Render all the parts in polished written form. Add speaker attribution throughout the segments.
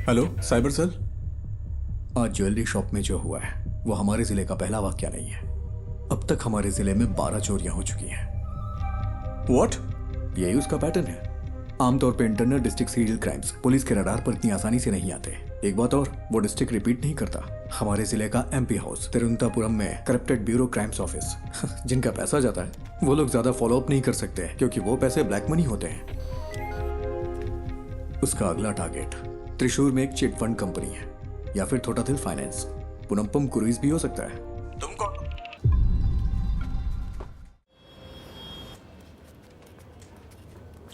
Speaker 1: Hello cyber cell. आज jewellery shop में जो हुआ है वो हमारे जिले का पहला वाकया नहीं है। अब तक हमारे जिले में 12 चोरियां हो चुकी हैं। व्हाट? यही उसका पैटर्न है। आमतौर पे internal district serial crimes police के रडार पर इतनी आसानी से नहीं आते। एक बात और, वो डिस्ट्रिक्ट रिपीट नहीं करता। हमारे जिले का एमपी हाउस तिरुवनंतपुरम में करप्टेड ब्यूरो क्राइम्स ऑफिस जिनका पैसा जाता है वो लोग ज्यादा फॉलो अप नहीं कर सकते क्योंकि वो पैसे ब्लैक मनी होते हैं। उसका अगला टारगेट त्रिशूर में एक चिट फंड कंपनी है या फिर थोटाथिल फाइनेंस। पुनम्पम क्रूइज भी हो सकता है। तुम कौन?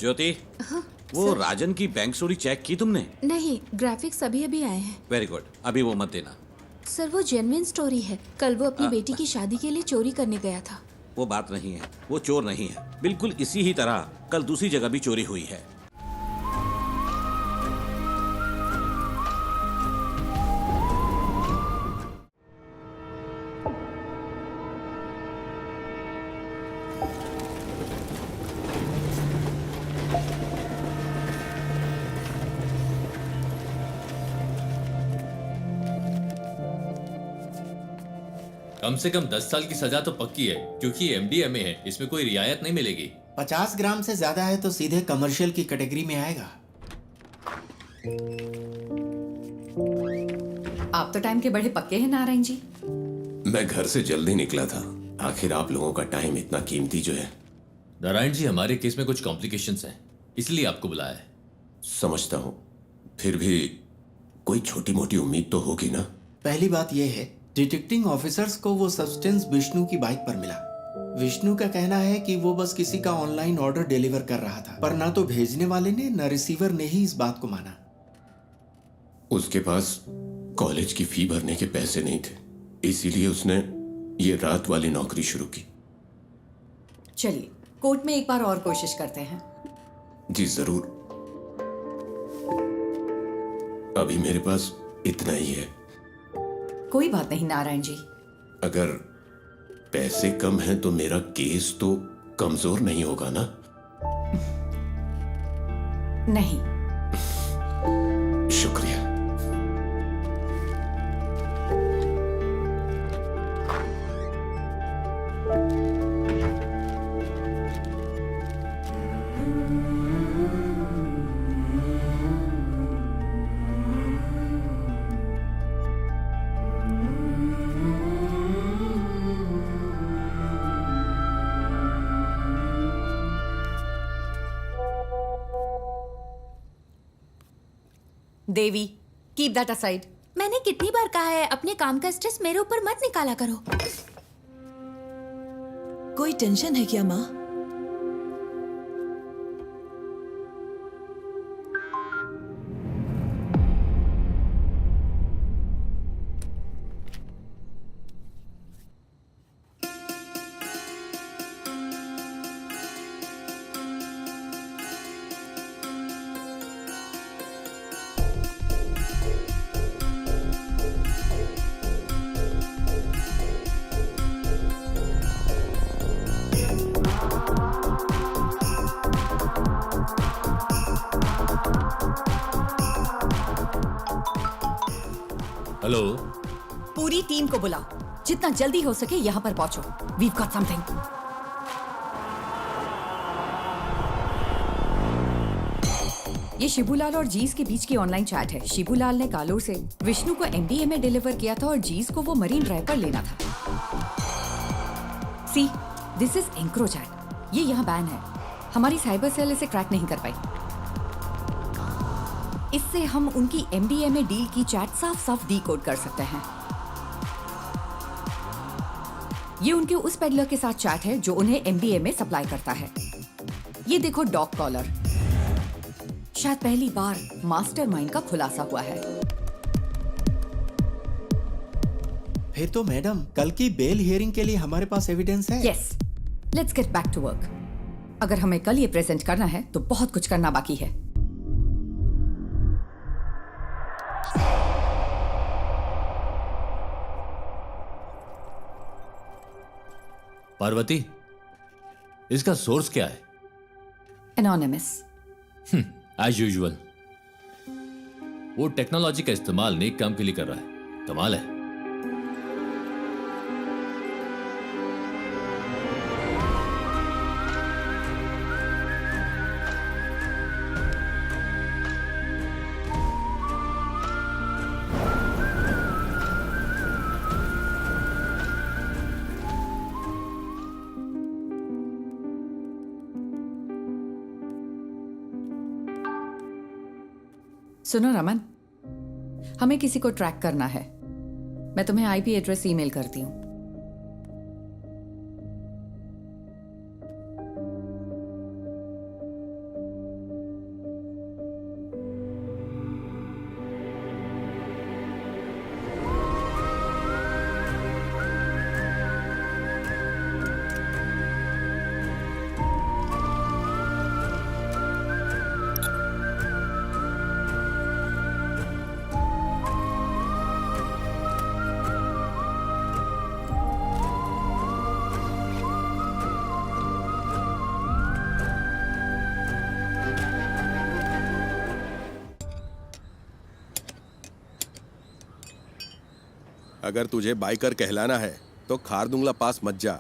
Speaker 2: ज्योति,
Speaker 3: हाँ,
Speaker 2: वो
Speaker 3: सर।
Speaker 2: राजन की बैंक चोरी चेक की तुमने?
Speaker 3: नहीं, ग्राफिक्स अभी अभी आए हैं।
Speaker 2: वेरी गुड, अभी वो मत देना।
Speaker 3: सर वो जेन्युइन स्टोरी है। कल वो अपनी बेटी की शादी के लिए चोरी करने गया था।
Speaker 2: वो बात नहीं है, वो चोर नहीं है। बिल्कुल इसी ही तरह कल दूसरी जगह भी चोरी हुई है।
Speaker 4: कम से कम 10 साल की सजा तो पक्की है क्योंकि एमडीएमए है, इसमें कोई रियायत नहीं मिलेगी।
Speaker 5: 50 ग्राम से ज्यादा है तो सीधे कमर्शियल की कैटेगरी में आएगा।
Speaker 6: आप तो टाइम के बड़े पक्के हैं नारायण जी।
Speaker 7: मैं घर से जल्दी निकला था। आखिर आप लोगों का टाइम इतना कीमती जो है।
Speaker 4: नारायण जी, हमारे केस में कुछ कॉम्प्लिकेशंस हैं, इसलिए आपको बुलाया है।
Speaker 7: समझता हूं, फिर भी कोई छोटी मोटी उम्मीद तो होगी ना।
Speaker 5: पहली बात यह है, डिटेक्टिंग ऑफिसर्स को वो सब्सटेंस विष्णु की बाइक पर मिला। विष्णु का कहना है कि वो बस किसी का ऑनलाइन ऑर्डर डिलीवर कर रहा था, पर ना तो भेजने वाले ने न रिसीवर ने ही इस बात को माना।
Speaker 7: उसके पास कॉलेज की फी भरने के पैसे नहीं थे, इसीलिए उसने ये रात वाली नौकरी शुरू की।
Speaker 6: चलिए कोर्ट में एक बार और कोशिश करते हैं।
Speaker 7: जी जरूर। अभी मेरे पास इतना ही है।
Speaker 6: कोई बात नहीं नारायण जी।
Speaker 7: अगर पैसे कम हैं तो मेरा केस तो कमजोर नहीं होगा ना?
Speaker 6: नहीं।
Speaker 7: शुक्रिया।
Speaker 6: देवी, कीप दैट असाइड।
Speaker 3: मैंने कितनी बार कहा है अपने काम का स्ट्रेस मेरे ऊपर मत निकाला करो।
Speaker 8: कोई टेंशन है क्या माँ?
Speaker 4: हेलो,
Speaker 6: पूरी टीम को बुलाओ, जितना जल्दी हो सके यहाँ पर पहुंचो। We've got something. ये शिबूलाल और जीस के बीच की ऑनलाइन चैट है। शिबूलाल ने कालूर से विष्णु को एमडीएमए डिलीवर किया था और जीस को वो मरीन ड्राइव पर लेना था। सी, दिस इज एंक्रोचैट। ये यहाँ बैन है। हमारी साइबर सेल इसे क्रैक नहीं कर पाई। इससे हम उनकी एमडीएमए डील की चैट साफ साफ डीकोड कर सकते हैं। ये उनके उस पेडलर के साथ चैट है जो उन्हें एमडीएमए सप्लाई करता है। ये देखो डॉग कॉलर। शायद पहली बार मास्टरमाइंड का खुलासा हुआ है।
Speaker 5: फिर तो मैडम, कल की बेल हियरिंग के लिए हमारे पास एविडेंस है।
Speaker 6: Yes, let's get back to work. अगर हमें कल ये प्रेजेंट करना है तो बहुत कुछ करना बाकी है।
Speaker 4: पार्वती, इसका सोर्स क्या है?
Speaker 6: एनोनिमस।
Speaker 4: As usual. वो टेक्नोलॉजी का इस्तेमाल नेक काम के लिए कर रहा है। कमाल है।
Speaker 6: सुनो रमन, हमें किसी को ट्रैक करना है। मैं तुम्हें आईपी एड्रेस ईमेल करती हूँ।
Speaker 9: अगर तुझे बाइकर कहलाना है तो खारदुंगला पास मत जा,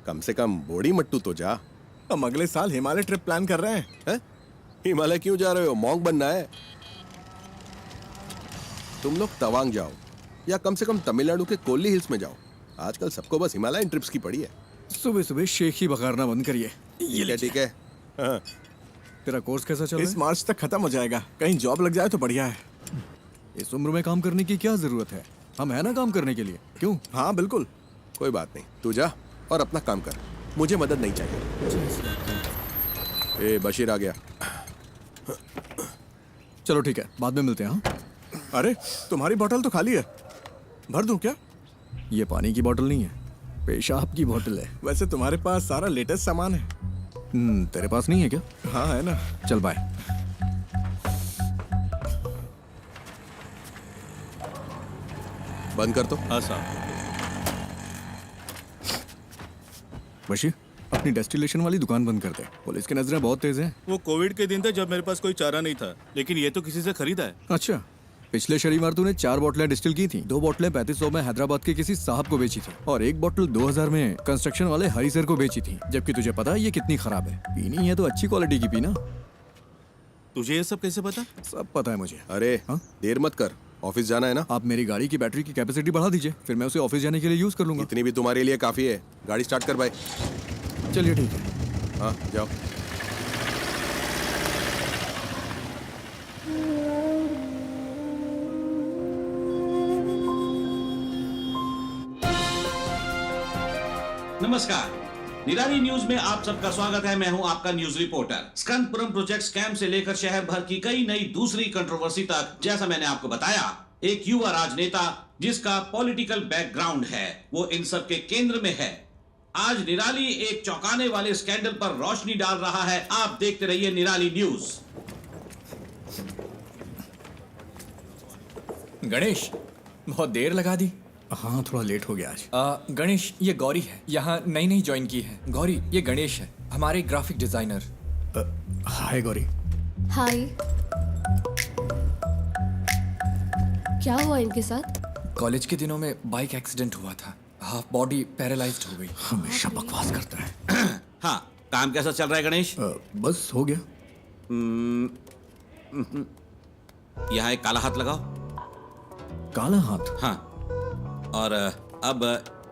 Speaker 9: कम से कम बोड़ी मट्टू तो जा।
Speaker 1: हम अगले साल हिमालय ट्रिप प्लान कर रहे हैं।
Speaker 9: हिमालय क्यों जा रहे हो? मॉन्क बनना है? तुम लोग तवांग जाओ या कम से कम तमिलनाडु के कोल्ली हिल्स में जाओ। आजकल सबको बस हिमालयन ट्रिप्स की पड़ी है।
Speaker 1: सुबह सुबह शेख ही बघारना बंद करिए।
Speaker 9: ठीक है। हाँ।
Speaker 1: तेरा कोर्स कैसा चल रहा है? इस मार्च तक खत्म हो जाएगा। कहीं जॉब लग जाए तो बढ़िया है। इस उम्र में काम करने की क्या जरूरत है? हम है ना काम करने के लिए। क्यों? हाँ बिल्कुल।
Speaker 9: कोई बात नहीं, तू जा और अपना काम कर, मुझे मदद नहीं चाहिए। ए बशीर आ गया।
Speaker 1: चलो ठीक है, बाद में मिलते हैं। हाँ? अरे तुम्हारी बोतल तो खाली है, भर दूं क्या? ये पानी की बोतल नहीं है, पेशाब की बोतल है। वैसे तुम्हारे पास सारा लेटेस्ट सामान है। तेरे पास नहीं है क्या? हाँ है ना। चल बाय।
Speaker 9: बंद कर तो।
Speaker 2: हाँ साहब।
Speaker 1: बशीर, अपनी डेस्टिलेशन वाली दुकान बंद कर दे। पुलिस की नजरें बहुत तेज हैं।
Speaker 10: वो कोविड के दिन थे जब मेरे पास कोई चारा नहीं था, लेकिन ये तो किसी से खरीदा है।
Speaker 1: अच्छा, पिछले शनिवार तूने 4 बोतलें डिस्टिल की थी। 2 बोतलें 3500 में हैदराबाद के किसी साहब को बेची थी और 1 बोतल 2000 में कंस्ट्रक्शन वाले हरी सर को बेची थी। जबकि तुझे पता है ये कितनी खराब है। पीनी है तो अच्छी क्वालिटी की पीना।
Speaker 10: तुझे ये सब कैसे पता?
Speaker 1: सब पता है मुझे।
Speaker 9: अरे देर मत कर, ऑफिस जाना है ना।
Speaker 1: आप मेरी गाड़ी की बैटरी की कैपेसिटी बढ़ा दीजिए, फिर मैं उसे ऑफिस जाने के लिए यूज कर लूंगा।
Speaker 9: इतनी भी तुम्हारे लिए काफी है। गाड़ी स्टार्ट कर भाई।
Speaker 1: चलिए ठीक है।
Speaker 9: हाँ जाओ।
Speaker 2: नमस्कार, निराली न्यूज में आप सबका स्वागत है। मैं हूं आपका न्यूज रिपोर्टर। स्कंदपुरम प्रोजेक्ट स्कैम से लेकर शहर भर की कई नई दूसरी कंट्रोवर्सी तक, जैसा मैंने आपको बताया, एक युवा राजनेता जिसका पॉलिटिकल बैकग्राउंड है, वो इन सब के केंद्र में है। आज निराली एक चौंकाने वाले स्कैंडल पर रोशनी डाल रहा है। आप देखते रहिए निराली न्यूज।
Speaker 11: गणेश, बहुत देर लगा दी।
Speaker 1: हाँ थोड़ा लेट हो गया आज।
Speaker 11: गणेश, ये गौरी है, यहाँ नई ज्वाइन की है। गौरी, ये गणेश है, हमारे ग्राफिक डिजाइनर।
Speaker 1: हाय गौरी।
Speaker 3: हाय। क्या हुआ इनके साथ?
Speaker 11: कॉलेज के दिनों में बाइक एक्सीडेंट हुआ था, हाफ बॉडी पैरालाइज्ड हो गई।
Speaker 1: हमेशा बकवास करता है।
Speaker 2: हाँ, काम कैसा चल रहा है गणेश?
Speaker 1: बस हो गया।
Speaker 2: यहाँ एक काला हाथ लगाओ।
Speaker 1: काला हाथ?
Speaker 2: हाँ, और अब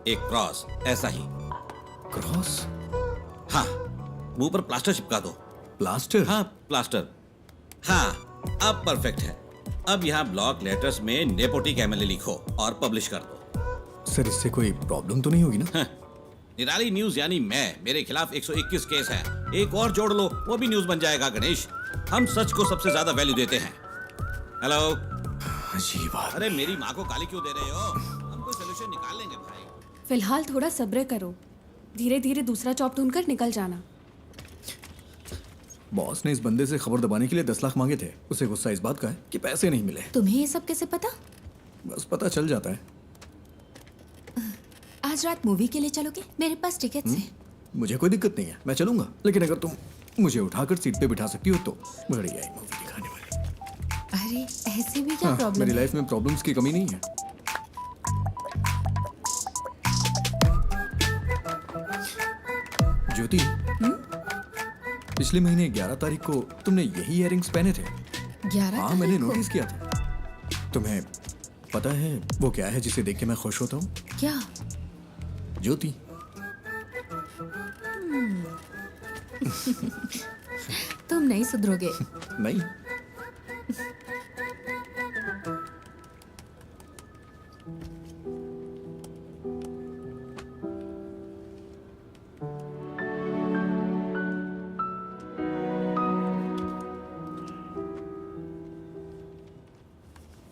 Speaker 2: एक क्रॉस, ऐसा ही।
Speaker 1: क्रॉस?
Speaker 2: हाँ, मुंह पर प्लास्टर चिपका दो।
Speaker 1: प्लास्टर?
Speaker 2: हाँ, प्लास्टर। हाँ, अब परफेक्ट है। अब यहाँ ब्लॉक लेटर्स में नेपोटिक एमएलए लिखो और पब्लिश कर दो।
Speaker 1: सर इससे कोई प्रॉब्लम तो नहीं होगी ना?
Speaker 2: हाँ, निराली न्यूज यानी मेरे खिलाफ 121 केस है। एक और जोड़ लो, वो भी न्यूज बन जाएगा। गणेश, हम सच को सबसे ज्यादा वैल्यू देते हैं। हेलो।
Speaker 1: अजीब बात।
Speaker 2: अरे मेरी माँ को गाली क्यों दे रहे हो? हम कोई सोल्यूशन निकाल लेंगे भाई।
Speaker 3: फिलहाल थोड़ा सब्र करो, धीरे धीरे दूसरा जॉब ढूंढकर निकल जाना।
Speaker 1: बॉस ने इस बंदे से खबर दबाने के लिए 10 लाख मांगे थे। उसे गुस्सा इस बात का है कि पैसे नहीं मिले।
Speaker 3: तुम्हें ये सब कैसे पता?
Speaker 1: बस पता चल जाता है।
Speaker 3: आज रात मूवी के लिए चलोगे? मेरे पास टिकट्स हैं।
Speaker 1: मुझे कोई दिक्कत नहीं है, मैं चलूंगा। लेकिन अगर तुम मुझे उठाकर सीट पे बिठा सकती हो तो बढ़िया मूवी दिखाने वाली।
Speaker 3: अरे ऐसे भी क्या
Speaker 1: हाँ,
Speaker 3: प्रॉब्लम
Speaker 1: मेरी
Speaker 3: है?
Speaker 1: लाइफ में प्रॉब्लम्स की कमी नहीं है। ज्योति, पिछले महीने 11 तारीख को तुमने यही इयररिंग्स पहने थे।
Speaker 3: 11
Speaker 1: हाँ, मैंने
Speaker 3: तारीख को?
Speaker 1: नोटिस किया था। तुम्हें पता है वो क्या है जिसे देख के मैं खुश होता हूँ?
Speaker 3: क्या?
Speaker 1: ज्योति।
Speaker 3: तुम नहीं सुधरोगे।
Speaker 1: नहीं।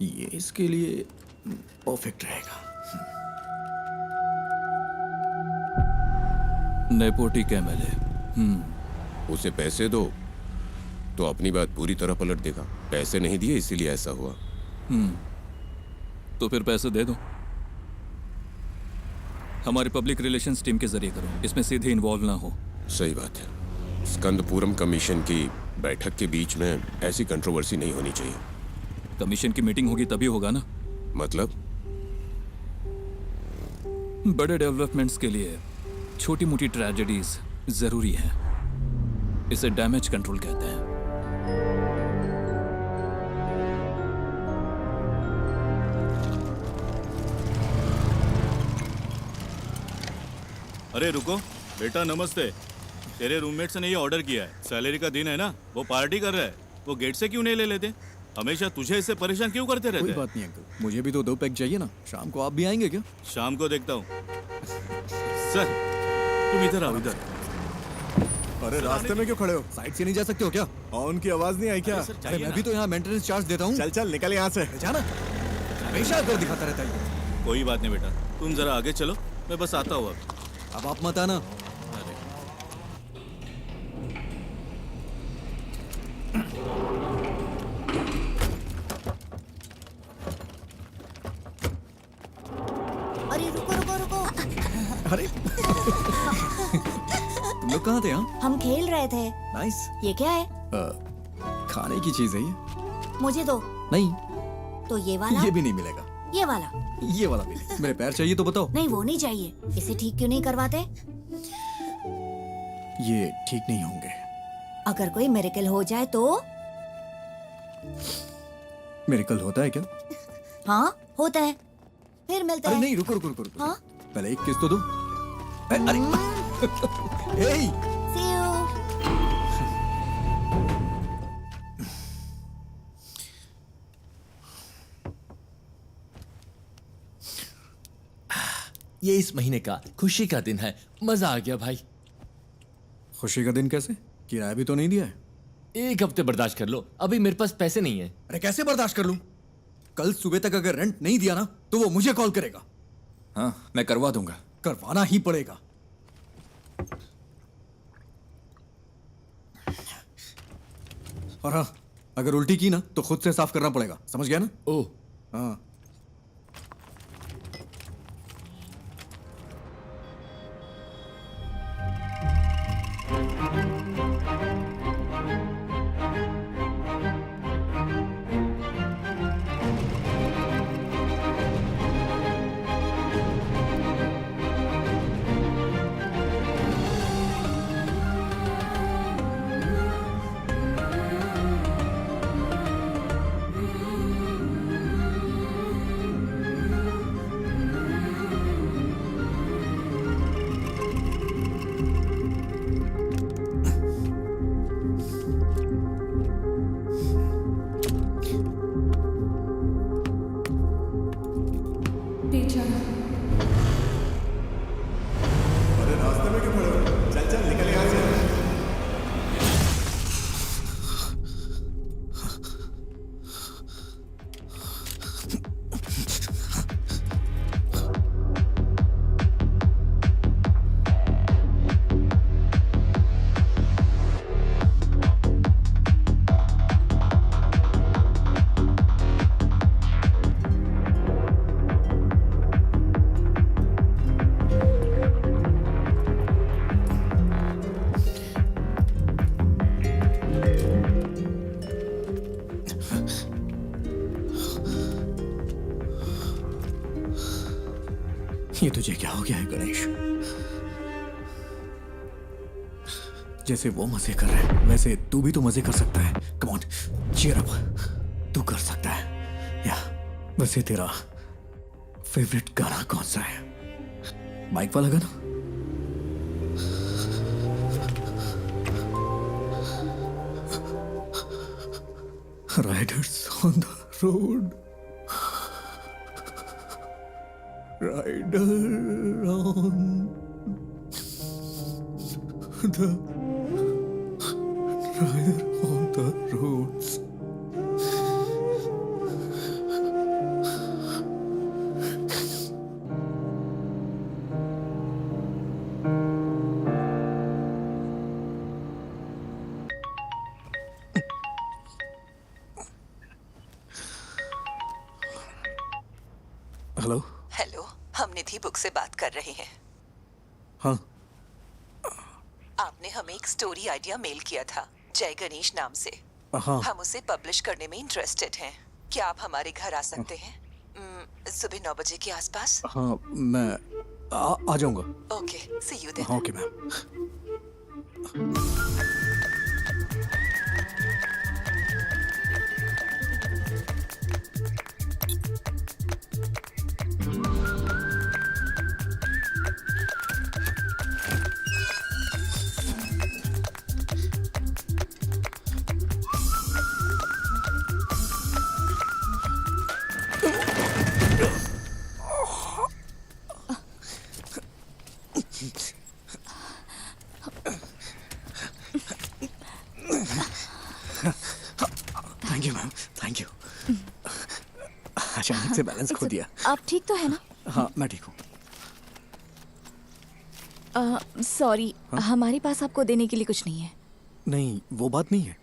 Speaker 1: ये इसके लिए परफेक्ट रहेगा।
Speaker 10: नेपोटिक एमएलए।
Speaker 7: उसे पैसे दो तो अपनी बात पूरी तरह पलट देगा। पैसे नहीं दिए इसीलिए ऐसा हुआ।
Speaker 10: तो फिर पैसे दे दो। हमारी पब्लिक रिलेशंस टीम के जरिए करो, इसमें सीधे इन्वॉल्व ना हो।
Speaker 7: सही बात है। स्कंदपुरम कमीशन की बैठक के बीच में ऐसी कंट्रोवर्सी नहीं होनी चाहिए।
Speaker 10: कमीशन की मीटिंग होगी तभी होगा ना।
Speaker 7: मतलब?
Speaker 10: बड़े डेवलपमेंट्स के लिए छोटी मोटी ट्रेजेडीज जरूरी है। इसे डैमेज कंट्रोल कहते हैं।
Speaker 9: अरे रुको बेटा, नमस्ते। तेरे रूममेट्स ने ये ऑर्डर किया है। सैलरी का दिन है ना, वो पार्टी कर रहा है। वो गेट से क्यों नहीं ले लेते? हमेशा तुझे इससे परेशान क्यों करते रहते
Speaker 1: कोई
Speaker 9: हैं?
Speaker 1: बात नहीं अंकल, मुझे भी तो 2 पैक चाहिए ना। शाम को आप भी आएंगे क्या?
Speaker 9: शाम को देखता हूँ। सर तुम इधर आओ, इधर।
Speaker 1: अरे रास्ते में क्यों खड़े हो? साइड से नहीं जा सकते हो क्या?
Speaker 9: और उनकी आवाज नहीं आई क्या?
Speaker 1: अरे मैं भी तो यहाँ मेंटेनेंस चार्ज देता हूँ।
Speaker 9: चल चल निकल यहाँ से।
Speaker 1: जाना, हमेशा अगर दिखाता रहता है।
Speaker 9: कोई बात नहीं बेटा, तुम जरा आगे चलो, मैं बस आता हूँ अब।
Speaker 1: अब आप मत आना।
Speaker 12: अरे रुको रुको रुको।
Speaker 1: अरे तुम लोग कहाँ थे? हाँ,
Speaker 12: हम खेल रहे थे।
Speaker 1: नाइस।
Speaker 12: ये क्या है?
Speaker 1: खाने की चीज है ये।
Speaker 12: मुझे दो।
Speaker 1: नहीं,
Speaker 12: तो ये वाला?
Speaker 1: ये भी नहीं मिलेगा।
Speaker 12: ये वाला?
Speaker 1: ये वाला भी नहीं। मेरे पैर चाहिए तो बताओ।
Speaker 12: नहीं वो नहीं चाहिए। इसे ठीक क्यों नहीं करवाते?
Speaker 1: ये ठीक नहीं होंगे।
Speaker 12: अगर कोई मिरेकल हो जाए तो?
Speaker 1: मिरेकल होता है क्या?
Speaker 12: हाँ होता है। फिर मिलता
Speaker 1: अरे
Speaker 12: है।
Speaker 1: नहीं, रुको रुको रुको रुको।
Speaker 12: हाँ?
Speaker 1: पहले एक किस तो दो। अरे हे,
Speaker 12: See you.
Speaker 4: ये इस महीने का खुशी का दिन है। मजा आ गया भाई।
Speaker 1: खुशी का दिन कैसे? किराया भी तो नहीं दिया है।
Speaker 4: 1 हफ्ते बर्दाश्त कर लो, अभी मेरे पास पैसे नहीं है।
Speaker 1: अरे कैसे बर्दाश्त कर लूं? कल सुबह तक अगर रेंट नहीं दिया ना तो वो मुझे कॉल करेगा।
Speaker 11: हाँ, मैं करवा दूंगा।
Speaker 1: करवाना ही पड़ेगा। और हाँ, अगर उल्टी की ना तो खुद से साफ करना पड़ेगा। समझ गया ना?
Speaker 4: ओह,
Speaker 1: हाँ। ये तुझे क्या हो गया है गणेश? जैसे वो मजे कर रहे हैं वैसे तू भी तो मजे कर सकता है। कम ऑन, चीयर अप, तू कर सकता है। या वैसे तेरा फेवरेट गाना कौन सा है? बाइक वाला गाना? Riders on the road, rider on the rider on the roads. Hello.
Speaker 8: Hello, हम निधि बुक से बात कर रहे हैं।
Speaker 1: हाँ,
Speaker 8: आपने हमें एक स्टोरी आइडिया मेल किया था जय गणेश नाम से।
Speaker 1: हाँ।
Speaker 8: हम उसे पब्लिश करने में इंटरेस्टेड हैं। क्या आप हमारे घर आ सकते हैं सुबह 9 बजे के आसपास?
Speaker 1: हाँ, मैं आ जाऊंगा।
Speaker 8: Okay, see you then.
Speaker 1: हाँ, okay ma'am. Thank you ma'am, thank you. अचानक से बैलेंस खो दिया।
Speaker 3: आप ठीक तो है ना?
Speaker 1: हाँ, मैं ठीक हूँ।
Speaker 3: सॉरी, हमारे पास आपको देने के लिए कुछ नहीं है।
Speaker 1: नहीं, वो बात नहीं है।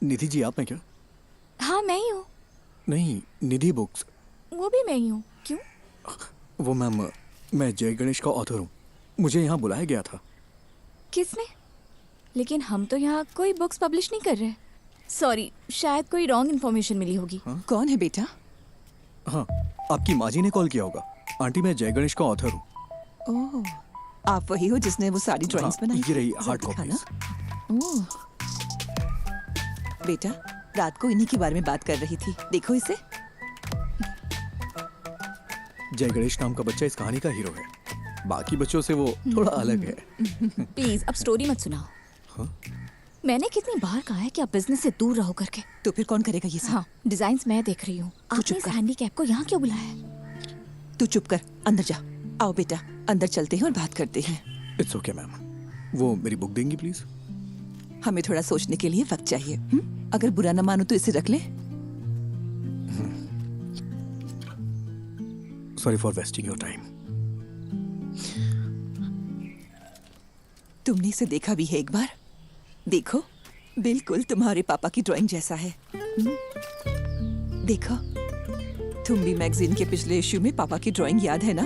Speaker 1: निधि जी, आप हैं क्या?
Speaker 3: हाँ, मैं ही हूँ।
Speaker 1: नहीं, निधि बुक्स।
Speaker 3: वो भी मैं ही हूँ। क्यों?
Speaker 1: वो मैम, मैं जय गणेश का ऑथर हूँ। मुझे यहाँ बुलाया गया था।
Speaker 3: किसने? लेकिन हम तो यहाँ कोई बुक्स पब्लिश नहीं कर रहे। सॉरी, शायद कोई रॉन्ग इन्फॉर्मेशन मिली होगी।
Speaker 8: कौन है बेटा?
Speaker 1: हाँ, आपकी माँ जी ने कॉल किया होगा। आंटी, मैं जय गणेश का ऑथर हूँ।
Speaker 8: ओह, आप वही हो जिसने वो सारी ड्राइंग्स बनाई?
Speaker 1: ये रही
Speaker 8: जरा
Speaker 1: हार्ड
Speaker 8: दिखाना।
Speaker 1: कॉपीज।
Speaker 8: ओह, बेटा, रात को इन्हीं के बारे में बात कर रही थी। देखो इसे।
Speaker 1: जय गणेश नाम का बच्चा इस कहानी का हीरो है। बाकी बच्चों से वो थोड़ा अलग है।
Speaker 3: प्लीज अब स्टोरी मत सुनाओ। मैंने कितनी बार कहा है कि आप बिजनेस से दूर रहो करके।
Speaker 8: तो फिर कौन करेगा ये सब?
Speaker 3: हाँ, डिजाइन्स मैं देख रही हूँ। आपने इस हैंडीकैप को यहाँ क्यों बुलाया है?
Speaker 8: तू चुप कर, अंदर जा। आओ बेटा, अंदर चलते हैं और बात करते हैं।
Speaker 1: It's okay ma'am. वो मेरी बुक देंगी प्लीज?
Speaker 8: हमें थोड़ा सोचने के लिए वक्त चाहिए। अगर बुरा न मानो तो इसे रख ले।
Speaker 1: Sorry for wasting your time.
Speaker 8: तुमने इसे देखा भी है एक बार? देखो, बिल्कुल तुम्हारे पापा की ड्राइंग जैसा है। देखो, तुम भी मैगजीन के पिछले इश्यू में पापा की ड्राइंग याद है ना?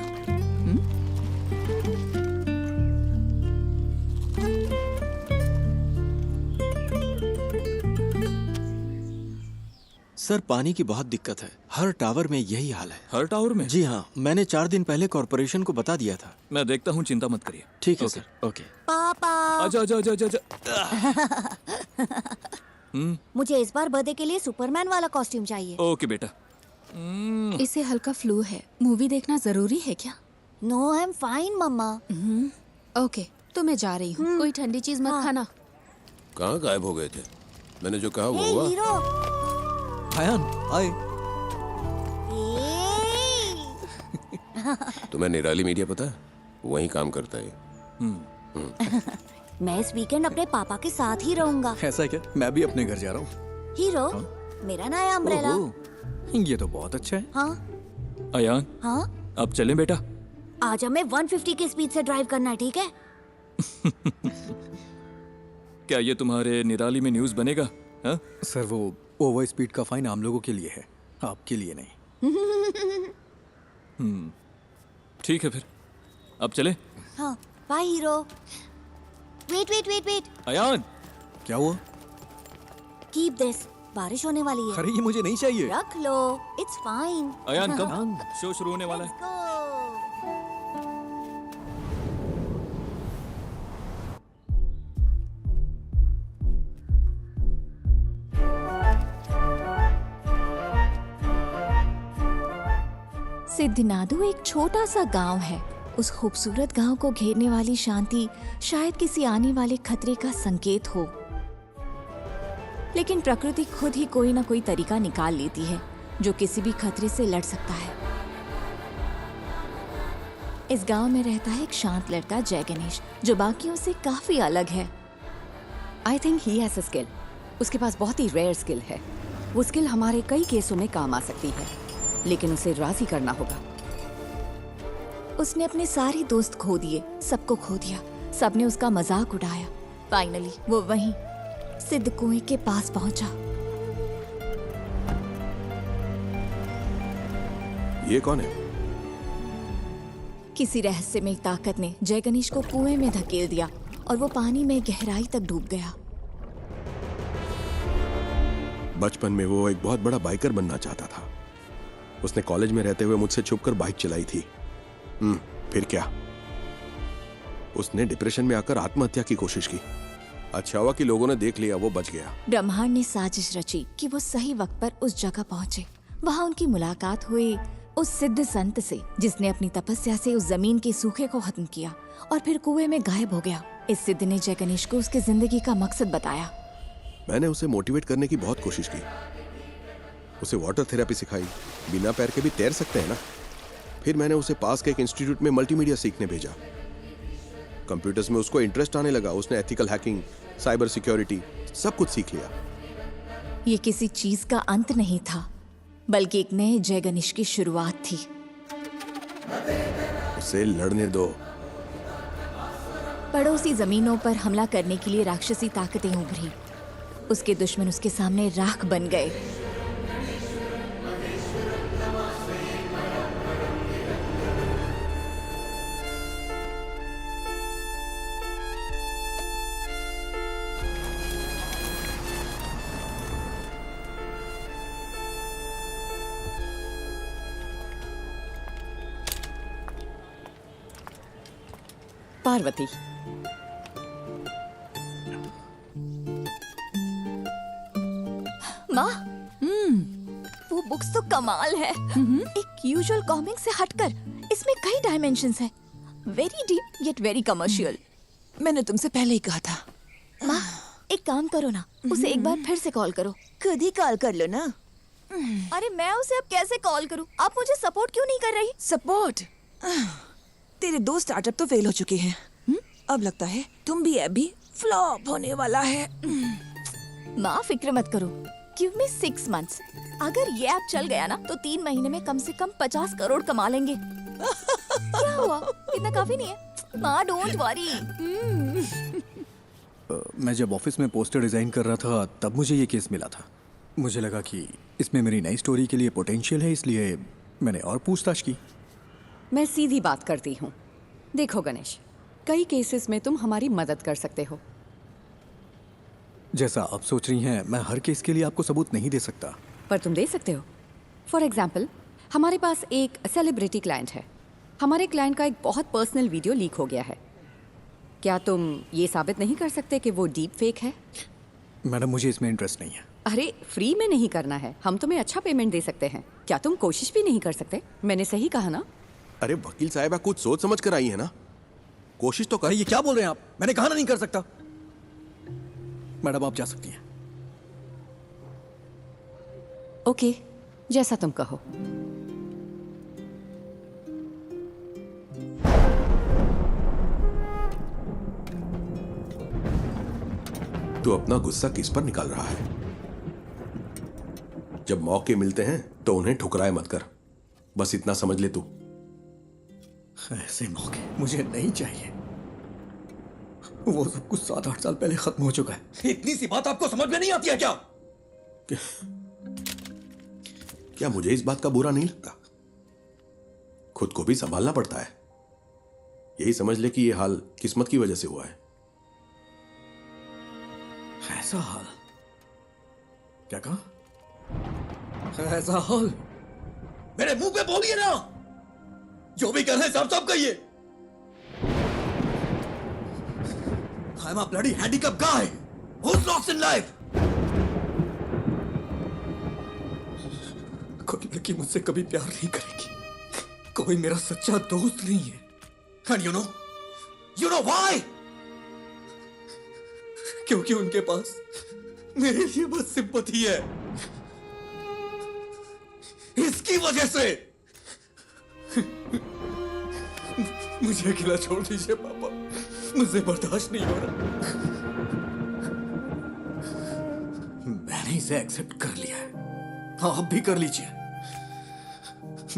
Speaker 5: सर, पानी की बहुत दिक्कत है। हर टावर में यही हाल है।
Speaker 10: हर टावर में?
Speaker 5: जी हाँ, मैंने 4 दिन पहले कॉर्पोरेशन को बता दिया था।
Speaker 10: मैं देखता हूँ, चिंता मत करिए।
Speaker 5: ठीक है
Speaker 10: ओके।
Speaker 5: Sir, okay.
Speaker 12: पापा,
Speaker 10: आजा आजा आजा आजा।
Speaker 12: मुझे इस बार बर्थडे के लिए सुपरमैन वाला कॉस्ट्यूम चाहिए।
Speaker 10: ओके बेटा।
Speaker 3: इसे हल्का फ्लू है। मूवी देखना जरूरी है क्या?
Speaker 12: No, I am fine mamma.
Speaker 3: Okay, तो मैं जा रही हूँ। कोई ठंडी चीज मत खाना।
Speaker 7: कहाँ गायब हो गए थे? मैंने जो कहा वो
Speaker 12: हे
Speaker 7: हुआ।
Speaker 12: हीरो।
Speaker 1: हायान, आए।
Speaker 7: तुम्हें निराली मीडिया पता है? वहीं काम करता है।
Speaker 12: मैं इस वीकेंड अपने पापा के साथ ही रहूंगा।
Speaker 1: ऐसा क्या? मैं भी अपने घर जा रहा हूँ।
Speaker 12: हीरो, मेरा नया अम्ब्रेला।
Speaker 1: ये तो बहुत अच्छा है।
Speaker 12: हाँ
Speaker 10: अयान,
Speaker 12: हाँ,
Speaker 10: अब चलें बेटा?
Speaker 12: आज हमें 150 की स्पीड से ड्राइव करना है, ठीक है?
Speaker 10: क्या ये तुम्हारे निराली में न्यूज़ बनेगा? हाँ?
Speaker 1: सर, वो ओवर स्पीड का फाइन आम लोगों के लिए है, आपके लिए नहीं।
Speaker 10: ठीक है फिर, अब चले?
Speaker 12: हाँ, bye hero. Wait wait wait wait.
Speaker 10: Ayaan,
Speaker 1: क्या हुआ?
Speaker 12: कीप दिस, बारिश होने वाली है।
Speaker 1: अरे, ये मुझे नहीं चाहिए।
Speaker 12: रख लो, इट्स फाइन।
Speaker 10: अयान कब? शो शुरू होने वाला है।
Speaker 12: Go.
Speaker 3: सिद्धनादु एक छोटा सा गांव है। उस खूबसूरत गांव को घेरने वाली शांति शायद किसी आने वाले खतरे का संकेत हो, लेकिन प्रकृति खुद ही कोई ना कोई तरीका निकाल लेती है जो किसी भी खतरे से लड़ सकता है। इस गांव में रहता है एक शांत लड़का जय गणेश, जो बाकियों से काफी अलग है।
Speaker 6: I think he has a skill. उसके पास बहुत ही रेयर स्किल है। वो स्किल हमारे कई केसों में काम आ सकती है, लेकिन उसे राजी करना होगा।
Speaker 3: उसने अपने सारे दोस्त खो दिए, सबको खो दिया, सबने उसका मजाक उड़ाया। फाइनली वो वहीं सिद्ध कुएं के पास पहुंचा।
Speaker 7: ये कौन है?
Speaker 3: किसी रहस्यमय ताकत ने जय गणेश को कुएं में धकेल दिया और वो पानी में गहराई तक डूब गया।
Speaker 7: बचपन में वो एक बहुत बड़ा बाइकर बनना चाहता था। उसने कॉलेज में रहते हुए मुझसे छुपकर बाइक चलाई थी। फिर क्या? उसने डिप्रेशन में आकर आत्महत्या की कोशिश की। अच्छा हुआ कि लोगों ने देख लिया, वो बच गया।
Speaker 3: ब्रह्मांड ने साजिश रची कि वो सही वक्त पर उस जगह पहुंचे। वहां उनकी मुलाकात हुई उस सिद्ध संत से, जिसने अपनी तपस्या से उस जमीन के सूखे को खत्म किया और फिर कुएं में गायब हो गया। इस सिद्ध ने जय गणेश को उसकी जिंदगी का मकसद बताया।
Speaker 7: मैंने उसे मोटिवेट करने की बहुत कोशिश की। उसे वाटर थेरेपी सिखाई। बिना पैर के भी तैर सकते हैं ना। फिर मैंने उसे पास के एक इंस्टीट्यूट में मल्टीमीडिया सीखने भेजा। कंप्यूटर्स में उसको इंटरेस्ट आने लगा। उसने एथिकल हैकिंग, साइबर सिक्योरिटी सब कुछ सीख लिया।
Speaker 3: ये किसी चीज का अंत नहीं था, बल्कि एक नए जय गणेश की शुरुआत थी।
Speaker 7: उसे लड़ने दो।
Speaker 3: पड़ोसी जमीनों पर हमला करने के लिए राक्षसी ताकतें उभरी। उसके दुश्मन उसके सामने राख बन गए।
Speaker 6: पार्वती,
Speaker 3: माँ, वो बुक्स तो कमाल है। एक यूजुअल कॉमिक से हटकर इसमें कई डायमेंशंस हैं। Very deep yet very commercial.
Speaker 8: मैंने तुमसे पहले ही कहा था।
Speaker 3: माँ, एक काम करो ना, उसे एक बार फिर से कॉल करो।
Speaker 8: खुद ही कॉल कर लो ना।
Speaker 3: अरे मैं उसे अब कैसे कॉल करूँ? आप मुझे सपोर्ट क्यों नहीं कर रही?
Speaker 8: सपोर्ट? तेरे दो स्टार्टअप तो फेल हो चुके हैं। अब लगता है तुम भी ऐप भी फ्लॉप होने वाला है।
Speaker 3: माँ, फिक्र मत करो। Give me 6 months। अगर ये ऐप चल गया ना तो 3 महीने में कम से कम 50 करोड़ कमा लेंगे। क्या हुआ? इतना काफी नहीं है? माँ, डोंट वरी।
Speaker 1: मैं जब ऑफिस में पोस्टर डिजाइन कर रहा था तब मुझे ये केस मिला था। मुझे लगा कि इसमें मेरी नई स्टोरी के लिए पोटेंशियल है, इसलिए मैंने और पूछताछ की।
Speaker 6: मैं सीधी बात करती हूँ। देखो गणेश, कई केसेस में तुम हमारी मदद कर सकते हो।
Speaker 1: जैसा आप सोच रही हैं, मैं हर केस के लिए आपको सबूत नहीं दे सकता।
Speaker 6: पर तुम दे सकते हो। फॉर एग्जाम्पल, हमारे पास एक सेलिब्रिटी क्लाइंट है। हमारे क्लाइंट का एक बहुत पर्सनल वीडियो लीक हो गया है। क्या तुम ये साबित नहीं कर सकते कि वो डीप फेक है?
Speaker 1: मैडम, मुझे इसमें इंटरेस्ट नहीं है।
Speaker 6: अरे, फ्री में नहीं करना है। हम तुम्हें अच्छा पेमेंट दे सकते हैं। क्या तुम कोशिश भी नहीं कर सकते? मैंने सही कहा ना?
Speaker 7: अरे वकील साहब, कुछ सोच समझ कर आई है ना। कोशिश तो कर।
Speaker 1: ये क्या बोल रहे हैं आप? मैंने कहा ना नहीं कर सकता। मैडम, आप जा सकती हैं।
Speaker 6: ओके, जैसा तुम कहो।
Speaker 7: तू अपना गुस्सा किस पर निकाल रहा है? जब मौके मिलते हैं तो उन्हें ठुकराए मत कर। बस इतना समझ ले तू।
Speaker 1: ऐसे मौके मुझे नहीं चाहिए। वो सब कुछ 7-8 साल पहले खत्म हो चुका है। इतनी सी बात आपको समझ में नहीं आती है क्या?
Speaker 7: क्या मुझे इस बात का बुरा नहीं लगता? खुद को भी संभालना पड़ता है। यही समझ ले कि ये हाल किस्मत की वजह से हुआ है।
Speaker 1: ऐसा हाल? क्या कहा? ऐसा हाल? मेरे मुंह पे बोलिए ना। जो भी कर रहे हैं साफ-साफ कहिए। I'm a bloody handicapped guy who's lost in life. कोई लड़की मुझसे कभी प्यार नहीं करेगी। कोई मेरा सच्चा दोस्त नहीं है। And you know why? क्योंकि उनके पास मेरे लिए बस सिंपैथी है। इसकी वजह से मुझे अकेला छोड़ दीजिए पापा, मुझे बर्दाश्त नहीं हो रहा। मैंने इसे एक्सेप्ट कर लिया है, आप भी कर लीजिए।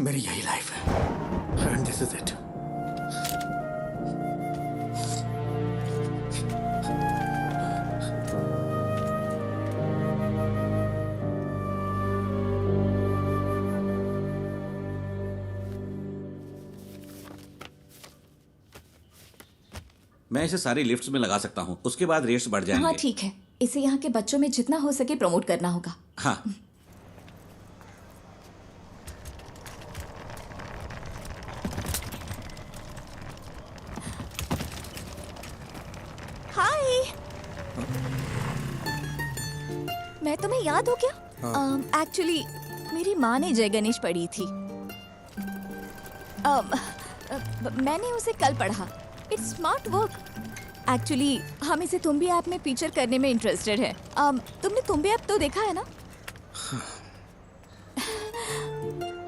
Speaker 1: मेरी यही लाइफ है एंड दिस इज इट।
Speaker 2: मैं इसे सारी लिफ्ट्स में लगा सकता हूँ, उसके बाद रेट्स बढ़ जाएंगे।
Speaker 3: हाँ ठीक है, इसे यहाँ के बच्चों में जितना हो सके प्रमोट करना होगा।
Speaker 2: हाँ।
Speaker 3: हाय, मैं तुम्हें याद हो क्या? एक्चुअली मेरी माँ ने जय गणेश पढ़ी थी। मैंने उसे कल पढ़ा। It's smart work. एक्चुअली हम इसे तुम्बी ऐप में फीचर करने में इंटरेस्टेड है। तुमने तुम्बी ऐप तो देखा है ना?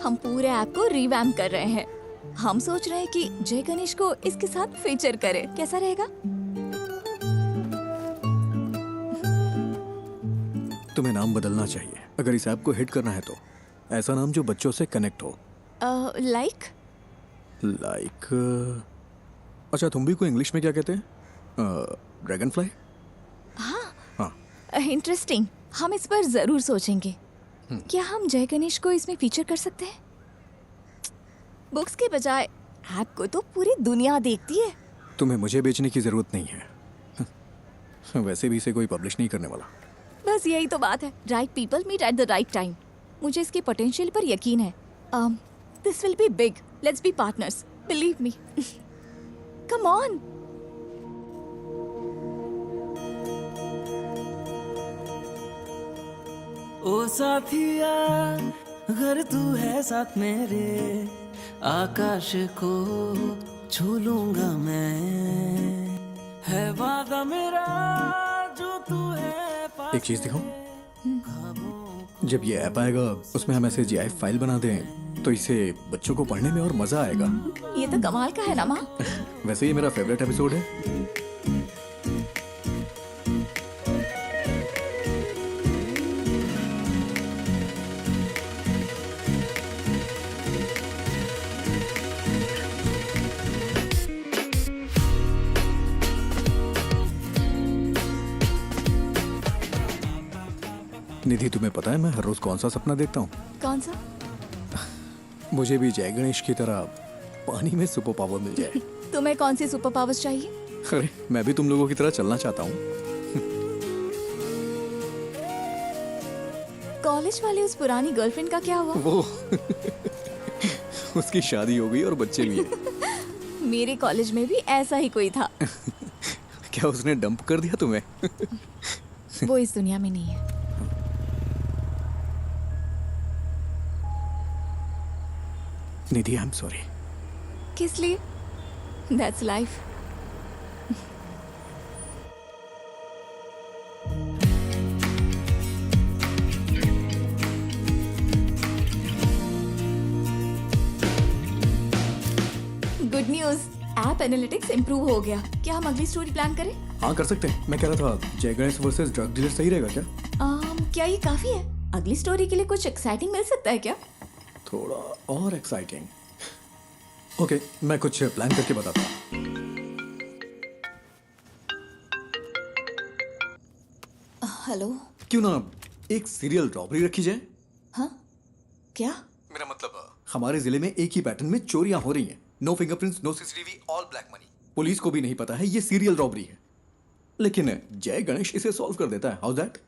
Speaker 3: हम पूरे ऐप को रिवैम्प कर रहे हैं। हम सोच रहे हैं कि जय गणेश को इसके साथ फीचर करें, कैसा रहेगा?
Speaker 1: तुम्हें नाम बदलना चाहिए अगर इस ऐप को हिट करना है तो। ऐसा नाम जो बच्चों से कनेक्ट हो।
Speaker 3: लाइक
Speaker 1: अच्छा, तुम भी को इंग्लिश में क्या कहते हैं? Dragon fly.
Speaker 3: हाँ, इंटरेस्टिंग। हम इस पर जरूर सोचेंगे। क्या हम जय गणेश को इसमें फीचर कर सकते हैं? बुक्स के बजाय ऐप को तो पूरी दुनिया देखती है।
Speaker 1: तुम्हें मुझे बेचने की जरूरत नहीं है। वैसे भी इसे कोई पब्लिश नहीं करने वाला।
Speaker 3: बस यही तो बात है। Right people meet at the right time. मुझे इसके पोटेंशियल पर यकीन है। This will be big. Let's be partners, believe me. Come on.
Speaker 13: ओ साथिया, अगर तू है साथ मेरे, आकाश को छू लूंगा मैं। है वादा मेरा जो तू है।
Speaker 1: एक चीज दिखाऊं? जब ये ऐप आएगा उसमें हम ऐसे GIF फाइल बना दें तो इसे बच्चों को पढ़ने में और मजा आएगा।
Speaker 3: ये तो कमाल का है ना माँ।
Speaker 1: वैसे ये मेरा फेवरेट एपिसोड है। निधि, तुम्हें पता है मैं हर रोज कौन सा सपना देखता हूँ?
Speaker 3: कौन सा?
Speaker 1: मुझे भी जय गणेश की तरह पानी में सुपर पावर मिल जाए।
Speaker 3: तुम्हें कौन सी सुपर पावर्स चाहिए?
Speaker 1: अरे मैं भी तुम लोगों की तरह चलना चाहता हूँ।
Speaker 3: कॉलेज वाले उस पुरानी गर्लफ्रेंड का क्या हुआ?
Speaker 1: वो उसकी शादी हो गई और बच्चे भी हैं।
Speaker 3: मेरे कॉलेज में भी ऐसा ही कोई था।
Speaker 1: क्या उसने डंप कर दिया तुम्हें?
Speaker 3: वो इस दुनिया में नहीं है।
Speaker 1: निधि, आई एम सॉरी।
Speaker 3: किस लिए? That's life. Good news, app analytics improve हो गया। क्या हम अगली स्टोरी प्लान करें?
Speaker 1: हाँ कर सकते हैं। मैं कह रहा था जय गणेश वर्सेस ड्रग डीलर सही रहेगा क्या?
Speaker 3: क्या ये काफी है? अगली स्टोरी के लिए कुछ एक्साइटिंग मिल सकता है क्या?
Speaker 1: थोड़ा और एक्साइटिंग। ओके, मैं कुछ प्लान करके बताता हूँ।
Speaker 3: हेलो।
Speaker 1: क्यों ना एक सीरियल रॉबरी रखी जाए?
Speaker 3: हाँ क्या?
Speaker 1: मेरा मतलब हमारे जिले में एक ही पैटर्न में चोरियां हो रही हैं। No fingerprints, no CCTV, all black money. Police को भी नहीं पता है ये सीरियल रॉबरी है, लेकिन जय गणेश इसे सॉल्व कर देता है। How that?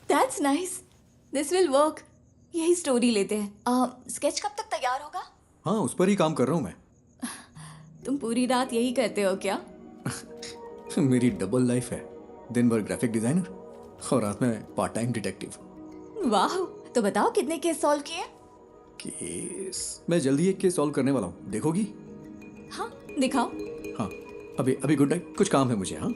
Speaker 3: That's nice. This will work. यही स्टोरी लेते हैं। स्केच कब तक तैयार होगा?
Speaker 1: हाँ, उस पर ही काम कर रहा हूँ मैं।
Speaker 3: तुम पूरी रात यही करते हो क्या?
Speaker 1: मेरी डबल लाइफ है। दिन भर ग्राफिक डिजाइनर और रात में पार्ट टाइम डिटेक्टिव।
Speaker 3: वाह, तो बताओ कितने केस सॉल्व किए?
Speaker 1: केस मैं जल्दी एक केस सॉल्व करने वाला हूँ, देखोगी?
Speaker 3: हाँ दिखाओ।
Speaker 1: हाँ अभी अभी गुड नाइट, कुछ काम है मुझे। हाँ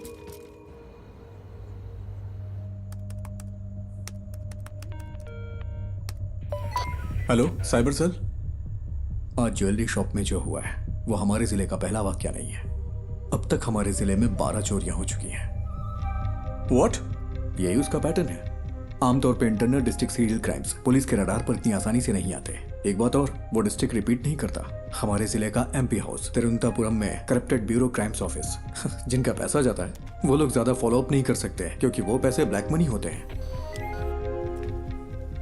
Speaker 1: हेलो साइबर सेल। आज ज्वेलरी शॉप में जो हुआ है वो हमारे जिले का पहला वाकया नहीं है। अब तक हमारे जिले में 12 चोरियां हो चुकी हैं। व्हाट? यही उसका पैटर्न है। आमतौर पे internal district serial crimes police के रडार पर इतनी आसानी से नहीं आते। एक बात और, वो डिस्ट्रिक्ट रिपीट नहीं करता। हमारे जिले का एमपी हाउस तिरुवनंतपुरम में करप्टेड ब्यूरो क्राइम्स ऑफिस जिनका पैसा जाता है वो लोग ज्यादा फॉलो अप नहीं कर सकते क्योंकि वो पैसे ब्लैक मनी होते हैं।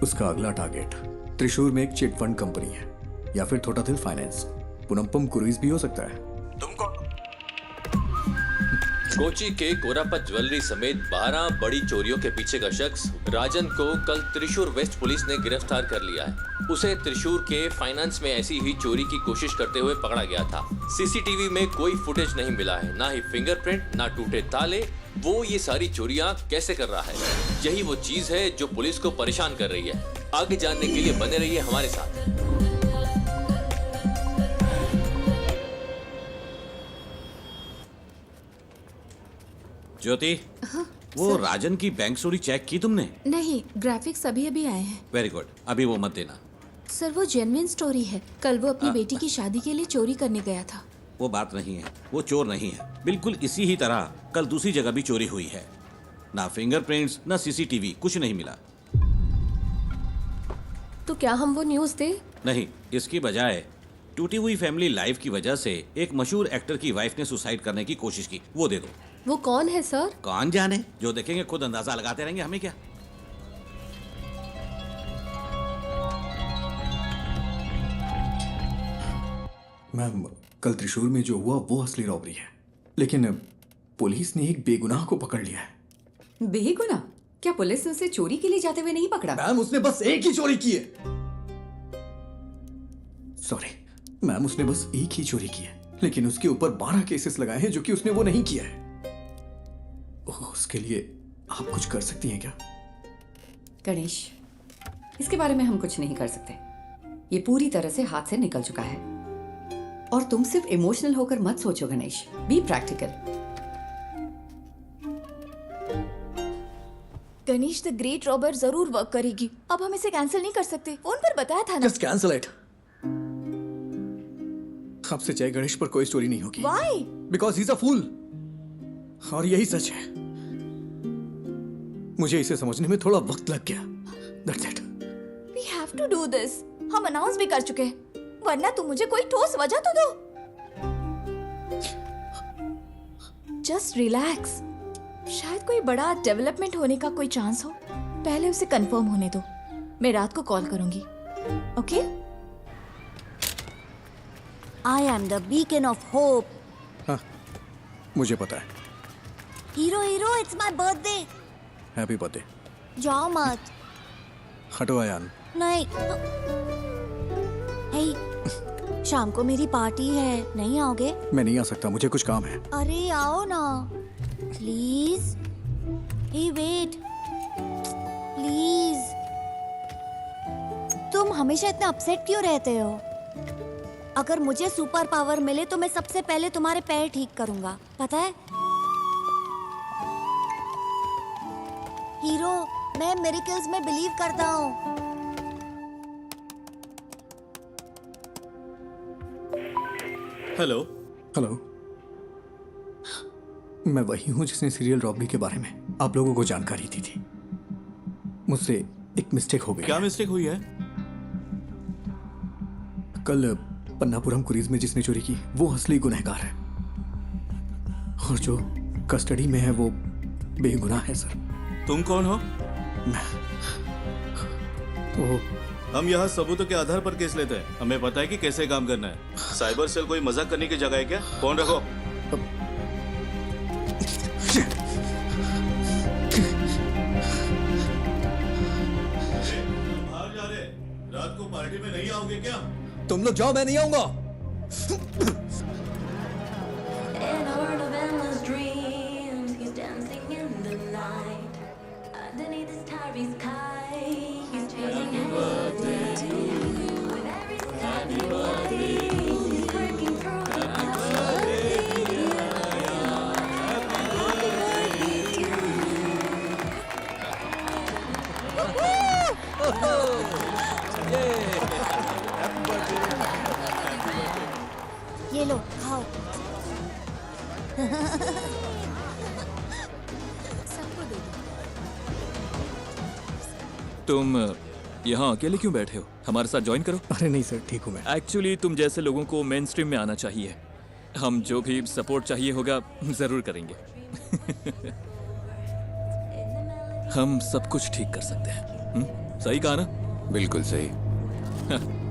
Speaker 1: उसका अगला टारगेट त्रिशूर में एक चिट फंड कंपनी है या फिर थोटाथिल फाइनेंस, पुनम्पम क्रूइज भी हो सकता है।
Speaker 4: कोची के कोरापत ज्वेलरी समेत 12 बड़ी चोरियों के पीछे का शख्स राजन को कल त्रिशूर वेस्ट पुलिस ने गिरफ्तार कर लिया है। उसे त्रिशूर के फाइनेंस में ऐसी ही चोरी की कोशिश करते हुए पकड़ा गया था। सीसीटीवी में कोई फुटेज नहीं मिला है, ना ही फिंगरप्रिंट, ना टूटे ताले। वो ये सारी चोरियां कैसे कर रहा है, यही वो चीज है जो पुलिस को परेशान कर रही है। आगे जानने के लिए बने रहिए हमारे साथ।
Speaker 2: ज्योति, वो राजन की बैंक चोरी चेक की तुमने?
Speaker 3: नहीं, ग्राफिक्स अभी अभी आए हैं।
Speaker 2: वेरी गुड, अभी वो मत देना।
Speaker 3: सर वो जेन्युइन स्टोरी है। कल वो अपनी बेटी की शादी के लिए चोरी करने गया था।
Speaker 2: वो बात नहीं है, वो चोर नहीं है। बिल्कुल इसी ही तरह कल दूसरी जगह भी चोरी हुई है। ना फिंगरप्रिंट्स, ना सीसीटीवी, कुछ नहीं मिला।
Speaker 6: तो क्या हम वो न्यूज़ दें?
Speaker 2: नहीं, इसकी बजाय टूटी हुई फैमिली लाइफ की वजह से एक मशहूर एक्टर की वाइफ ने सुसाइड करने की कोशिश की, वो दे दो।
Speaker 6: वो कौन है सर?
Speaker 2: कौन जाने, जो देखेंगे खुद अंदाजा लगाते रहेंगे, हमें क्या।
Speaker 1: मैम, कल त्रिशूर में जो हुआ वो असली रॉबरी है, लेकिन पुलिस ने एक बेगुनाह को पकड़ लिया है।
Speaker 6: बेगुनाह? क्या पुलिस ने उसे चोरी के लिए जाते हुए नहीं पकड़ा?
Speaker 1: मैम, उसने बस एक ही चोरी की है। सॉरी मैम, उसने बस एक ही चोरी की है, लेकिन उसके ऊपर 12 केसेस लगाए हैं जो कि उसने वो नहीं किया है। उसके लिए आप कुछ कर सकती हैं क्या?
Speaker 6: गणेश, इसके बारे में हम कुछ नहीं कर सकते। ये पूरी तरह से हाथ से निकल चुका है। और तुम सिर्फ इमोशनल होकर मत सोचो Ganesh, be practical.
Speaker 3: Ganesh the great robber जरूर वर्क करेगी। अब हम इसे कैंसिल नहीं कर सकते, फोन पर बताया था ना।
Speaker 1: Just cancel it. आपसे जय गणेश पर कोई स्टोरी नहीं होगी।
Speaker 3: Why?
Speaker 1: Because he is a fool. और यही सच है। मुझे इसे समझने में थोड़ा वक्त लग गया। That's it.
Speaker 3: We have to do this. हम अनाउंस भी कर चुके हैं, वरना तुम मुझे कोई ठोस वजह तो दो। Just relax. शायद कोई बड़ा डेवलपमेंट होने का कोई चांस हो। पहले उसे कंफर्म होने दो। मैं रात को कॉल करूंगी। Okay?
Speaker 12: I am the beacon of hope.
Speaker 1: हाँ, मुझे पता है।
Speaker 12: Hero, it's my birthday.
Speaker 1: Happy birthday.
Speaker 12: जाओ मत।
Speaker 1: हटो आयान।
Speaker 12: नहीं। हे, शाम को मेरी पार्टी है, नहीं आओगे?
Speaker 1: मैं नहीं आ सकता, मुझे कुछ काम है।
Speaker 12: अरे आओ ना, प्लीज। Hey wait, please. तुम हमेशा इतना अपसेट क्यों रहते हो? अगर मुझे सुपर पावर मिले तो मैं सबसे पहले तुम्हारे पैर ठीक करूंगा, पता है? हीरो, मैं मिरेकल्स में बिलीव करता हूँ।
Speaker 9: हेलो।
Speaker 1: हेलो, मैं वही हूँ जिसने सीरियल रॉबरी के बारे में आप लोगों को जानकारी दी थी। मुझसे एक मिस्टेक हो गई।
Speaker 9: क्या मिस्टेक हुई है?
Speaker 1: कल पन्नापुरम क्रूइज में जिसने चोरी की वो असली गुनहगार है, और जो कस्टडी में है वो बेगुनाह है सर।
Speaker 9: तुम कौन हो?
Speaker 1: तो
Speaker 9: हम यहाँ सबूतों के आधार पर केस लेते हैं। हमें पता है कि कैसे काम करना है। साइबर सेल कोई मजाक करने की जगह है क्या? फोन रखो। बाहर जा रहे, रात को पार्टी में नहीं आओगे क्या?
Speaker 1: तुम लोग जाओ, मैं नहीं आऊंगा।
Speaker 10: तुम यहाँ अकेले क्यों बैठे हो? हमारे साथ ज्वाइन करो।
Speaker 1: अरे नहीं सर, ठीक हूँ मैं।
Speaker 10: एक्चुअली तुम जैसे लोगों को मेन स्ट्रीम में आना चाहिए। हम जो भी सपोर्ट चाहिए होगा जरूर करेंगे। हम सब कुछ ठीक कर सकते हैं। सही कहा ना?
Speaker 7: बिल्कुल सही।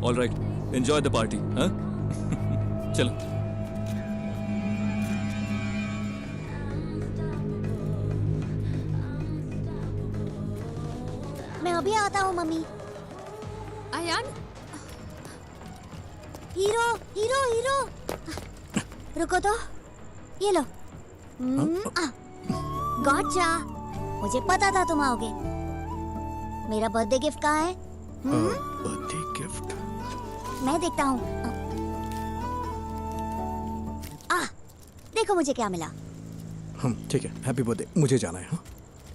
Speaker 10: All right, enjoy the party. हाँ चलो।
Speaker 12: मैं अभी आता हूँ mummy.
Speaker 6: Ayaan,
Speaker 12: hero hero hero, रुको तो, ये लो। गॉटचा, मुझे पता था तुम आओगे। मेरा बर्थडे गिफ्ट कहाँ है?
Speaker 1: बर्थडे गिफ्ट
Speaker 12: मैं देखता हूँ। देखो मुझे क्या मिला।
Speaker 1: ठीक है, हैप्पी बर्थडे। मुझे जाना है। हाँ?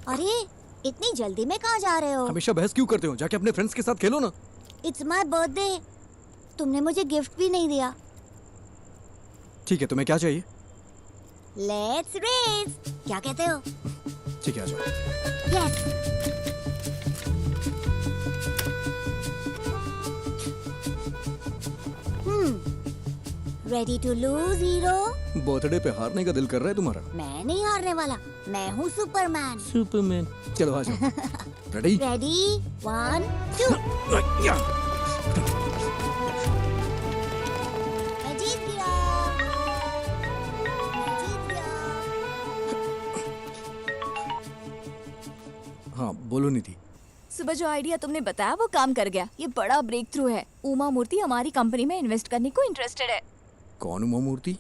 Speaker 12: अरे इतनी जल्दी में कहाँ जा रहे हो?
Speaker 1: हमेशा बहस क्यों करते हो? जाके अपने फ्रेंड्स के साथ खेलो ना।
Speaker 12: इट्स माय बर्थडे, तुमने मुझे गिफ्ट भी नहीं दिया।
Speaker 1: ठीक है, तुम्हें क्या चाहिए?
Speaker 12: लेट्स रेस, क्या कहते हो?
Speaker 1: ठीक है, आ जाओ।
Speaker 12: Yes. Ready to lose hero?
Speaker 1: Birthday पे हारने का दिल कर रहा है तुम्हारा? मैं
Speaker 12: नहीं हारने वाला, मैं हूँ सुपरमैन।
Speaker 1: सुपरमैन। चलो आ जाओ। रेडी?
Speaker 12: रेडी, 1 2। मैं जीत गया।
Speaker 1: हाँ बोलो निधि।
Speaker 3: सुबह जो आइडिया तुमने बताया वो काम कर गया। ये बड़ा ब्रेक थ्रू है। उमा मूर्ति हमारी कंपनी में इन्वेस्ट करने को इंटरेस्टेड है।
Speaker 1: कौन उमा मूर्ति?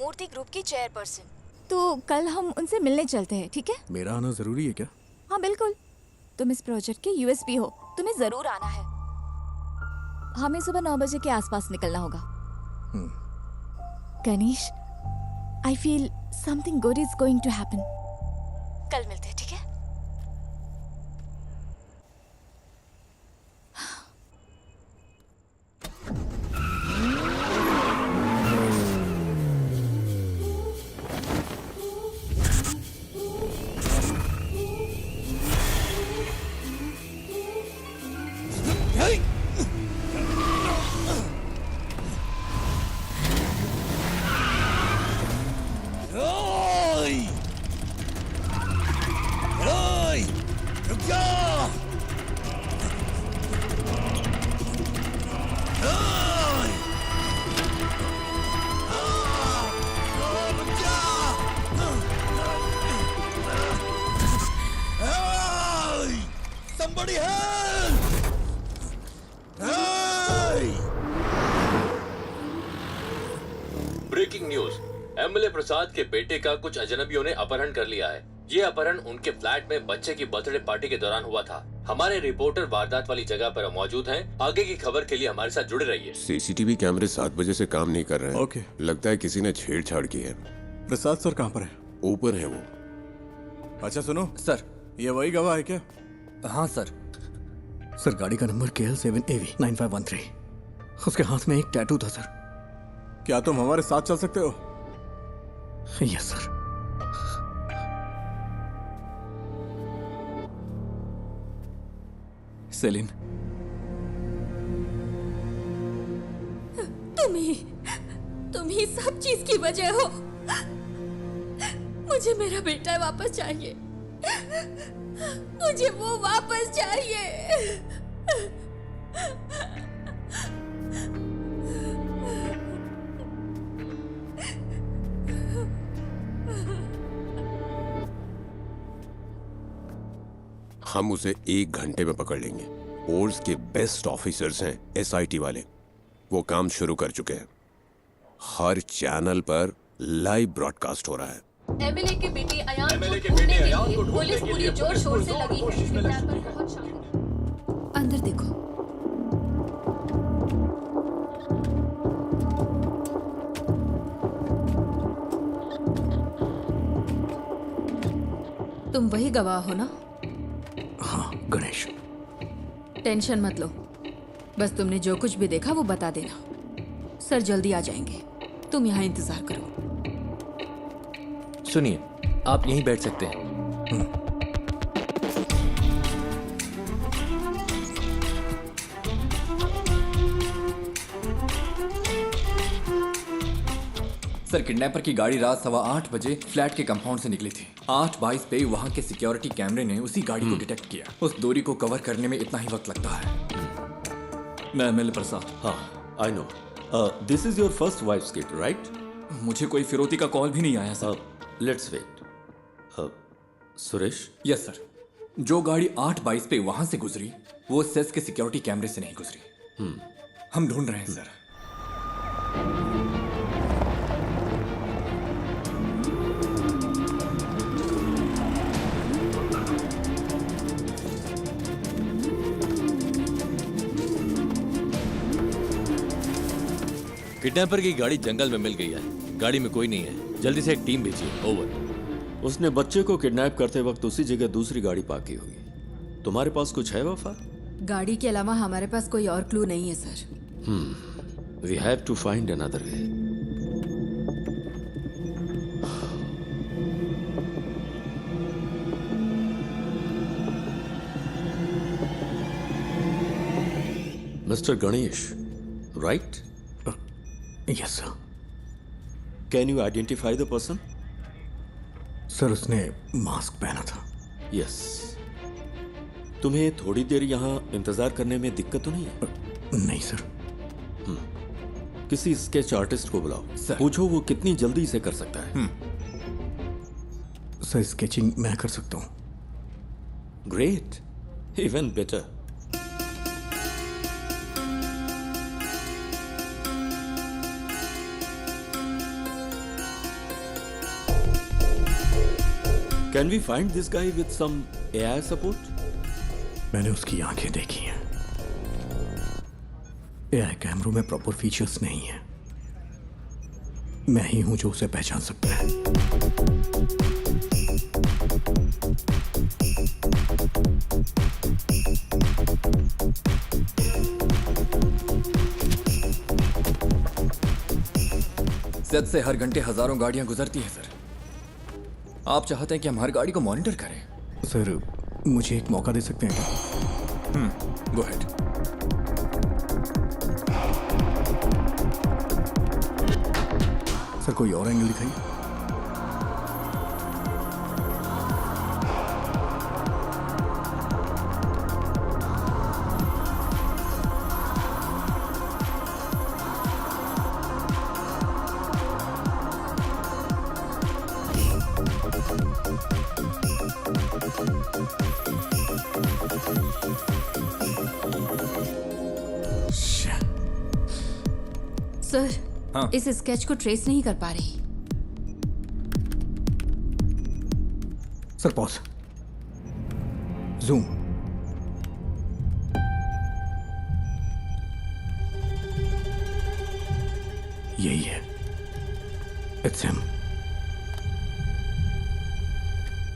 Speaker 3: मूर्ति ग्रुप की चेयरपर्सन। तो कल हम उनसे मिलने चलते हैं, ठीक है?
Speaker 1: मेरा आना जरूरी है क्या?
Speaker 3: हाँ बिल्कुल, तुम इस प्रोजेक्ट के यूएसपी हो, तुम्हें जरूर आना है। हमें सुबह 9 बजे के आसपास निकलना होगा। Ganesh, I feel something good is going to happen. कल मिलते हैं, ठीक है?
Speaker 4: ब्रेकिंग न्यूज, एमएलए प्रसाद के बेटे का कुछ अजनबियों ने अपहरण कर लिया है। ये अपहरण उनके फ्लैट में बच्चे की बर्थडे पार्टी के दौरान हुआ था। हमारे रिपोर्टर वारदात वाली जगह पर मौजूद हैं। आगे की खबर के लिए हमारे साथ जुड़े रहिए।
Speaker 7: सीसीटीवी कैमरे 7 बजे से काम नहीं कर रहे हैं।
Speaker 1: ओके।
Speaker 7: लगता है किसी ने छेड़छाड़ की है।
Speaker 1: प्रसाद सर कहाँ पर है?
Speaker 7: ऊपर है वो।
Speaker 1: अच्छा सुनो
Speaker 11: सर।
Speaker 1: ये वही गवाह है क्या?
Speaker 11: हाँ सर।
Speaker 1: सर गाड़ी का नंबर KL7AV9513। उसके हाथ में एक टैटू था सर। क्या तुम हमारे साथ चल सकते हो? Yes sir.
Speaker 10: सेलिन,
Speaker 3: तुम ही सब चीज की वजह हो। मुझे मेरा बेटा वापस चाहिए। मुझे वो वापस चाहिए।
Speaker 7: हम उसे 1 घंटे में पकड़ लेंगे। फोर्स के बेस्ट ऑफिसर्स हैं SIT वाले। वो काम शुरू कर चुके हैं। हर चैनल पर लाइव ब्रॉडकास्ट हो रहा है।
Speaker 3: एमएलए के बेटे अयान को ढूंढने के लिए पुलिस पूरी जोर शोर से लगी है। अंदर देखो। तुम वही गवाह हो ना?
Speaker 1: हाँ गणेश।
Speaker 3: टेंशन मत लो, बस तुमने जो कुछ भी देखा वो बता देना। सर जल्दी आ जाएंगे, तुम यहाँ इंतजार करो।
Speaker 4: सुनिए, आप यहीं बैठ सकते हैं।
Speaker 11: सर किडनैपर की गाड़ी रात 8:15 बजे फ्लैट के कंपाउंड से निकली थी। 8:22 पे वहाँ के सिक्योरिटी कैमरे ने उसी गाड़ी को डिटेक्ट किया। उस दूरी को कवर करने में इतना ही वक्त लगता है। मैं मिल प्रसाद।
Speaker 14: हाँ, I know. This is your first wife's kid, right?
Speaker 11: मुझे कोई फिरौती का कॉल भी नहीं आया sir.
Speaker 14: Let's wait. Suresh?
Speaker 11: Yes sir. जो गाड़ी 8:22 पे वहां से गुजरी वो सेस के सिक्योरिटी कैमरे से नहीं गुजरी। हम ढूंढ रहे हैं सर।
Speaker 4: किडनैपर की गाड़ी जंगल में मिल गई है। गाड़ी में कोई नहीं है। जल्दी से एक टीम भेजिए। ओवर।
Speaker 14: उसने बच्चे को किडनैप करते वक्त उसी जगह दूसरी गाड़ी पार्क की होगी। तुम्हारे पास कुछ है वफा?
Speaker 6: गाड़ी के अलावा हमारे पास कोई और क्लू नहीं है sir.
Speaker 14: We have to find another way. Mister Ganesh, right?
Speaker 1: Yes sir.
Speaker 14: Can you identify the person?
Speaker 1: Sir उसने मास्क पहना था।
Speaker 14: यस। तुम्हें थोड़ी देर यहाँ इंतजार करने में दिक्कत तो नहीं है?
Speaker 1: नहीं सर।
Speaker 14: किसी स्केच आर्टिस्ट को बुलाओ। पूछो वो कितनी जल्दी इसे कर सकता है।
Speaker 1: सर स्केचिंग मैं कर सकता हूँ।
Speaker 14: Great, even better. Can we find this guy with some AI support?
Speaker 1: मैंने उसकी आंखें देखी हैं। AI कैमरों में प्रॉपर फीचर्स नहीं है। मैं ही हूं जो उसे पहचान सकता है।
Speaker 11: सेट से हर घंटे हजारों गाड़ियां गुजरती हैं सर। आप चाहते हैं कि हम हर गाड़ी को मॉनिटर करें?
Speaker 1: सर मुझे एक मौका दे सकते हैं क्या?
Speaker 11: Go ahead.
Speaker 1: सर कोई और एंगल दिखाइए।
Speaker 6: सर इस स्केच को ट्रेस नहीं कर पा रही।
Speaker 1: Sir pause. जूम। यही है। It's him.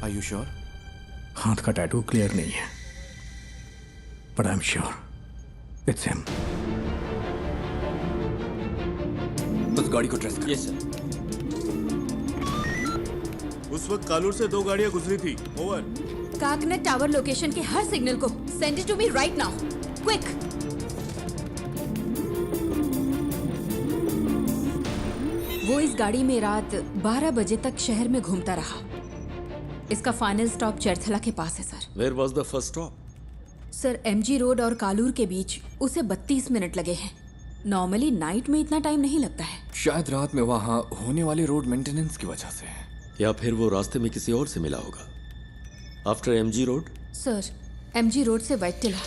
Speaker 11: Are you sure?
Speaker 1: हाथ का टैटू क्लियर नहीं है, but I am sure it's him.
Speaker 11: उस गाड़ी को ट्रेस कर।
Speaker 9: Yes sir. उस वक्त कालूर से 2 गाड़ियां गुजरी थी। ओवर।
Speaker 6: काकनेट टावर लोकेशन के हर सिग्नल को send it to me right now, quick. वो इस गाड़ी में रात 12 बजे तक शहर में घूमता रहा। इसका फाइनल स्टॉप चरथला के पास है sir.
Speaker 14: Where was the first stop?
Speaker 6: Sir MG road और कालूर के बीच उसे 32 मिनट लगे हैं। नॉर्मली नाइट में इतना टाइम नहीं लगता है।
Speaker 11: शायद रात में वहां होने वाले रोड मेंटेनेंस की वजह से।
Speaker 14: या फिर वो रास्ते में किसी और से मिला होगा। After MG road?
Speaker 6: Sir MG road से वैटिला,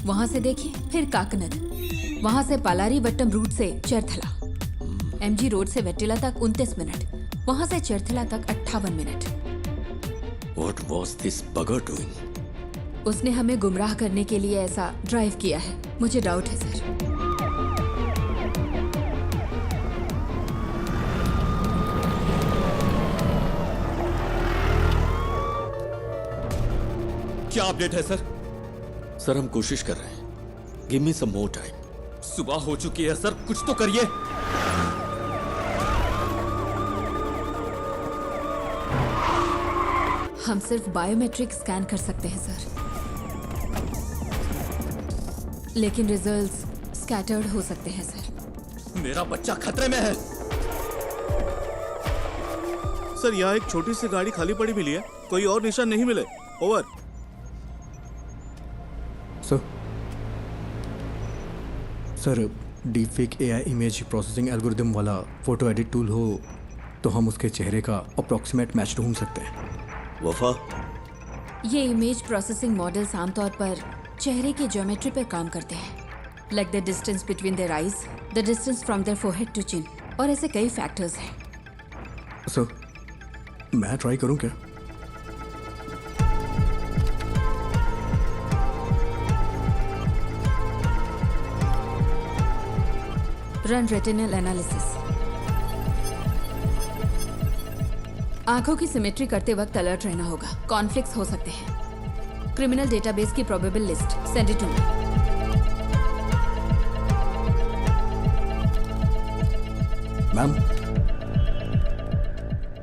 Speaker 6: वहां से देखिए, फिर काकनद, वहां से पालारी वट्टम रूट से चरथला। MG रोड से वैटिला तक 29 मिनट, वहां से चरथला तक 58 minute.
Speaker 14: What was this bugger doing?
Speaker 6: उसने हमें गुमराह करने के लिए ऐसा ड्राइव किया है। मुझे डाउट है सर।
Speaker 11: क्या अपडेट है सर?
Speaker 14: सर हम कोशिश कर रहे हैं। गिव मी सम मोर टाइम।
Speaker 11: सुबह हो चुकी है सर, कुछ तो करिए।
Speaker 6: हम सिर्फ बायोमेट्रिक स्कैन कर सकते हैं सर, लेकिन रिजल्ट्स स्कैटर्ड हो सकते हैं सर।
Speaker 11: मेरा बच्चा खतरे में है।
Speaker 9: सर यहाँ एक छोटी सी गाड़ी खाली पड़ी मिली है, कोई और निशान नहीं मिले। Over.
Speaker 1: Sir deepfake AI image processing algorithm वाला फोटो एडिट टूल हो तो हम उसके चेहरे का अप्रॉक्सीमेट मैच ढूंढ सकते हैं।
Speaker 14: वफा,
Speaker 3: ये इमेज प्रोसेसिंग मॉडल्स आमतौर पर चेहरे की ज्योमेट्री पर काम करते हैं, like the distance between their eyes, the distance from their forehead to chin, और ऐसे कई फैक्टर्स हैं।
Speaker 1: सर मैं ट्राई करूं क्या?
Speaker 3: Run retinal analysis. आंखों की सिमेट्री करते वक्त अलर्ट रहना होगा, कॉन्फ्लिक्ट्स हो सकते हैं। क्रिमिनल डेटाबेस की probable list, send it to me.
Speaker 1: Ma'am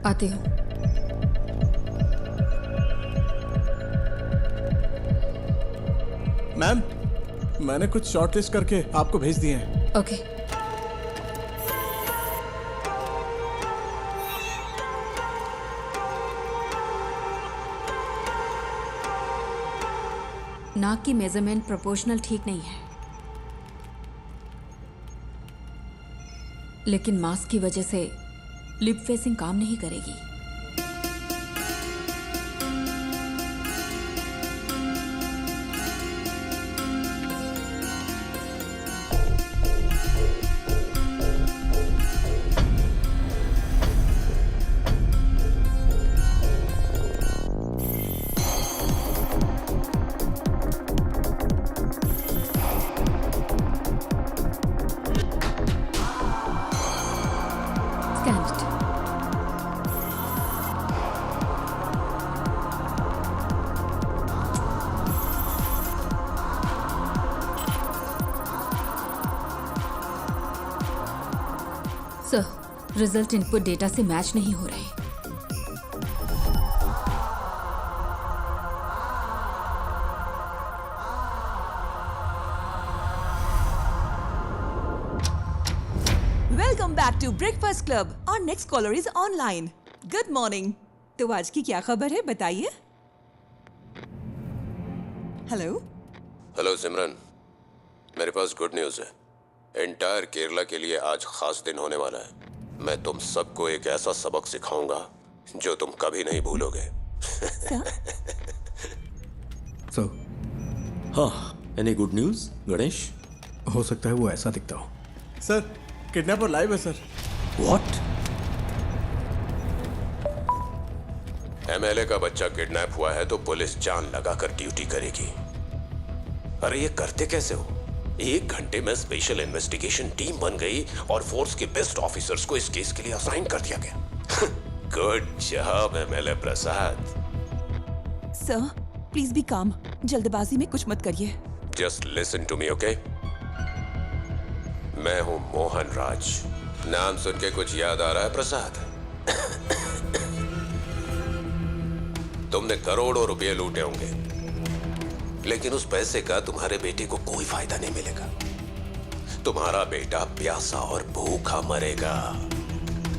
Speaker 3: आती हूँ।
Speaker 15: मैम मैंने कुछ शॉर्टलिस्ट करके आपको भेज दिए हैं।
Speaker 3: ओके। नाक की मेजरमेंट प्रोपोर्शनल ठीक नहीं है, लेकिन मास्क की वजह से लिप फेसिंग काम नहीं करेगी। सर, रिजल्ट इनपुट डेटा से मैच नहीं हो रहे।
Speaker 8: Welcome back to breakfast club. और next caller is online. Good morning. तो आज की क्या खबर है, बताइए। हेलो।
Speaker 7: हेलो सिमरन, मेरे पास गुड न्यूज़ है। एंटायर केरला के लिए आज खास दिन होने वाला है। मैं तुम सबको एक ऐसा सबक सिखाऊंगा जो तुम कभी नहीं भूलोगे।
Speaker 1: सर
Speaker 14: हाँ, एनी गुड न्यूज़ गणेश?
Speaker 1: हो सकता है वो ऐसा दिखता हो।
Speaker 15: सर किडनैपर लाइव है सर।
Speaker 14: व्हाट?
Speaker 7: एमएलए का बच्चा किडनैप हुआ है तो पुलिस जान लगाकर ड्यूटी करेगी। अरे ये करते कैसे हो? 1 घंटे में स्पेशल इन्वेस्टिगेशन टीम बन गई और फोर्स के बेस्ट ऑफिसर्स को इस केस के लिए असाइन कर दिया गया। Good job MLA Prasad.
Speaker 8: Sir please be calm. जल्दबाजी में कुछ मत करिए।
Speaker 7: Just listen to me, okay? मैं हूं मोहन राज। नाम सुन के कुछ याद आ रहा है प्रसाद? तुमने करोड़ों रुपए लूटे होंगे, लेकिन उस पैसे का तुम्हारे बेटे को कोई फायदा नहीं मिलेगा। तुम्हारा बेटा प्यासा और भूखा मरेगा।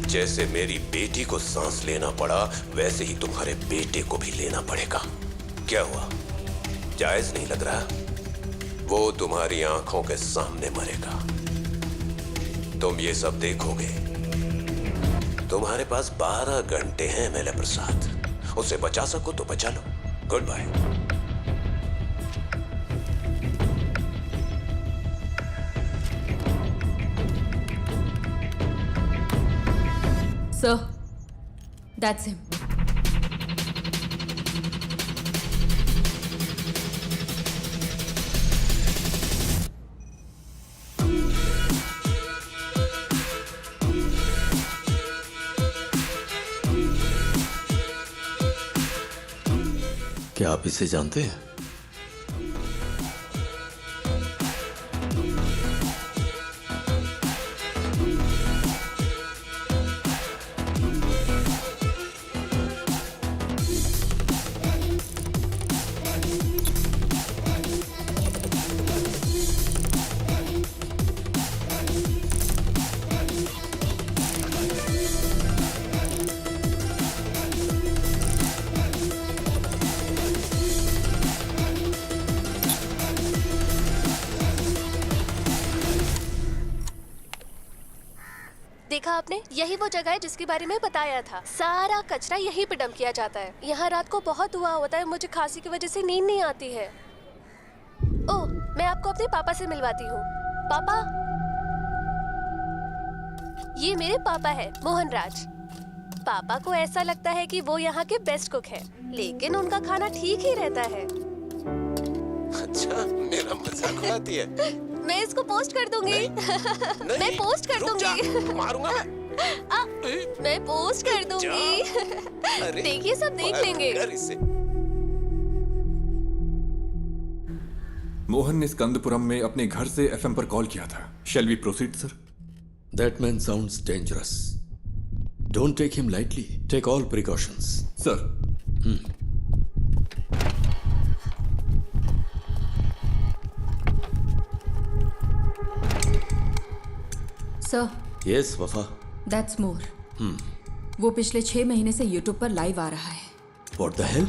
Speaker 7: जैसे मेरी बेटी को सांस लेना पड़ा, वैसे ही तुम्हारे बेटे को भी लेना पड़ेगा। क्या हुआ, जायज नहीं लग रहा? वो तुम्हारी आंखों के सामने मरेगा, तुम ये सब देखोगे। तुम्हारे पास 12 घंटे हैं एमएलए प्रसाद। उसे बचा सको तो बचा लो। Goodbye.
Speaker 3: Sir, that's him.
Speaker 14: क्या आप इसे जानते हैं?
Speaker 16: आपने? यही वो जगह है जिसके बारे में बताया था। सारा कचरा यहीं पे डंप किया जाता है। यहाँ रात को बहुत धुआं होता है, मुझे खांसी की वजह से नींद नहीं आती है। ओह, मैं आपको अपने पापा से मिलवाती हूँ। पापा, ये मेरे पापा है, मोहन राज। पापा को ऐसा लगता है कि वो यहाँ के बेस्ट कुक हैं, लेकिन उनका खाना ठीक ही रहता है।
Speaker 7: अच्छा, मेरा मजाक उड़ाती है।
Speaker 16: मैं इसको पोस्ट कर दूंगी। मैं पोस्ट कर दूंगी।
Speaker 7: मारूंगा
Speaker 16: मैं पोस्ट कर दूंगी। देखिए, सब देख लेंगे।
Speaker 11: मोहन ने स्कंदपुरम में अपने घर से एफएम पर कॉल किया था। Shall we proceed sir?
Speaker 14: That man sounds dangerous. Don't take him lightly. Take all precautions.
Speaker 11: Sir.
Speaker 6: Sir.
Speaker 14: Yes, Wafa.
Speaker 6: That's more. वो पिछले 6 महीने से YouTube पर लाइव आ रहा है।
Speaker 14: What the hell?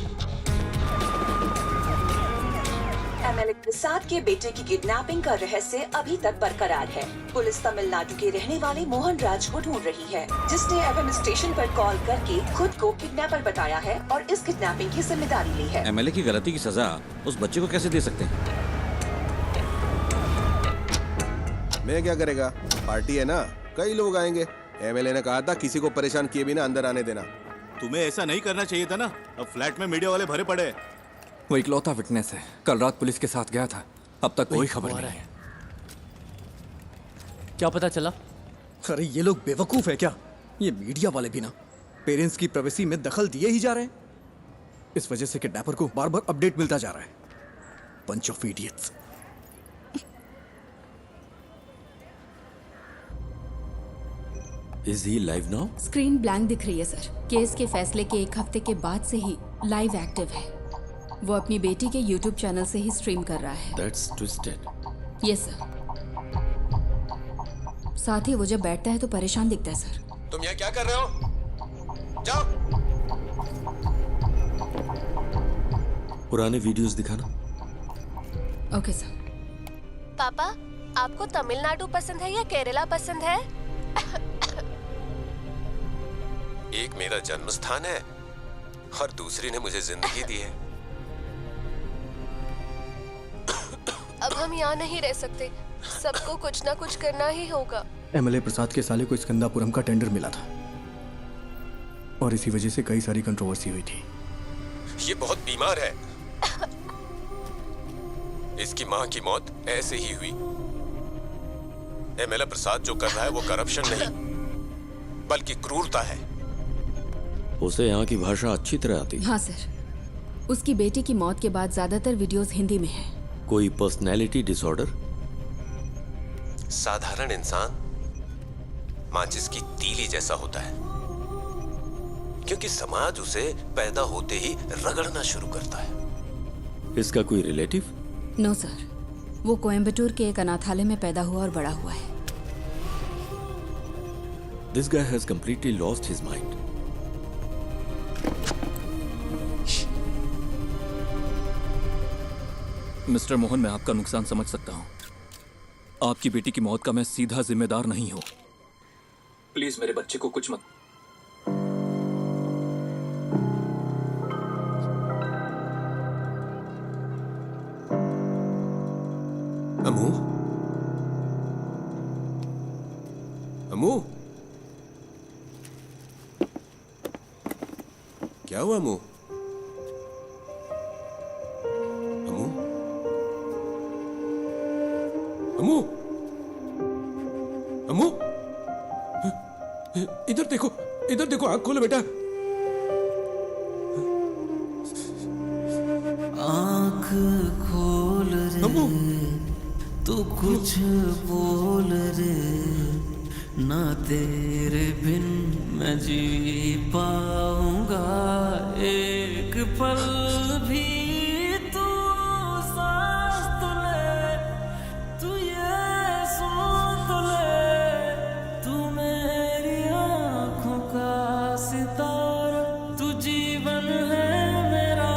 Speaker 17: एमएलए प्रसाद के बेटे की किडनैपिंग का रहस्य अभी तक बरकरार है। पुलिस तमिलनाडु के रहने वाले मोहन राज को ढूंढ रही है, जिसने एफएम स्टेशन पर कॉल करके खुद को किडनैपर बताया है और इस किडनैपिंग की जिम्मेदारी ली है।
Speaker 2: एमएलए की गलती की सजा उस बच्चे को कैसे दे सकते हैं?
Speaker 7: मैं क्या करेगा, पार्टी है ना, कई लोग आएंगे। एमएलए ने कहा था किसी को परेशान किए बिना अंदर आने देना।
Speaker 9: तुम्हें ऐसा नहीं करना चाहिए था ना। अब फ्लैट में मीडिया वाले भरे पड़े।
Speaker 11: वो इकलौता विटनेस है, कल रात पुलिस के साथ गया था, अब तक कोई खबर नहीं है।
Speaker 1: क्या पता चला? अरे ये लोग बेवकूफ है क्या? ये मीडिया वाले भी ना पेरेंट्स की प्राइवेसी में दखल दिए ही जा रहे हैं। इस वजह से किडनैपर को बार बार अपडेट मिलता जा रहा है। Bunch of idiots.
Speaker 14: Is he live now?
Speaker 6: Screen blank दिख रही है सर। केस के फैसले के 1 हफ्ते के बाद से ही लाइव एक्टिव है। वो अपनी बेटी के YouTube चैनल से ही स्ट्रीम कर रहा है।
Speaker 14: That's twisted.
Speaker 6: Yes sir. साथ ही वो जब बैठता है तो परेशान दिखता है सर।
Speaker 7: तुम यहाँ क्या कर रहे हो? जाओ।
Speaker 14: पुराने वीडियोस दिखाना।
Speaker 6: Okay sir.
Speaker 16: पापा, आपको तमिलनाडु पसंद है या केरला पसंद है?
Speaker 7: एक मेरा जन्म स्थान है और दूसरी ने मुझे जिंदगी दी है।
Speaker 16: अब हम यहाँ नहीं रह सकते, सबको कुछ ना कुछ करना ही होगा।
Speaker 1: एमएलए प्रसाद के साले को स्कंदापुरम का टेंडर मिला था और इसी वजह से कई सारी कंट्रोवर्सी हुई थी।
Speaker 7: ये बहुत बीमार है। इसकी माँ की मौत ऐसे ही हुई। एमएलए प्रसाद जो कर रहा है वो करप्शन नहीं बल्कि क्रूरता है।
Speaker 14: उसे यहाँ की भाषा अच्छी तरह आती है।
Speaker 6: हाँ सर। उसकी बेटी की मौत के बाद ज्यादातर वीडियोस हिंदी में हैं।
Speaker 14: कोई पर्सनैलिटी डिसऑर्डर?
Speaker 7: साधारण इंसान माचिस की तीली जैसा होता है, क्योंकि समाज उसे पैदा होते ही रगड़ना शुरू करता है।
Speaker 14: इसका कोई रिलेटिव?
Speaker 6: नो सर, वो कोयम्बटूर के एक अनाथालय में पैदा हुआ और बड़ा हुआ है।
Speaker 14: This guy has completely lost his mind.
Speaker 10: Mister Mohan, मैं आपका नुकसान समझ सकता हूं। आपकी बेटी की मौत का मैं सीधा जिम्मेदार नहीं हूं। प्लीज मेरे बच्चे को कुछ मत।
Speaker 7: अमू, अमू, क्या हुआ अमू? अमू, अमू, अमू, इधर देखो, इधर देखो, आंख खोलो बेटा।
Speaker 13: आंख खोल रे, तू कुछ बोल रे, ना तेरे बिन मैं जी पाऊंगा एक पल भी। तू सांस तो ले, तू ये सुन तो ले, तू मेरी आंखों का सितारा, तू जीवन है मेरा।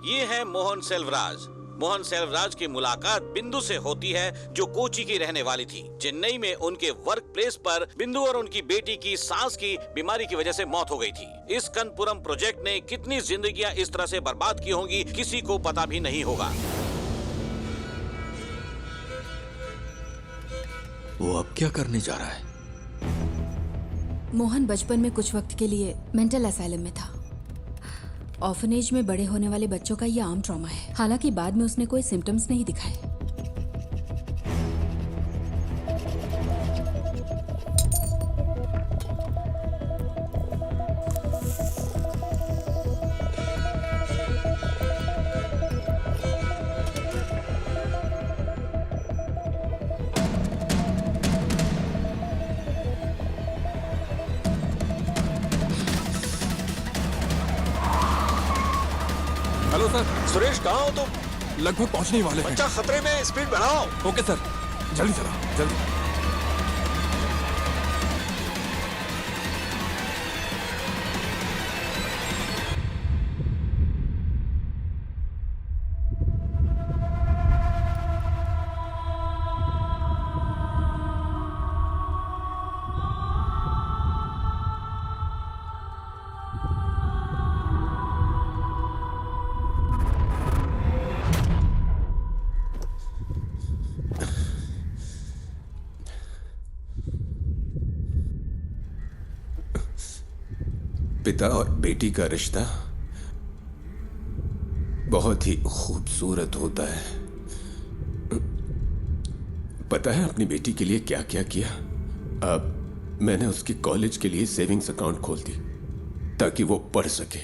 Speaker 2: ये है मोहन सेल्वराज। मोहन सेल्वराज की मुलाकात बिंदु से होती है, जो कोची की रहने वाली थी। चेन्नई में उनके वर्क प्लेस पर बिंदु और उनकी बेटी की सांस की बीमारी की वजह से मौत हो गई थी। इस कनपुरम प्रोजेक्ट ने कितनी जिंदगियां इस तरह से बर्बाद की होंगी, किसी को पता भी नहीं होगा।
Speaker 11: वो अब क्या करने जा रहा है?
Speaker 6: मोहन बचपन में कुछ वक्त के लिए मेंटल असाइलम में था। ऑर्फनेज में बड़े होने वाले बच्चों का यह आम ट्रॉमा है। हालांकि बाद में उसने कोई सिम्टम्स नहीं दिखाए।
Speaker 14: हेलो सर, सुरेश कहाँ हो तुम? लगभग पहुंचने ही वाले हैं। बच्चा खतरे में, स्पीड बढ़ाओ। ओके सर, जल्दी चलाओ, जल्दी।
Speaker 7: पिता और बेटी का रिश्ता बहुत ही खूबसूरत होता है। पता है अपनी बेटी के लिए क्या क्या किया? अब मैंने उसकी कॉलेज के लिए सेविंग्स अकाउंट खोल दी ताकि वो पढ़ सके।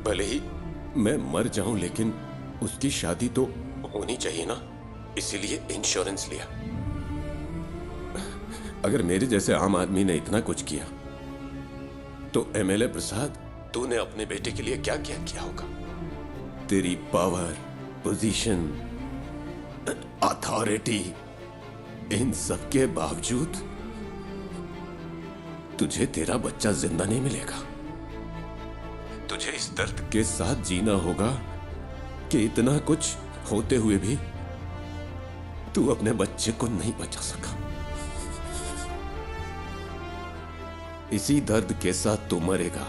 Speaker 7: भले ही मैं मर जाऊं, लेकिन उसकी शादी तो होनी चाहिए ना, इसीलिए इंश्योरेंस लिया। अगर मेरे जैसे आम आदमी ने इतना कुछ किया तो एमएलए प्रसाद, तूने अपने बेटे के लिए क्या क्या किया होगा? तेरी पावर, पोजीशन, अथॉरिटी, इन सब के बावजूद तुझे तेरा बच्चा जिंदा नहीं मिलेगा। तुझे इस दर्द के साथ जीना होगा कि इतना कुछ होते हुए भी तू अपने बच्चे को नहीं बचा सका। इसी दर्द के साथ तू मरेगा।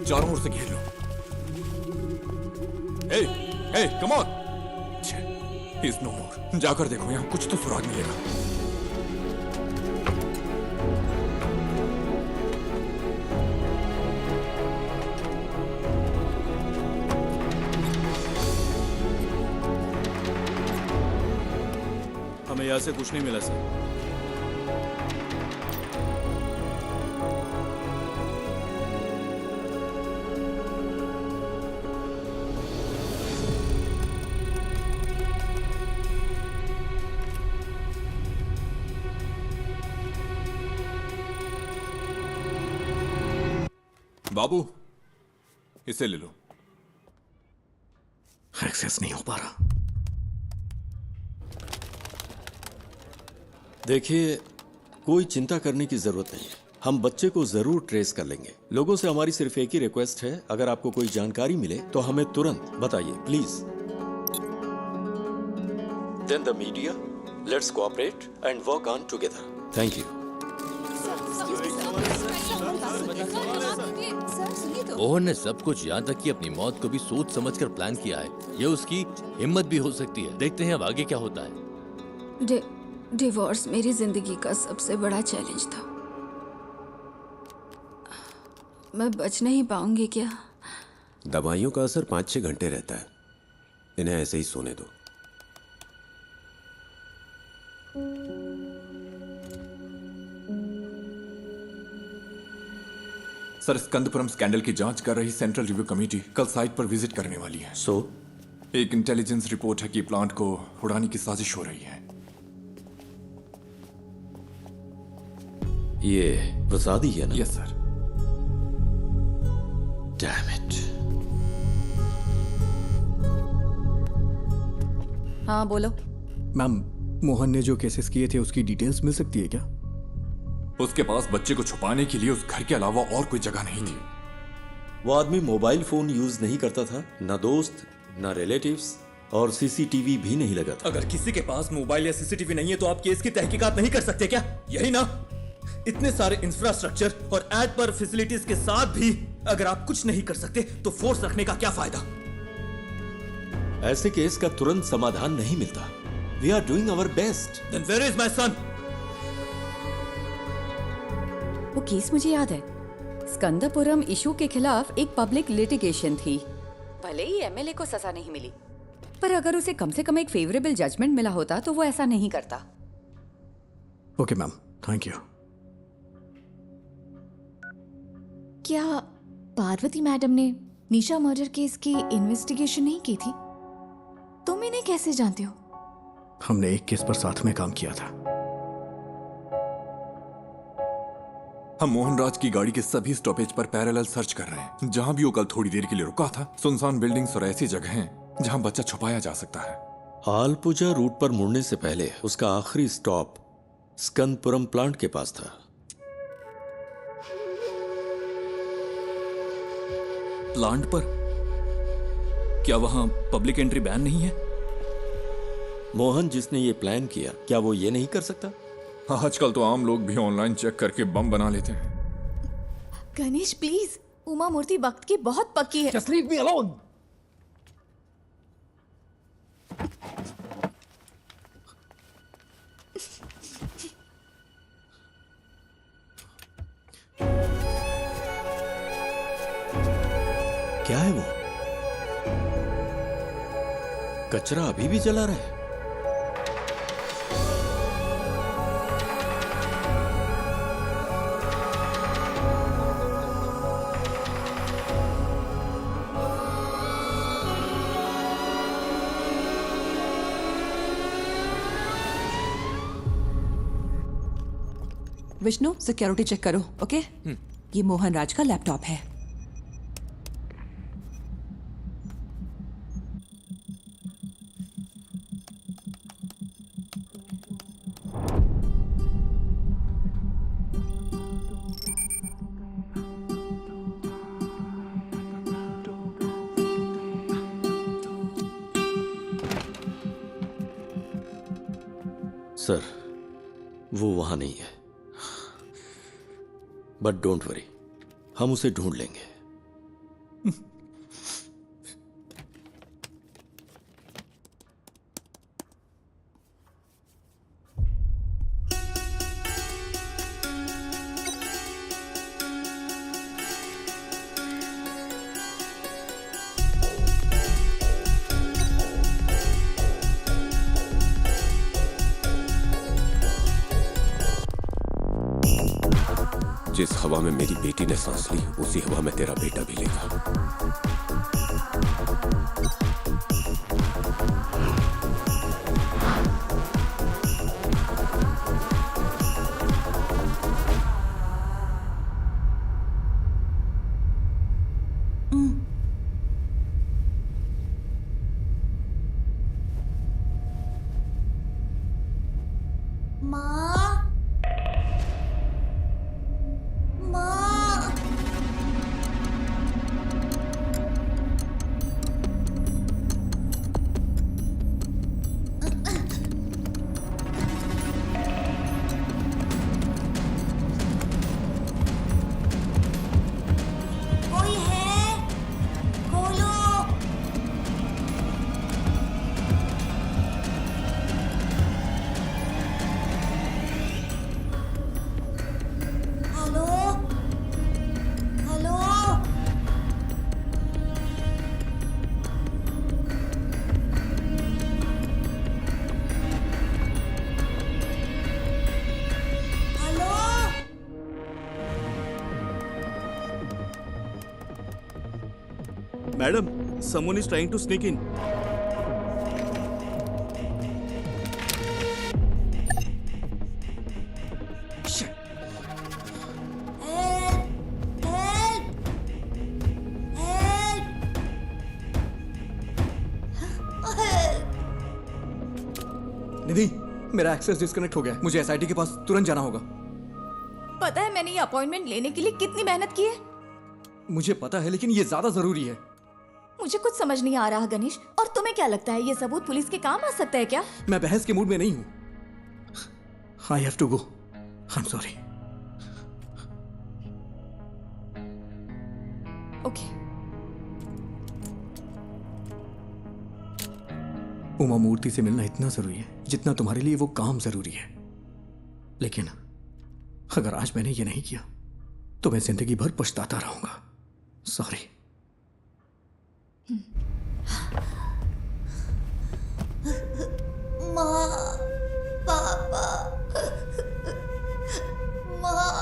Speaker 14: चारों ओर से घेर लो। Hey, hey, come on. He is no more. जाकर देखो, यहां कुछ तो सुराग मिलेगा।
Speaker 9: हमें यहाँ से कुछ नहीं मिला सर।
Speaker 14: बाबू, इसे ले लो।
Speaker 1: एक्सेस नहीं हो पा रहा।
Speaker 14: देखिए, कोई चिंता करने की जरूरत नहीं। हम बच्चे को जरूर ट्रेस कर लेंगे। लोगों से हमारी सिर्फ एक ही रिक्वेस्ट है, अगर आपको कोई जानकारी मिले तो हमें तुरंत बताइए, please. Then the media, let's cooperate and work on together. Thank you.
Speaker 4: Mohan ने सब कुछ, यहाँ तक कि अपनी मौत को भी सोच समझकर प्लान किया है। ये उसकी हिम्मत भी हो सकती है। देखते हैं अब आगे क्या होता है।
Speaker 6: डिवोर्स मेरी जिंदगी का सबसे बड़ा चैलेंज था। मैं बच नहीं पाऊंगी क्या?
Speaker 7: दवाइयों का असर 5-6 घंटे रहता है। इन्हें ऐसे ही सोने दो।
Speaker 11: सर, स्कंदपुरम स्कैंडल की जांच कर रही सेंट्रल रिव्यू कमेटी कल साइट पर विजिट करने वाली है।
Speaker 14: सो
Speaker 11: एक इंटेलिजेंस रिपोर्ट है कि प्लांट को उड़ाने की साजिश हो रही है।
Speaker 14: ये प्रसाद ही है ना?
Speaker 11: Yes sir.
Speaker 14: Damn it.
Speaker 6: हाँ बोलो।
Speaker 1: मैम, मोहन ने जो केसेस किए थे उसकी डिटेल्स मिल सकती है क्या?
Speaker 11: उसके पास बच्चे को छुपाने के लिए उस घर के अलावा और कोई जगह नहीं थी।
Speaker 14: वो आदमी मोबाइल फोन यूज नहीं करता था, ना दोस्त ना रिलेटिव्स, और सीसीटीवी भी नहीं लगा था।
Speaker 10: अगर किसी के पास मोबाइल या सीसीटीवी नहीं है तो आप केस की तहकीकात नहीं कर सकते क्या? यही ना? इतने सारे इंफ्रास्ट्रक्चर और एड पर फैसिलिटीज के साथ भी अगर आप कुछ नहीं कर सकते तो फोर्स रखने का क्या फायदा?
Speaker 14: ऐसे केस का तुरंत समाधान नहीं मिलता। We are doing our best.
Speaker 10: Then where is my son?
Speaker 6: वो केस मुझे याद है। स्कंदपुरम इशू के खिलाफ एक पब्लिक लिटिगेशन थी। भले ही एमएलए को सजा नहीं मिली, पर अगर उसे कम से कम एक फेवरेबल जजमेंट मिला होता तो वो ऐसा नहीं करता।
Speaker 1: Okay ma'am, thank you.
Speaker 3: क्या पार्वती मैडम ने निशा मर्डर केस की इन्वेस्टिगेशन नहीं की थी? तुम इन्हें कैसे जानते हो?
Speaker 1: हमने एक केस पर साथ में काम किया था।
Speaker 11: हम मोहनराज की गाड़ी के सभी स्टॉपेज पर पैरेलल सर्च कर रहे हैं। जहां भी वो कल थोड़ी देर के लिए रुका था, सुनसान बिल्डिंग्स और ऐसी जगह हैं जहां बच्चा छुपाया जा सकता है।
Speaker 14: आलपुजा रूट पर मुड़ने से पहले उसका आखिरी स्टॉप स्कंदपुरम प्लांट के पास था।
Speaker 10: प्लांट पर? क्या वहां पब्लिक एंट्री बैन नहीं है?
Speaker 14: मोहन जिसने ये प्लान किया, क्या वो ये नहीं कर सकता?
Speaker 11: आजकल तो आम लोग भी ऑनलाइन चेक करके बम बना लेते हैं।
Speaker 3: गणेश प्लीज, उमा मूर्ति वक्त की बहुत पक्की है।
Speaker 15: Just leave me alone.
Speaker 14: क्या है वो? कचरा अभी भी जला रहा है।
Speaker 8: विष्णु, सिक्योरिटी चेक करो, ओके? ये मोहन राज का लैपटॉप है।
Speaker 14: सर, वो वहां नहीं है, बट डोंट वरी, हम उसे ढूंढ लेंगे।
Speaker 7: जिस हवा में मेरी बेटी ने सांस ली, उसी हवा में तेरा बेटा भी लेगा।
Speaker 9: Madam, someone is trying to sneak in.
Speaker 11: निधि, मेरा एक्सेस डिस्कनेक्ट हो गया है। मुझे एसआईटी के पास तुरंत जाना होगा।
Speaker 3: पता है मैंने ये अपॉइंटमेंट लेने के लिए कितनी मेहनत की है?
Speaker 11: मुझे पता है, लेकिन ये ज्यादा जरूरी है।
Speaker 3: मुझे कुछ समझ नहीं आ रहा गणेश। और तुम्हें क्या लगता है ये सबूत पुलिस के काम आ सकता है क्या?
Speaker 11: मैं बहस के मूड में नहीं हूँ।
Speaker 1: I have to go. I'm sorry.
Speaker 3: Okay.
Speaker 1: Uma Murthy से मिलना इतना जरूरी है जितना तुम्हारे लिए वो काम जरूरी है। लेकिन अगर आज मैंने ये नहीं किया तो मैं जिंदगी भर पछताता रहूंगा। सॉरी।
Speaker 12: माँ, पापा, माँ।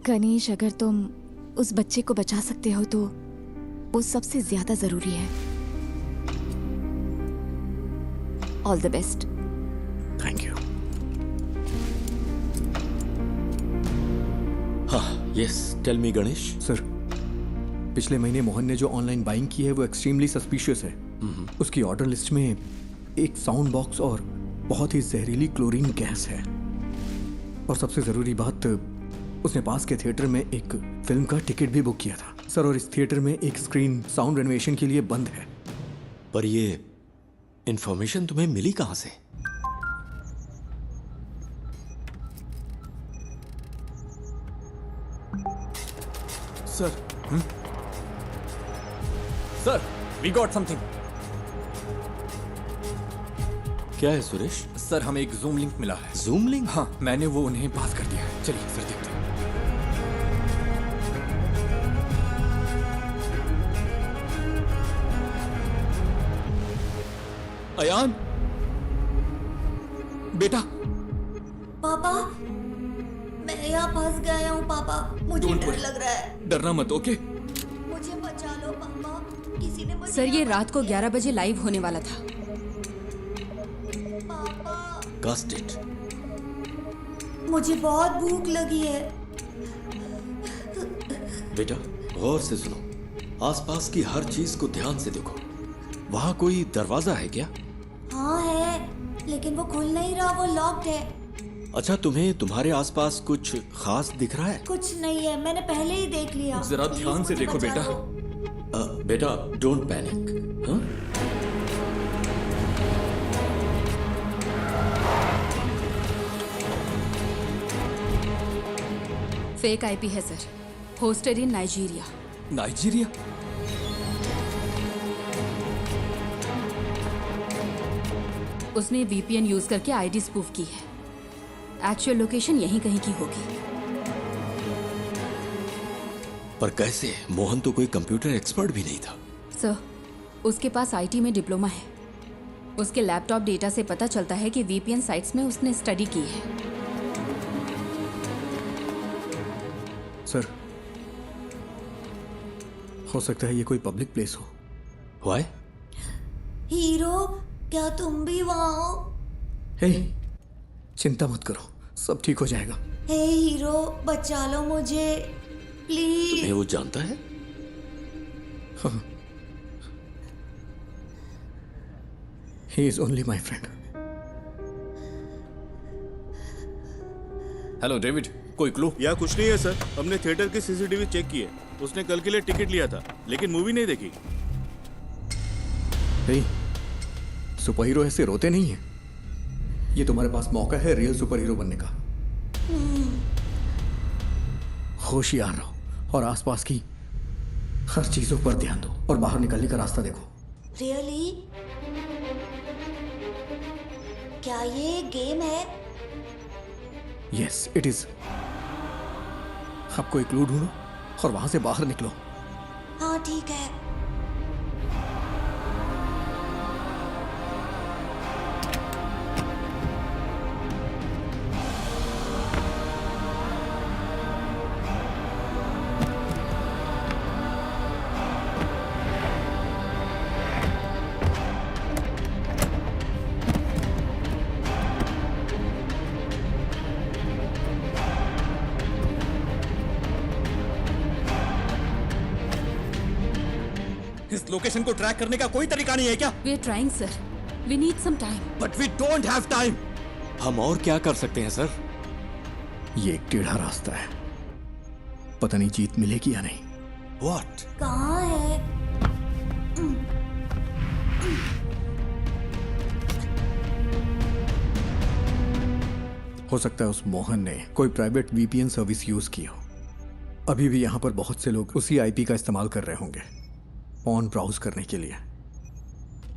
Speaker 3: गणेश, अगर तुम उस बच्चे को बचा सकते हो तो वो सबसे ज्यादा जरूरी है। All the best.
Speaker 1: Thank you.
Speaker 14: हाँ, yes, tell me Ganesh.
Speaker 1: Sir, पिछले महीने मोहन ने जो ऑनलाइन बाइंग की है वो एक्सट्रीमली सस्पिशियस है। उसकी ऑर्डर लिस्ट में एक साउंड बॉक्स और बहुत ही जहरीली क्लोरीन गैस है। और सबसे जरूरी बात, उसने पास के थिएटर में एक फिल्म का टिकट भी बुक किया था सर। और इस थिएटर में एक स्क्रीन साउंड रेनोवेशन के लिए बंद है।
Speaker 14: पर ये इंफॉर्मेशन तुम्हें मिली कहां से?
Speaker 11: Sir, sir, we got something.
Speaker 14: क्या है सुरेश?
Speaker 11: सर, हमें एक जूम लिंक मिला है।
Speaker 14: Zoom link?
Speaker 11: हाँ, मैंने वो उन्हें पास कर दिया है। चलिए सर, देखते हैं। अयान, बेटा।
Speaker 12: पापा, मैं यहाँ फंस गया हूँ पापा। मुझे
Speaker 11: Don't
Speaker 12: डर
Speaker 11: worry.
Speaker 12: लग रहा है।
Speaker 11: डरना मत, ओके?
Speaker 12: मुझे बचा लो पापा। किसी ने मुझे
Speaker 6: सर, ये रात को 11 बजे लाइव होने वाला था।
Speaker 14: Cast it.
Speaker 12: मुझे बहुत भूख लगी है।
Speaker 14: बेटा, गौर से सुनो। आसपास की हर चीज को ध्यान से देखो। वहां कोई दरवाजा है क्या?
Speaker 12: हाँ है, लेकिन वो खुल नहीं रहा, वो लॉक्ड है।
Speaker 14: अच्छा, तुम्हें तुम्हारे आसपास कुछ खास दिख रहा है?
Speaker 12: कुछ नहीं है, मैंने पहले ही देख लिया।
Speaker 11: जरा ध्यान से देखो बेटा।
Speaker 14: बेटा, डोंट पैनिक। हाँ?
Speaker 6: फेक आईपी है सर, होस्टेड इन नाइजीरिया।
Speaker 11: नाइजीरिया?
Speaker 6: उसने वीपीएन यूज करके आईडी स्पूफ की है। एक्चुअल लोकेशन यहीं कहीं की होगी।
Speaker 14: पर कैसे? मोहन तो कोई कंप्यूटर एक्सपर्ट भी नहीं था।
Speaker 6: सर, उसके पास आईटी में डिप्लोमा है। उसके लैपटॉप डेटा से पता चलता है कि वीपीएन साइट्स में उसने स्टडी की है।
Speaker 1: सर, हो सकता है ये कोई पब्लिक प्लेस हो।
Speaker 14: Why?
Speaker 12: हीरो, क्या तुम भी वहाँ हो?
Speaker 1: हे, चिंता मत करो, सब ठीक हो जाएगा।
Speaker 12: हे हीरो, बचा लो मुझे प्लीज।
Speaker 14: तुम्हें वो जानता है?
Speaker 1: हाँ। He is only my friend.
Speaker 11: Hello David, कोई क्लू?
Speaker 9: या कुछ नहीं है सर। हमने थिएटर की सीसीटीवी चेक की है। उसने कल के लिए टिकट लिया था लेकिन मूवी नहीं देखी।
Speaker 1: हे, सुपर हीरो ऐसे रोते नहीं है। ये तुम्हारे पास मौका है रियल सुपर हीरो बनने का। होशियार रहो और आसपास की हर चीजों पर ध्यान दो और बाहर निकलने का रास्ता देखो।
Speaker 12: रियली? क्या ये गेम है?
Speaker 1: Yes, it is. आपको एक क्लू ढूंढो और वहां से बाहर निकलो।
Speaker 12: हाँ ठीक है।
Speaker 10: लोकेशन को ट्रैक करने का कोई तरीका नहीं है क्या?
Speaker 6: We are trying sir, we need some time.
Speaker 10: But we don't have time.
Speaker 14: हम और क्या कर सकते हैं सर?
Speaker 1: ये एक टेढ़ा रास्ता है, पता नहीं जीत मिलेगी या नहीं।
Speaker 14: What?
Speaker 12: कहाँ है?
Speaker 1: हो सकता है उस मोहन ने कोई प्राइवेट वीपीएन सर्विस यूज की हो। अभी भी यहाँ पर बहुत से लोग उसी आईपी का इस्तेमाल कर रहे होंगे ऑन ब्राउज करने के लिए।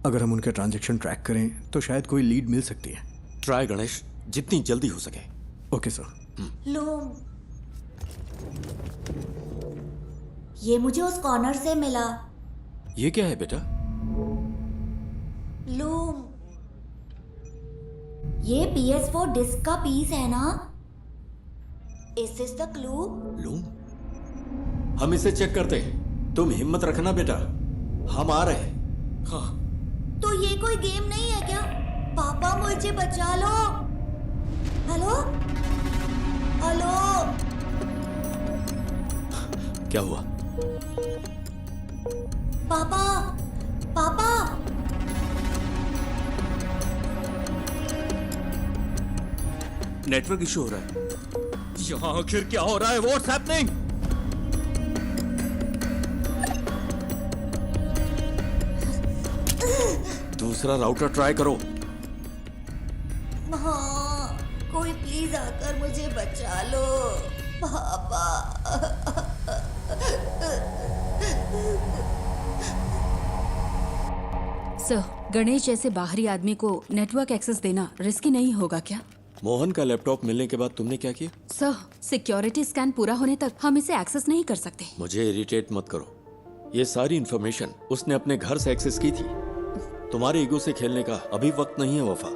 Speaker 1: अगर हम उनके ट्रांजैक्शन ट्रैक करें तो शायद कोई लीड मिल सकती है।
Speaker 14: ट्राई गणेश, जितनी जल्दी हो सके।
Speaker 1: Okay sir.
Speaker 12: लूम, ये मुझे उस कॉर्नर से मिला।
Speaker 14: ये क्या है बेटा?
Speaker 12: लूम, ये PS4 डिस्क का पीस है ना? Is this the clue?
Speaker 14: Loom, हम इसे चेक करते हैं। तुम हिम्मत रखना बेटा, हम आ रहे हैं। हाँ।
Speaker 12: तो ये कोई गेम नहीं है क्या? पापा मुझे बचा लो। हेलो हेलो,
Speaker 14: क्या हुआ?
Speaker 12: पापा पापा,
Speaker 10: नेटवर्क इशू हो रहा है। यहाँ आखिर क्या हो रहा है? What's happening?
Speaker 14: दूसरा राउटर ट्राई करो।
Speaker 12: हाँ, कोई प्लीज आकर मुझे बचा लो पापा।
Speaker 6: सर, गणेश जैसे बाहरी आदमी को नेटवर्क एक्सेस देना रिस्की नहीं होगा क्या?
Speaker 14: मोहन का लैपटॉप मिलने के बाद तुमने क्या किया?
Speaker 6: सर, सिक्योरिटी स्कैन पूरा होने तक हम इसे एक्सेस नहीं कर सकते।
Speaker 14: मुझे इरिटेट मत करो। ये सारी इंफॉर्मेशन उसने अपने घर से एक्सेस की थी। तुम्हारे ईगो से खेलने का अभी वक्त नहीं है वफा।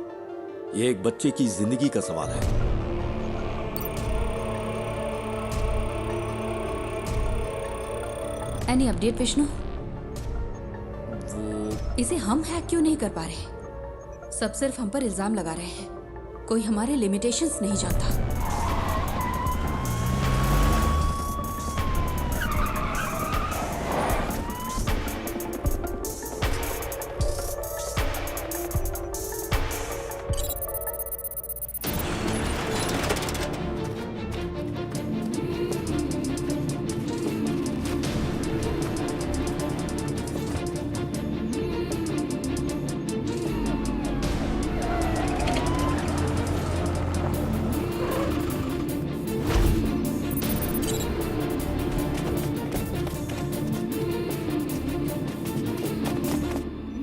Speaker 14: ये एक बच्चे की जिंदगी का सवाल है।
Speaker 6: Any update Vishnu? इसे हम हैक क्यों नहीं कर पा रहे? सब सिर्फ हम पर इल्जाम लगा रहे हैं। कोई हमारे लिमिटेशंस नहीं जानता।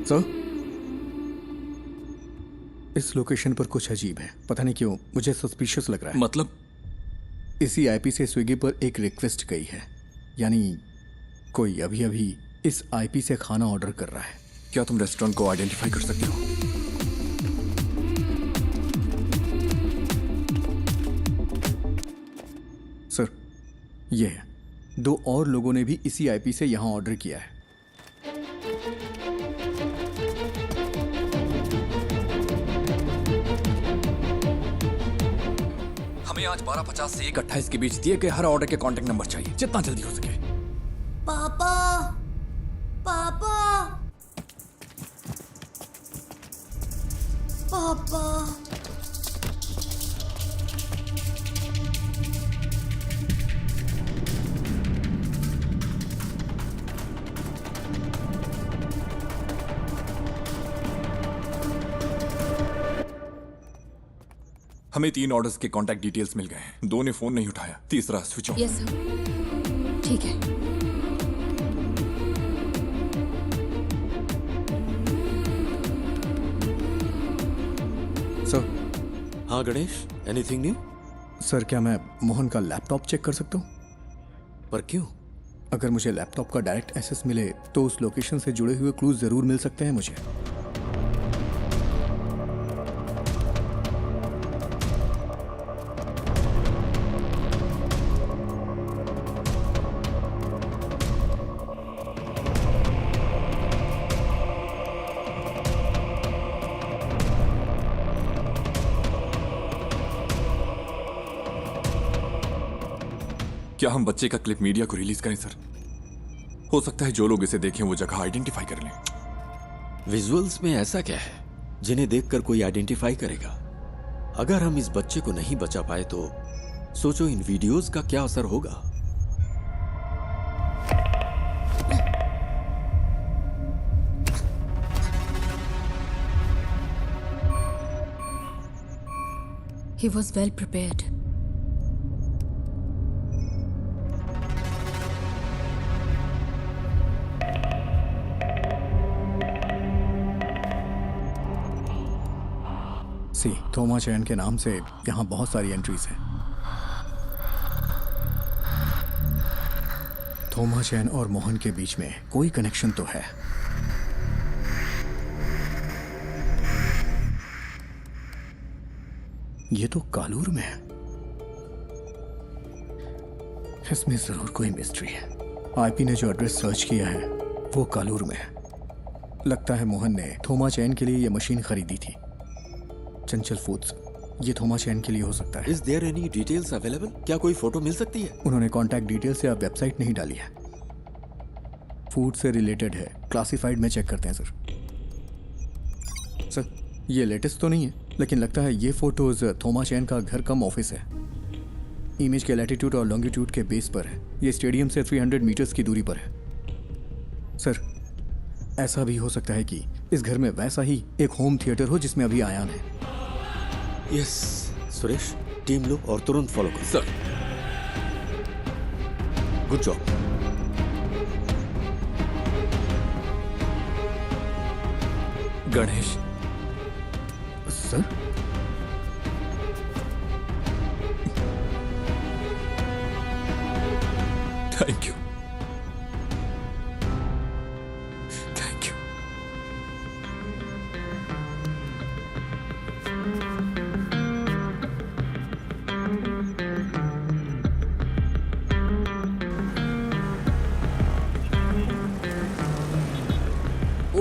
Speaker 1: सर, इस लोकेशन पर कुछ अजीब है। पता नहीं क्यों मुझे सस्पिशियस लग रहा है।
Speaker 11: मतलब?
Speaker 1: इसी आईपी से स्विगी पर एक रिक्वेस्ट गई है, यानी कोई अभी अभी इस आईपी से खाना ऑर्डर कर रहा है।
Speaker 11: क्या तुम रेस्टोरेंट को आइडेंटिफाई कर सकते हो?
Speaker 1: सर, ये है। 2 और लोगों ने भी इसी आईपी से यहां ऑर्डर किया है।
Speaker 11: हमें आज 12:50 से 1:28 के बीच दिए गए हर ऑर्डर के कांटेक्ट नंबर चाहिए, जितना जल्दी हो सके।
Speaker 12: पापा पापा पापा,
Speaker 11: हमें 3 ऑर्डर्स के कांटेक्ट डिटेल्स मिल गए हैं। 2 ने फोन नहीं उठाया, तीसरा स्विच ऑफ।
Speaker 6: यस सर, ठीक है।
Speaker 1: सर।
Speaker 14: हाँ गणेश, एनीथिंग न्यू?
Speaker 1: सर, क्या मैं मोहन का लैपटॉप चेक कर सकता हूँ?
Speaker 14: पर क्यों?
Speaker 1: अगर मुझे लैपटॉप का डायरेक्ट एक्सेस मिले तो उस लोकेशन से जुड़े हुए क्लूज जरूर मिल सकते हैं मुझे।
Speaker 11: क्या हम बच्चे का क्लिप मीडिया को रिलीज करें सर? हो सकता है जो लोग इसे देखें वो जगह आइडेंटिफाई कर लें।
Speaker 14: विजुअल्स में ऐसा क्या है जिन्हें देखकर कोई आइडेंटिफाई करेगा? अगर हम इस बच्चे को नहीं बचा पाए तो सोचो इन वीडियोस का क्या असर होगा।
Speaker 3: He was well prepared.
Speaker 1: सी थोमा चैन के नाम से यहाँ बहुत सारी एंट्रीज हैं। थोमा चैन और मोहन के बीच में कोई कनेक्शन तो है। ये तो कालूर में है। इसमें जरूर कोई मिस्ट्री है। आईपी ने जो एड्रेस सर्च किया है वो कालूर में है। लगता है मोहन ने थोमा चैन के लिए ये मशीन खरीदी थी। चंचल फूड्स, ये थोमा चैन के लिए हो सकता है।
Speaker 14: Is there any details available? क्या कोई फोटो मिल सकती है?
Speaker 1: उन्होंने कॉन्टैक्ट डिटेल्स या वेबसाइट नहीं डाली है। फूड से रिलेटेड है, क्लासिफाइड में चेक करते हैं सर। सर ये लेटेस्ट तो नहीं है, लेकिन लगता है ये फोटोज थोमा चैन का घर कम ऑफिस है। इमेज के लैटिट्यूड और लॉन्गिट्यूड के बेस पर है। ये स्टेडियम से 300 मीटर्स की दूरी पर है। सर ऐसा भी हो सकता है कि इस घर में वैसा ही एक होम थिएटर हो जिसमें अभी आयान है।
Speaker 14: यस सुरेश, टीम लो और तुरंत फॉलो करो।
Speaker 11: Sir
Speaker 14: good job.
Speaker 11: Ganesh
Speaker 1: sir
Speaker 11: thank you, thank you.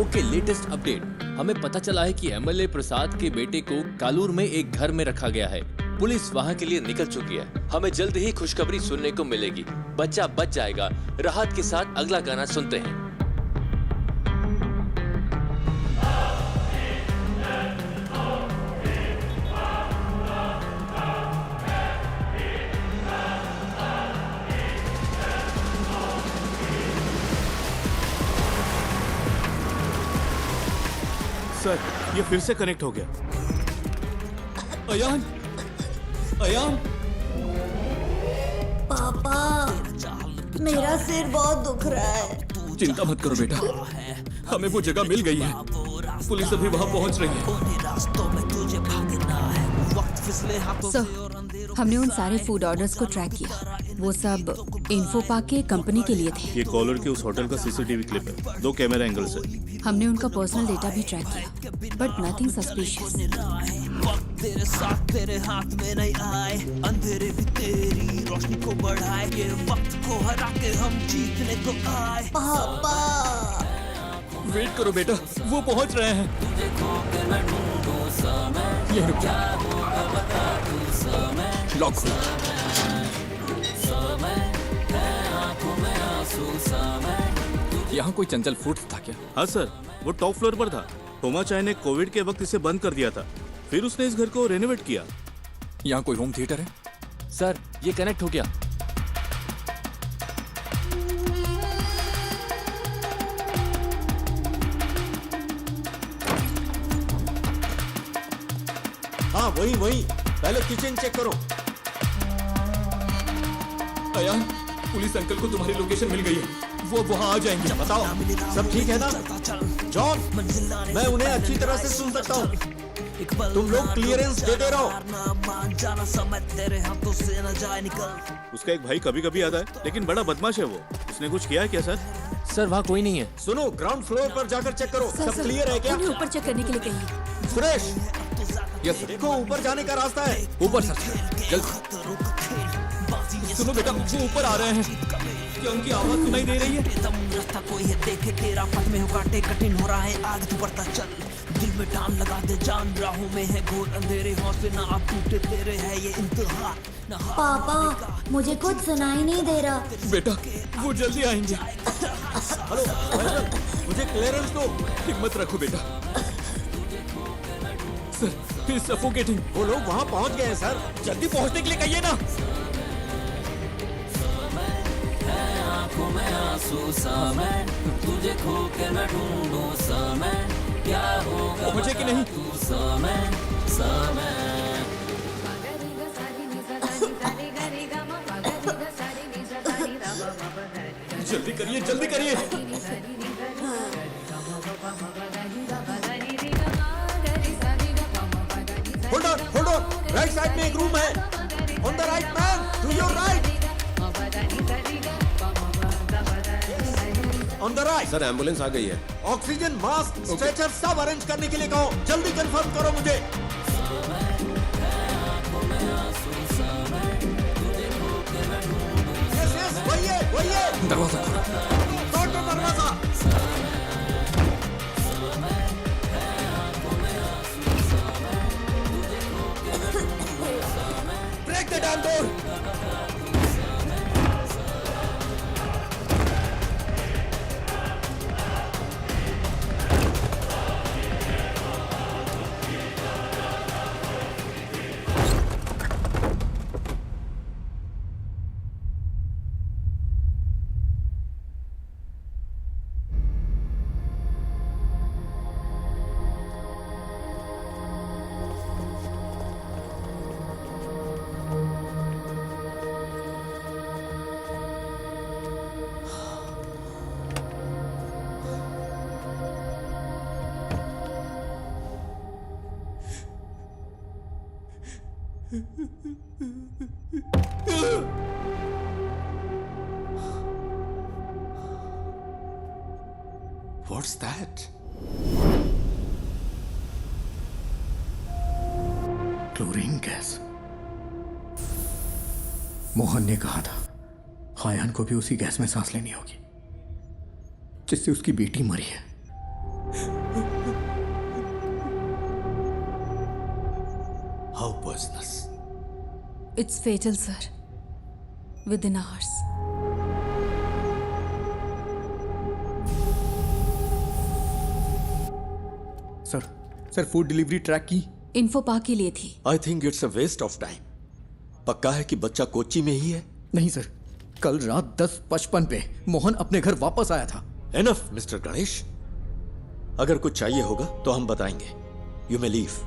Speaker 4: Okay, latest update. हमें पता चला है कि एमएलए प्रसाद के बेटे को कालूर में एक घर में रखा गया है। पुलिस वहां के लिए निकल चुकी है। हमें जल्द ही खुशखबरी सुनने को मिलेगी। बच्चा बच जाएगा। राहत के साथ अगला गाना सुनते हैं।
Speaker 9: सर ये फिर से कनेक्ट हो गया।
Speaker 10: अयान, अयान,
Speaker 12: पापा मेरा सिर बहुत दुख रहा है।
Speaker 11: चिंता मत करो बेटा,
Speaker 10: हमें वो जगह मिल गई है। पुलिस अभी वहां पहुंच रही है।
Speaker 6: सर, हमने उन सारे फूड ऑर्डर्स को ट्रैक किया। वो सब इन्फो पार्क के कंपनी के लिए थे।
Speaker 9: ये कॉलर के उस होटल का सीसीटीवी क्लिप है। 2 कैमरा एंगल से।
Speaker 6: हमने उनका पर्सनल डेटा भी ट्रैक किया, बट नथिंग सस्पिशियस।
Speaker 13: तेरे साथ तेरे हाथ में नहीं आए, अंधेरे भी तेरी रोशनी को बढ़ाए, ये वक्त को हरा के हम जीतने को आए।
Speaker 12: पापा
Speaker 10: वेट करो बेटा, वो पहुंच रहे हैं।
Speaker 11: ये रुक जा। लॉक खोलो। यहाँ कोई चंचल फूड्स था क्या?
Speaker 9: हाँ सर, वो टॉप फ्लोर पर था। थोमा चाय ने कोविड के वक्त इसे बंद कर दिया था। फिर उसने इस घर को रेनोवेट किया।
Speaker 11: यहाँ कोई होम थिएटर है?
Speaker 4: सर ये कनेक्ट हो गया।
Speaker 14: हाँ वही वही, पहले किचन चेक करो।
Speaker 10: अयान, पुलिस अंकल को तुम्हारी लोकेशन मिल गई है। वो वहाँ आ जाएंगे।
Speaker 14: बताओ सब ठीक है ना? जॉन, मैं उन्हें अच्छी तरह से सुन सकता हूँ। तुम लोग क्लियरेंस देते रहो।
Speaker 9: उसका एक भाई कभी कभी आता है, लेकिन बड़ा बदमाश है वो। उसने कुछ किया है क्या सर?
Speaker 4: सर वहाँ कोई नहीं है।
Speaker 14: सुनो, ग्राउंड फ्लोर पर जाकर चेक करो। सब क्लियर है क्या?
Speaker 3: उन्हें ऊपर चेक करने के लिए कहिए।
Speaker 14: सुरेश,
Speaker 11: यस
Speaker 14: देखो ऊपर जाने का रास्ता है।
Speaker 11: ऊपर सर, जल्द।
Speaker 10: सुनो बेटा, वो ऊपर आ रहे हैं। क्या उनकी आवाज सुनाई दे रही है?
Speaker 13: रास्ता कोई है देखे तेरा, पथ में हो काटे कठिन हो रहा है, आगे तू बढ़ता चल। दिल में टान लगा दे जान, राहों में है घोर अंधेरे, हौसले ना आप टूटे तेरे है ये इंतहा।
Speaker 12: पापा मुझे कुछ सुनाई नहीं दे रहा।
Speaker 10: बेटा वो जल्दी आएंगे।
Speaker 14: हेलो सर, मुझे क्लियरेंस दो।
Speaker 11: हिम्मत रखो बेटा। Sir, he is suffocating.
Speaker 14: वो लोग वहाँ पहुँच गए हैं सर, जल्दी पहुँचने के लिए कहिए ना।
Speaker 13: आंखों में आंसू सा मैं, तुझे खो के मैं ढूंढूं सा मैं, क्या होगा
Speaker 14: मुझे कि नहीं?
Speaker 13: तू सा मैं।
Speaker 14: जल्दी करिए, जल्दी करिए। होल्ड ऑन, राइट साइड में एक रूम है। On the right man, to your right. On the right.
Speaker 7: Sir ambulance आ गई है।
Speaker 14: ऑक्सीजन, मास्क, स्ट्रेचर सब अरेंज करने के लिए कहो। जल्दी कंफर्म करो मुझे। यस, वही है।
Speaker 11: दरवाजा खोलो।
Speaker 14: तोड़ दो दरवाजा। Break the damn door.
Speaker 5: What's that?
Speaker 1: Chlorine gas. Mohan ने कहा था हायान को भी उसी गैस में सांस लेनी होगी जिससे उसकी बेटी मरी है।
Speaker 5: How poisonous?
Speaker 6: It's fatal, sir. Within hours.
Speaker 1: Sir food delivery track की
Speaker 6: इन्फो पा के लिए थी।
Speaker 14: I think it's a waste of time. पक्का है कि बच्चा कोच्चि में ही है?
Speaker 1: नहीं सर, कल रात 10:55 पे मोहन अपने घर वापस आया था।
Speaker 14: एनफ मिस्टर गणेश, अगर कुछ चाहिए होगा तो हम बताएंगे। You may leave.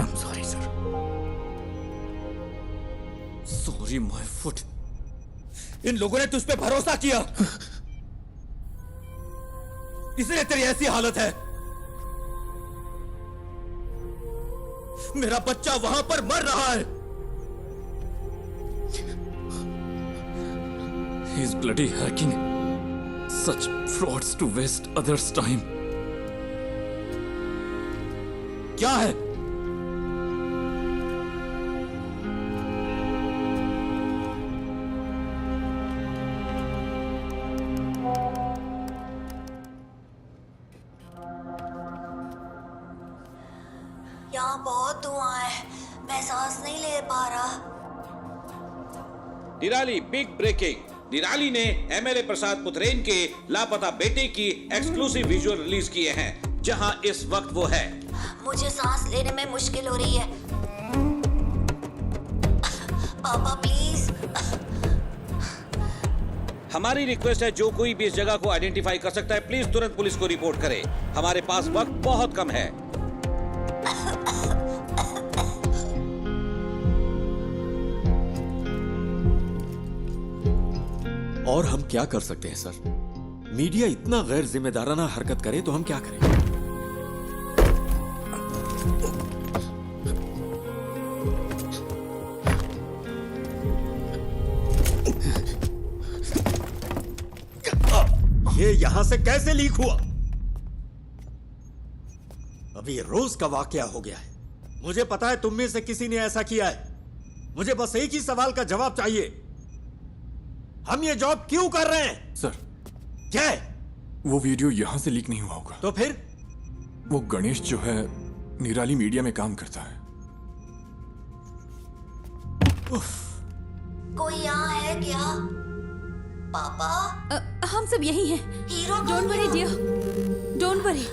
Speaker 1: I'm sorry, sir.
Speaker 10: Sorry my foot. इन लोगों ने तुझ पे भरोसा किया, इसलिए तेरी ऐसी हालत है। मेरा बच्चा वहां पर मर रहा है।
Speaker 11: He's bloody hacking such frauds to waste others' time.
Speaker 10: क्या है?
Speaker 12: यहाँ बहुत धुआं है, मैं सांस नहीं ले पा रहा।
Speaker 2: निराली बिग ब्रेकिंग। निराली ने एमएलए प्रसाद पुत्रेन के लापता बेटे की एक्सक्लूसिव विजुअल रिलीज किए हैं, जहां इस वक्त वो है।
Speaker 12: मुझे सांस लेने में मुश्किल हो रही है। पापा प्लीज।
Speaker 2: हमारी रिक्वेस्ट है, जो कोई भी इस जगह को आइडेंटिफाई कर सकता है, प्लीज तुरंत पुलिस को रिपोर्ट करे। हमारे पास वक्त बहुत कम है।
Speaker 14: और हम क्या कर सकते हैं सर? मीडिया इतना गैर जिम्मेदाराना हरकत करे तो हम क्या करें? ये यहां से कैसे लीक हुआ? अभी रोज का वाकया हो गया है। मुझे पता है तुम में से किसी ने ऐसा किया है। मुझे बस एक ही सवाल का जवाब चाहिए। हम ये जॉब क्यों कर रहे हैं?
Speaker 11: सर,
Speaker 14: क्या है?
Speaker 11: वो वीडियो यहां से लीक नहीं हुआ होगा।
Speaker 14: तो फिर?
Speaker 11: वो गणेश जो है निराली मीडिया में काम करता है।
Speaker 12: कोई यहाँ है क्या? पापा?
Speaker 6: हम सब यही हैं।
Speaker 12: Hero
Speaker 6: don't worry dear, don't worry.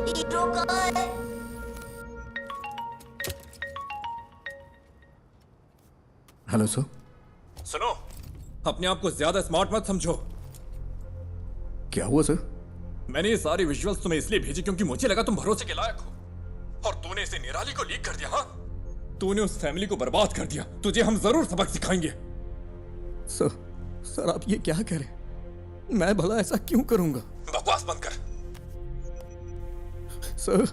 Speaker 12: Hero कहाँ है?
Speaker 1: Hello sir.
Speaker 11: सुनो, अपने आप को ज्यादा स्मार्ट मत समझो।
Speaker 1: क्या हुआ सर?
Speaker 11: मैंने ये सारे विजुअल्स तुम्हें इसलिए भेजे क्योंकि मुझे लगा तुम भरोसे के लायक हो, और तूने इसे निराली को लीक कर दिया। हाँ, तूने उस फैमिली को बर्बाद कर दिया। तुझे हम जरूर सबक सिखाएंगे।
Speaker 1: सर आप ये क्या कह रहे हैं? मैं भला ऐसा क्यों करूंगा?
Speaker 11: बकवास बंद कर।
Speaker 1: सर,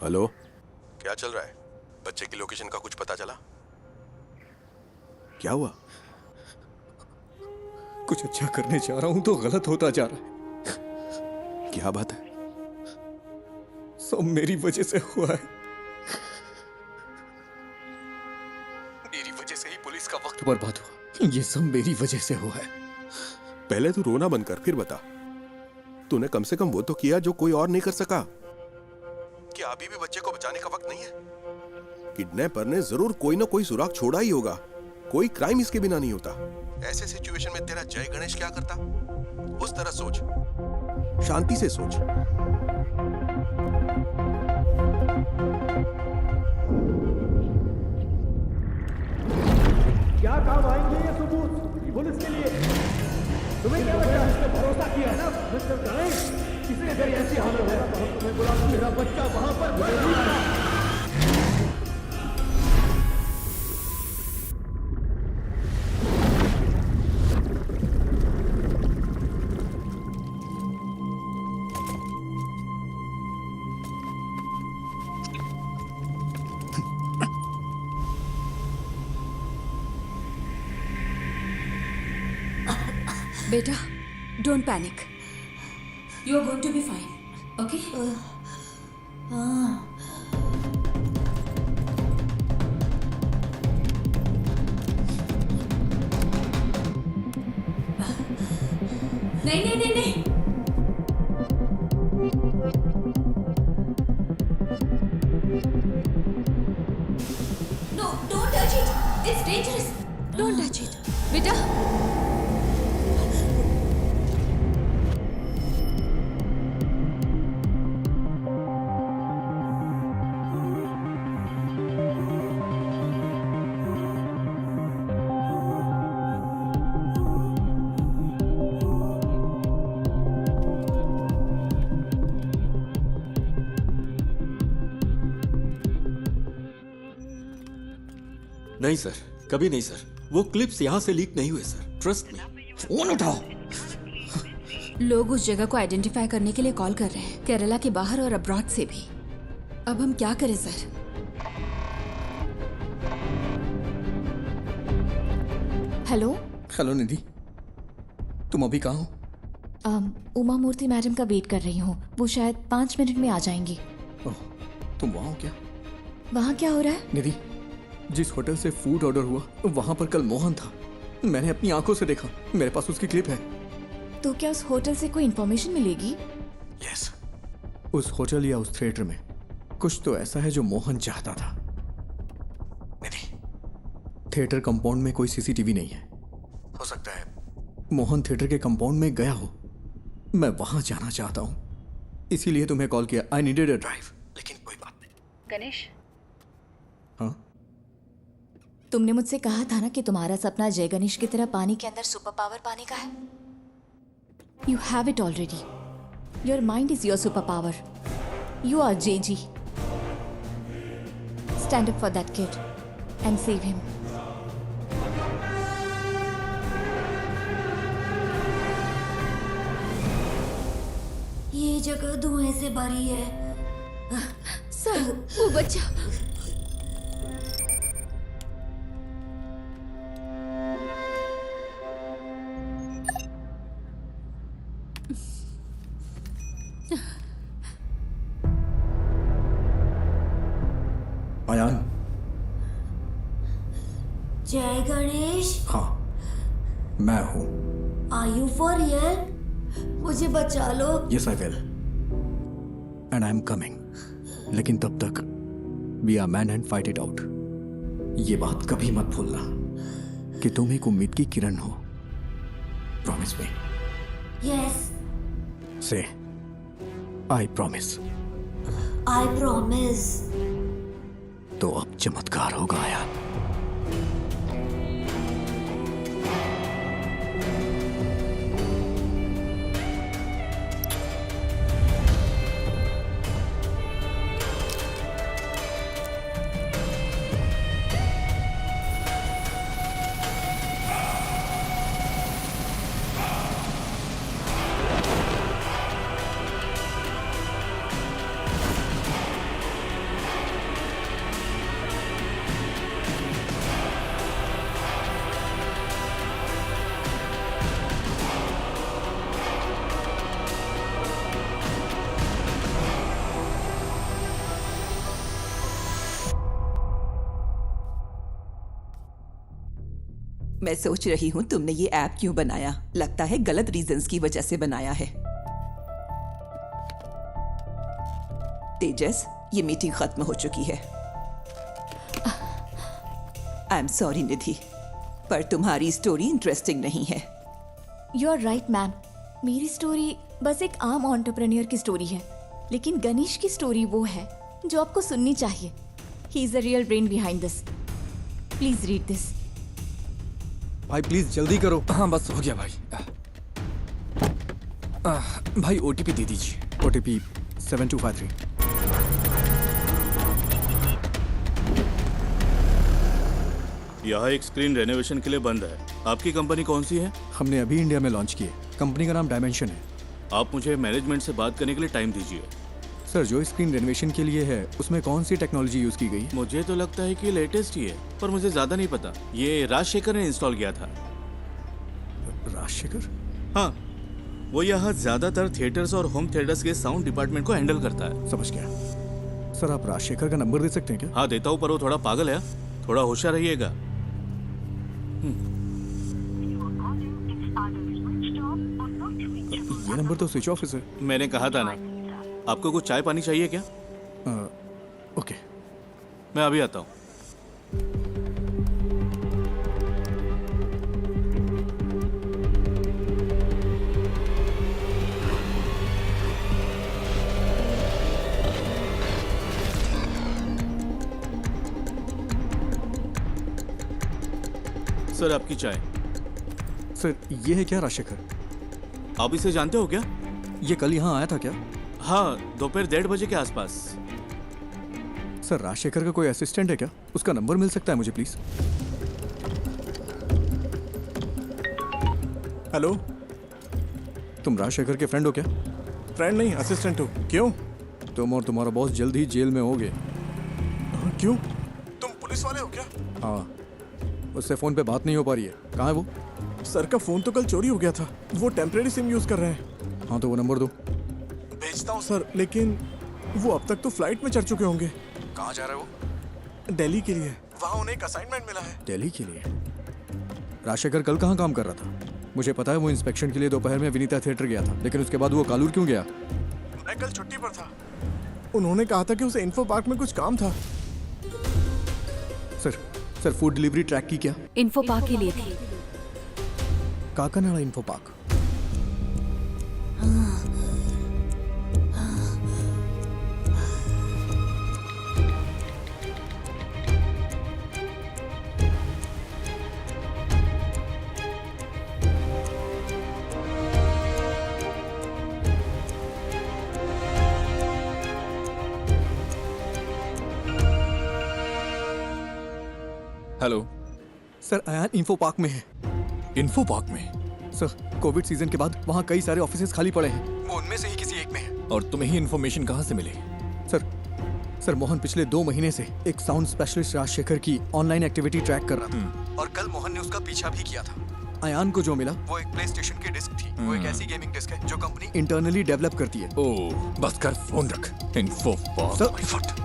Speaker 7: हेलो, क्या चल रहा है? बच्चे की लोकेशन का कुछ पता चला? क्या हुआ?
Speaker 1: कुछ अच्छा करने जा रहा हूं तो गलत होता जा रहा है।
Speaker 7: क्या बात है?
Speaker 1: सब मेरी वजह से हुआ है। मेरी वजह से ही पुलिस का वक्त बर्बाद हुआ। ये सब मेरी वजह से हुआ है।
Speaker 7: पहले तू रोना बंद कर, फिर बता। तूने कम से कम वो तो किया जो कोई और नहीं कर सका। क्या अभी भी बच्चे को बचाने का वक्त नहीं है? किडनैपर ने जरूर कोई ना कोई सुराग छोड़ा ही होगा। कोई क्राइम इसके बिना नहीं होता। ऐसे सिचुएशन में तेरा जय गणेश क्या करता? उस तरह सोच, शांति से सोच।
Speaker 18: क्या काम आएंगे ये सबूत पुलिस के लिए? तुम्हें क्या लगता है? इसने भरोसा किया है ना मिस्टर गणेश? किसी अगर ऐसी हालत होगा तो हम तुम्हें बुला, मेरा बच्चा वहां पर मर रहा है।
Speaker 6: बेटा, don't panic. You are going to be fine, okay? नहीं नहीं नहीं नहीं। No, don't touch it. It's dangerous. Don't touch it. बेटा,
Speaker 14: नहीं सर, कभी नहीं सर। वो क्लिप्स यहाँ से लीक नहीं हुए सर, ट्रस्ट मी।
Speaker 1: फोन उठाओ।
Speaker 6: लोग उस जगह को आइडेंटिफाई करने के लिए कॉल कर रहे हैं, केरला के बाहर और अब्रॉड से भी। अब हम क्या करें सर? हेलो
Speaker 1: हेलो निधि, तुम अभी कहाँ हो?
Speaker 3: उमा मूर्ति मैडम का वेट कर रही हूँ। वो शायद 5 मिनट में आ जाएंगी।
Speaker 1: ओह, तुम वहाँ हो क्या?
Speaker 3: वहाँ क्या हो रहा है?
Speaker 1: निधि, जिस होटल से फूड ऑर्डर हुआ वहाँ पर कल मोहन था। मैंने अपनी आंखों से देखा। मेरे पास उसकी क्लिप है।
Speaker 3: तो क्या उस होटल से कोई इन्फॉर्मेशन मिलेगी?
Speaker 1: यस, उस होटल या उस थिएटर में कुछ तो ऐसा है जो मोहन चाहता था। निधि, थिएटर कंपाउंड में कोई सीसीटीवी नहीं है। हो सकता है मोहन थिएटर के कंपाउंड में गया हो। मैं वहां जाना चाहता हूं, इसीलिए तुम्हें कॉल किया। I needed a drive. लेकिन कोई बात नहीं।
Speaker 3: गणेश,
Speaker 1: हाँ?
Speaker 3: तुमने मुझसे कहा था ना कि तुम्हारा सपना जय गणेश की तरह पानी के अंदर सुपर पावर पाने का है। You have it already. Your mind is your super power. You are JG. Stand up for that kid and save him.
Speaker 12: ये जगह धुएं से भरी है।
Speaker 6: सर, वो बच्चा।
Speaker 1: अयान।
Speaker 12: जय गणेश।
Speaker 1: हाँ, मैं हूं।
Speaker 12: Are you for real? मुझे बचा लो।
Speaker 1: Yes I will and I am coming. लेकिन तब तक be a man and fight it out. ये बात कभी मत भूलना कि तुम एक उम्मीद की किरण हो। Promise me.
Speaker 12: यस।
Speaker 1: से आई प्रॉमिस।
Speaker 12: I promise.
Speaker 1: तो अब चमत्कार होगा यार।
Speaker 8: मैं सोच रही हूँ तुमने ये ऐप क्यों बनाया। लगता है गलत रीजंस की वजह से बनाया है। तेजस, ये मीटिंग खत्म हो चुकी है। आई एम सॉरी निधि, पर तुम्हारी स्टोरी इंटरेस्टिंग नहीं है।
Speaker 3: You are right ma'am. मेरी स्टोरी बस एक आम एंटरप्रेन्योर की स्टोरी है, लेकिन गणेश की स्टोरी वो है जो आपको सुननी चाहिए। He is the real brain behind this. Please read this.
Speaker 1: भाई प्लीज जल्दी करो।
Speaker 11: हाँ बस हो गया भाई। भाई ओटीपी दे दीजिए।
Speaker 1: ओटीपी 7253।
Speaker 9: यहाँ एक स्क्रीन रेनोवेशन के लिए बंद है। आपकी कंपनी कौन सी है?
Speaker 1: हमने अभी इंडिया में लॉन्च की है। कंपनी का नाम डायमेंशन है।
Speaker 9: आप मुझे मैनेजमेंट से बात करने के लिए टाइम दीजिए।
Speaker 1: सर, जो स्क्रीन रेनोवेशन के लिए है उसमें कौन सी टेक्नोलॉजी यूज की गई?
Speaker 9: मुझे तो लगता है कि लेटेस्ट ही है, पर मुझे ज्यादा नहीं पता। ये राजशेखर ने इंस्टॉल किया था।
Speaker 1: राजशेखर?
Speaker 9: हाँ, वो यहाँ ज्यादातर थिएटर्स और होम थिएटर्स के साउंड डिपार्टमेंट को हैंडल करता है।
Speaker 1: समझ गया। सर, आप राजशेखर का नंबर दे सकते हैं क्या?
Speaker 9: हाँ देता हूँ, पर वो थोड़ा पागल है। थोड़ा होशियार रहिएगा।
Speaker 1: ये नंबर तो स्विच ऑफ है।
Speaker 9: मैंने कहा था ना। आपको कुछ चाय पानी चाहिए क्या?
Speaker 1: ओके,
Speaker 9: मैं अभी आता हूँ। सर, आपकी चाय।
Speaker 1: सर, ये है क्या राजशेखर?
Speaker 9: आप इसे जानते हो क्या?
Speaker 1: ये कल यहाँ आया था क्या?
Speaker 9: हाँ, दोपहर 1:30 बजे के आसपास।
Speaker 1: सर, राजशेखर का कोई असिस्टेंट है क्या? उसका नंबर मिल सकता है मुझे प्लीज?
Speaker 15: हेलो,
Speaker 1: तुम राजशेखर के फ्रेंड हो क्या?
Speaker 15: फ्रेंड नहीं, असिस्टेंट हो। क्यों?
Speaker 1: तुम और तुम्हारा बॉस जल्द ही जेल में होगे।
Speaker 15: क्यों? तुम पुलिस वाले हो क्या?
Speaker 1: हाँ, उससे फोन पे बात नहीं हो पा रही है। कहाँ है वो?
Speaker 15: सर का फोन तो कल चोरी हो गया था। वो टेम्परेरी सिम यूज कर रहे हैं।
Speaker 1: हाँ, तो वो नंबर दो।
Speaker 15: भेजता हूँ सर, लेकिन वो अब तक तो फ्लाइट में चढ़ चुके होंगे।
Speaker 1: कहाँ जा रहा है वो?
Speaker 15: दिल्ली के लिए। वहाँ उन्हें एक असाइनमेंट मिला है।
Speaker 1: दिल्ली के लिए? राजशेखर कल कहाँ काम कर रहा था? मुझे पता है वो इंस्पेक्शन के लिए दोपहर में विनीता थिएटर गया था, लेकिन उसके बाद वो कालूर क्यों गया?
Speaker 15: मैं कल छुट्टी पर था। उन्होंने कहा था कि उसे इन्फो पार्क में कुछ काम था।
Speaker 1: सर, फूड डिलीवरी ट्रैक की क्या?
Speaker 6: इन्फो पार्क के लिए थी।
Speaker 1: Kakkanad info park.
Speaker 11: Hello
Speaker 1: sir, Ayaan info park में है।
Speaker 11: इन्फो पार्क में?
Speaker 1: सर, कोविड सीजन के बाद वहाँ कई सारे ऑफिसेज खाली पड़े हैं। वो उनमें से ही किसी एक में है।
Speaker 11: और तुम्हें ही इन्फॉर्मेशन कहाँ से मिली?
Speaker 1: सर, मोहन पिछले 2 महीने से एक साउंड स्पेशलिस्ट राजशेखर की ऑनलाइन एक्टिविटी ट्रैक कर रहा था, और कल मोहन ने उसका पीछा भी किया था। अयान को जो मिला वो एक प्ले स्टेशन की डिस्क थी। वो एक ऐसी गेमिंग डिस्क है जो कंपनी इंटरनली डेवलप करती है।
Speaker 11: ओह, बस कर, फोन रख। Info park.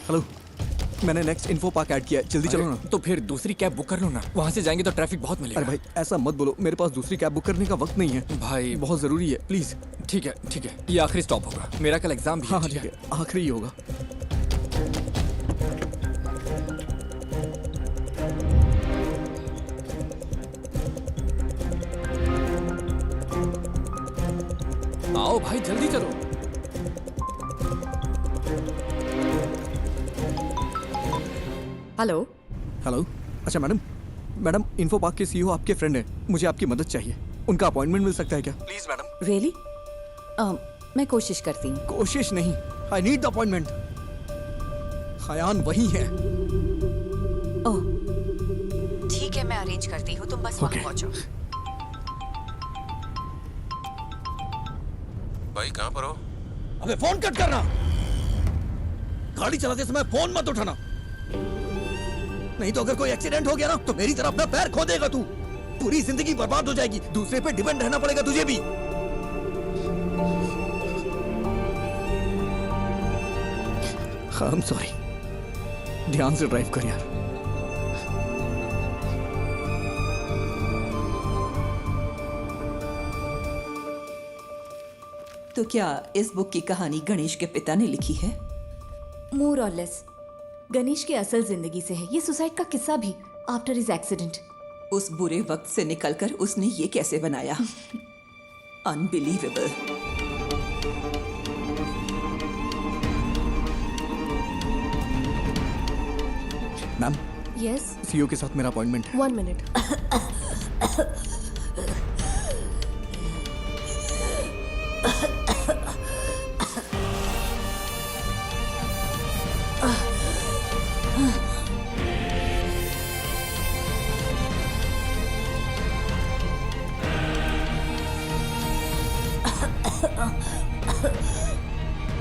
Speaker 1: हेलो, मैंने नेक्स्ट इन्फो पार्क ऐड किया है, जल्दी चलो ना।
Speaker 11: तो फिर दूसरी कैब बुक कर लो ना, वहाँ से जाएंगे तो ट्रैफिक बहुत मिलेगा।
Speaker 1: अरे भाई ऐसा मत बोलो, मेरे पास दूसरी कैब बुक करने का वक्त नहीं है
Speaker 11: भाई।
Speaker 1: बहुत जरूरी है, प्लीज।
Speaker 11: ठीक है ठीक है, ये आखिरी स्टॉप होगा, मेरा कल एग्जाम भी है।
Speaker 1: हाँ ठीक है, आखिरी ही होगा।
Speaker 11: आओ भाई जल्दी चलो।
Speaker 6: हेलो
Speaker 1: हेलो, अच्छा मैडम इन्फो पार्क के सीईओ आपके फ्रेंड हैं, मुझे आपकी मदद चाहिए। उनका अपॉइंटमेंट मिल सकता है क्या? Please madam.
Speaker 6: रियली? मैं कोशिश करती हूँ।
Speaker 1: कोशिश नहीं, I need the appointment. Hayyan वही है।
Speaker 6: ओह ठीक है, मैं अरेंज करती हूँ, तुम बस वहाँ पहुँचो।
Speaker 7: भाई कहाँ पर हो?
Speaker 10: अबे फोन कट करना, गाड़ी चलाते समय फोन मत उठाना, नहीं तो अगर कोई एक्सीडेंट हो गया ना तो मेरी तरह अपना पैर खो देगा तू, पूरी जिंदगी बर्बाद हो जाएगी, दूसरे पे डिपेंड रहना पड़ेगा तुझे भी।
Speaker 1: आई एम सॉरी, ध्यान से ड्राइव कर यार।
Speaker 17: तो क्या इस बुक की कहानी गणेश के पिता ने लिखी है?
Speaker 3: मोर और लेस गणेश की असल जिंदगी से है ये सुसाइड का किस्सा भी, आफ्टर हिज एक्सीडेंट।
Speaker 17: उस बुरे वक्त से निकलकर उसने ये कैसे बनाया? अनबिलीवेबल।
Speaker 1: मैम,
Speaker 3: यस
Speaker 1: सीईओ के साथ मेरा अपॉइंटमेंट है।
Speaker 16: 1 मिनट।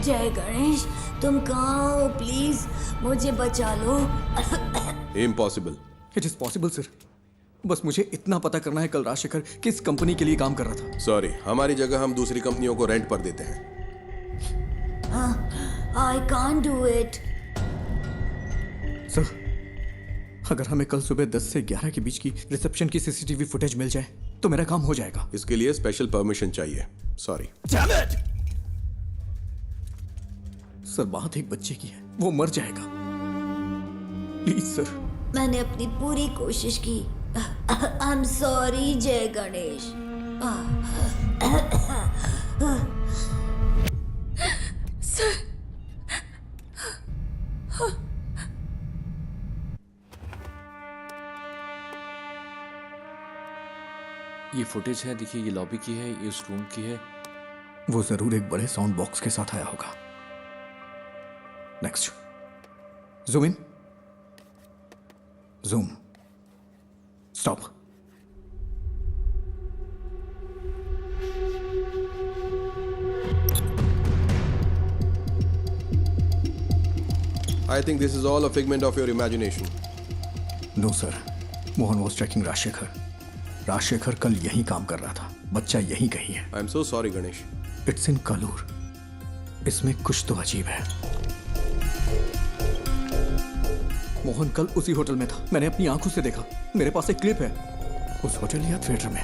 Speaker 12: जय गणेश, तुम कहाँ हो? प्लीज मुझे बचा लो।
Speaker 7: Impossible.
Speaker 1: It is possible sir, बस मुझे इतना पता करना है कल राजशेखर किस कंपनी के लिए काम कर रहा था।
Speaker 7: सॉरी, हमारी जगह हम दूसरी कंपनियों को रेंट पर देते हैं।
Speaker 12: I can't do it.
Speaker 1: Sir, अगर हमें कल सुबह 10 से 11 के बीच की रिसेप्शन की सीसीटीवी फुटेज मिल जाए तो मेरा काम हो जाएगा।
Speaker 7: इसके लिए स्पेशल परमिशन चाहिए। सॉरी।
Speaker 1: सर, बात एक बच्चे की है, वो मर जाएगा, प्लीज सर।
Speaker 12: मैंने अपनी पूरी कोशिश की। आई एम सॉरी जय गणेश।
Speaker 3: सर,
Speaker 4: ये फुटेज है, देखिए ये लॉबी की है, ये उस रूम की है।
Speaker 1: वो जरूर एक बड़े साउंड बॉक्स के साथ आया होगा। Next, zoom in, zoom, stop.
Speaker 7: I think this is all a figment of your imagination.
Speaker 1: No sir, Mohan was tracking Rajshekhar. Rajshekhar कल यहीं काम कर रहा था, बच्चा यहीं कहीं है।
Speaker 7: I am so sorry, Ganesh.
Speaker 1: It's in Kalur. इसमें कुछ तो अजीब है। मोहन कल उसी होटल में था, मैंने अपनी आंखों से देखा, मेरे पास एक क्लिप है उस होटल या थिएटर में।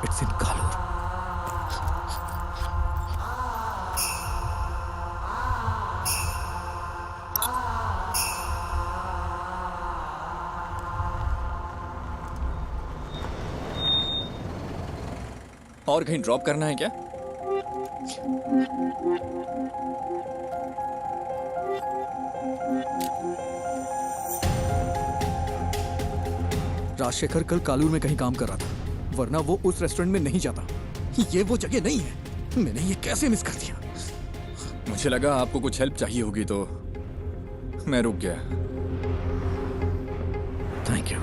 Speaker 1: It's in Kalur.
Speaker 11: और कहीं ड्रॉप करना है क्या?
Speaker 1: राजशेखर कल कालूर में कहीं काम कर रहा था, वरना वो उस रेस्टोरेंट में नहीं जाता। ये वो जगह नहीं है। मैंने ये कैसे मिस कर दिया?
Speaker 11: मुझे लगा आपको कुछ हेल्प चाहिए होगी तो मैं रुक गया।
Speaker 1: Thank you.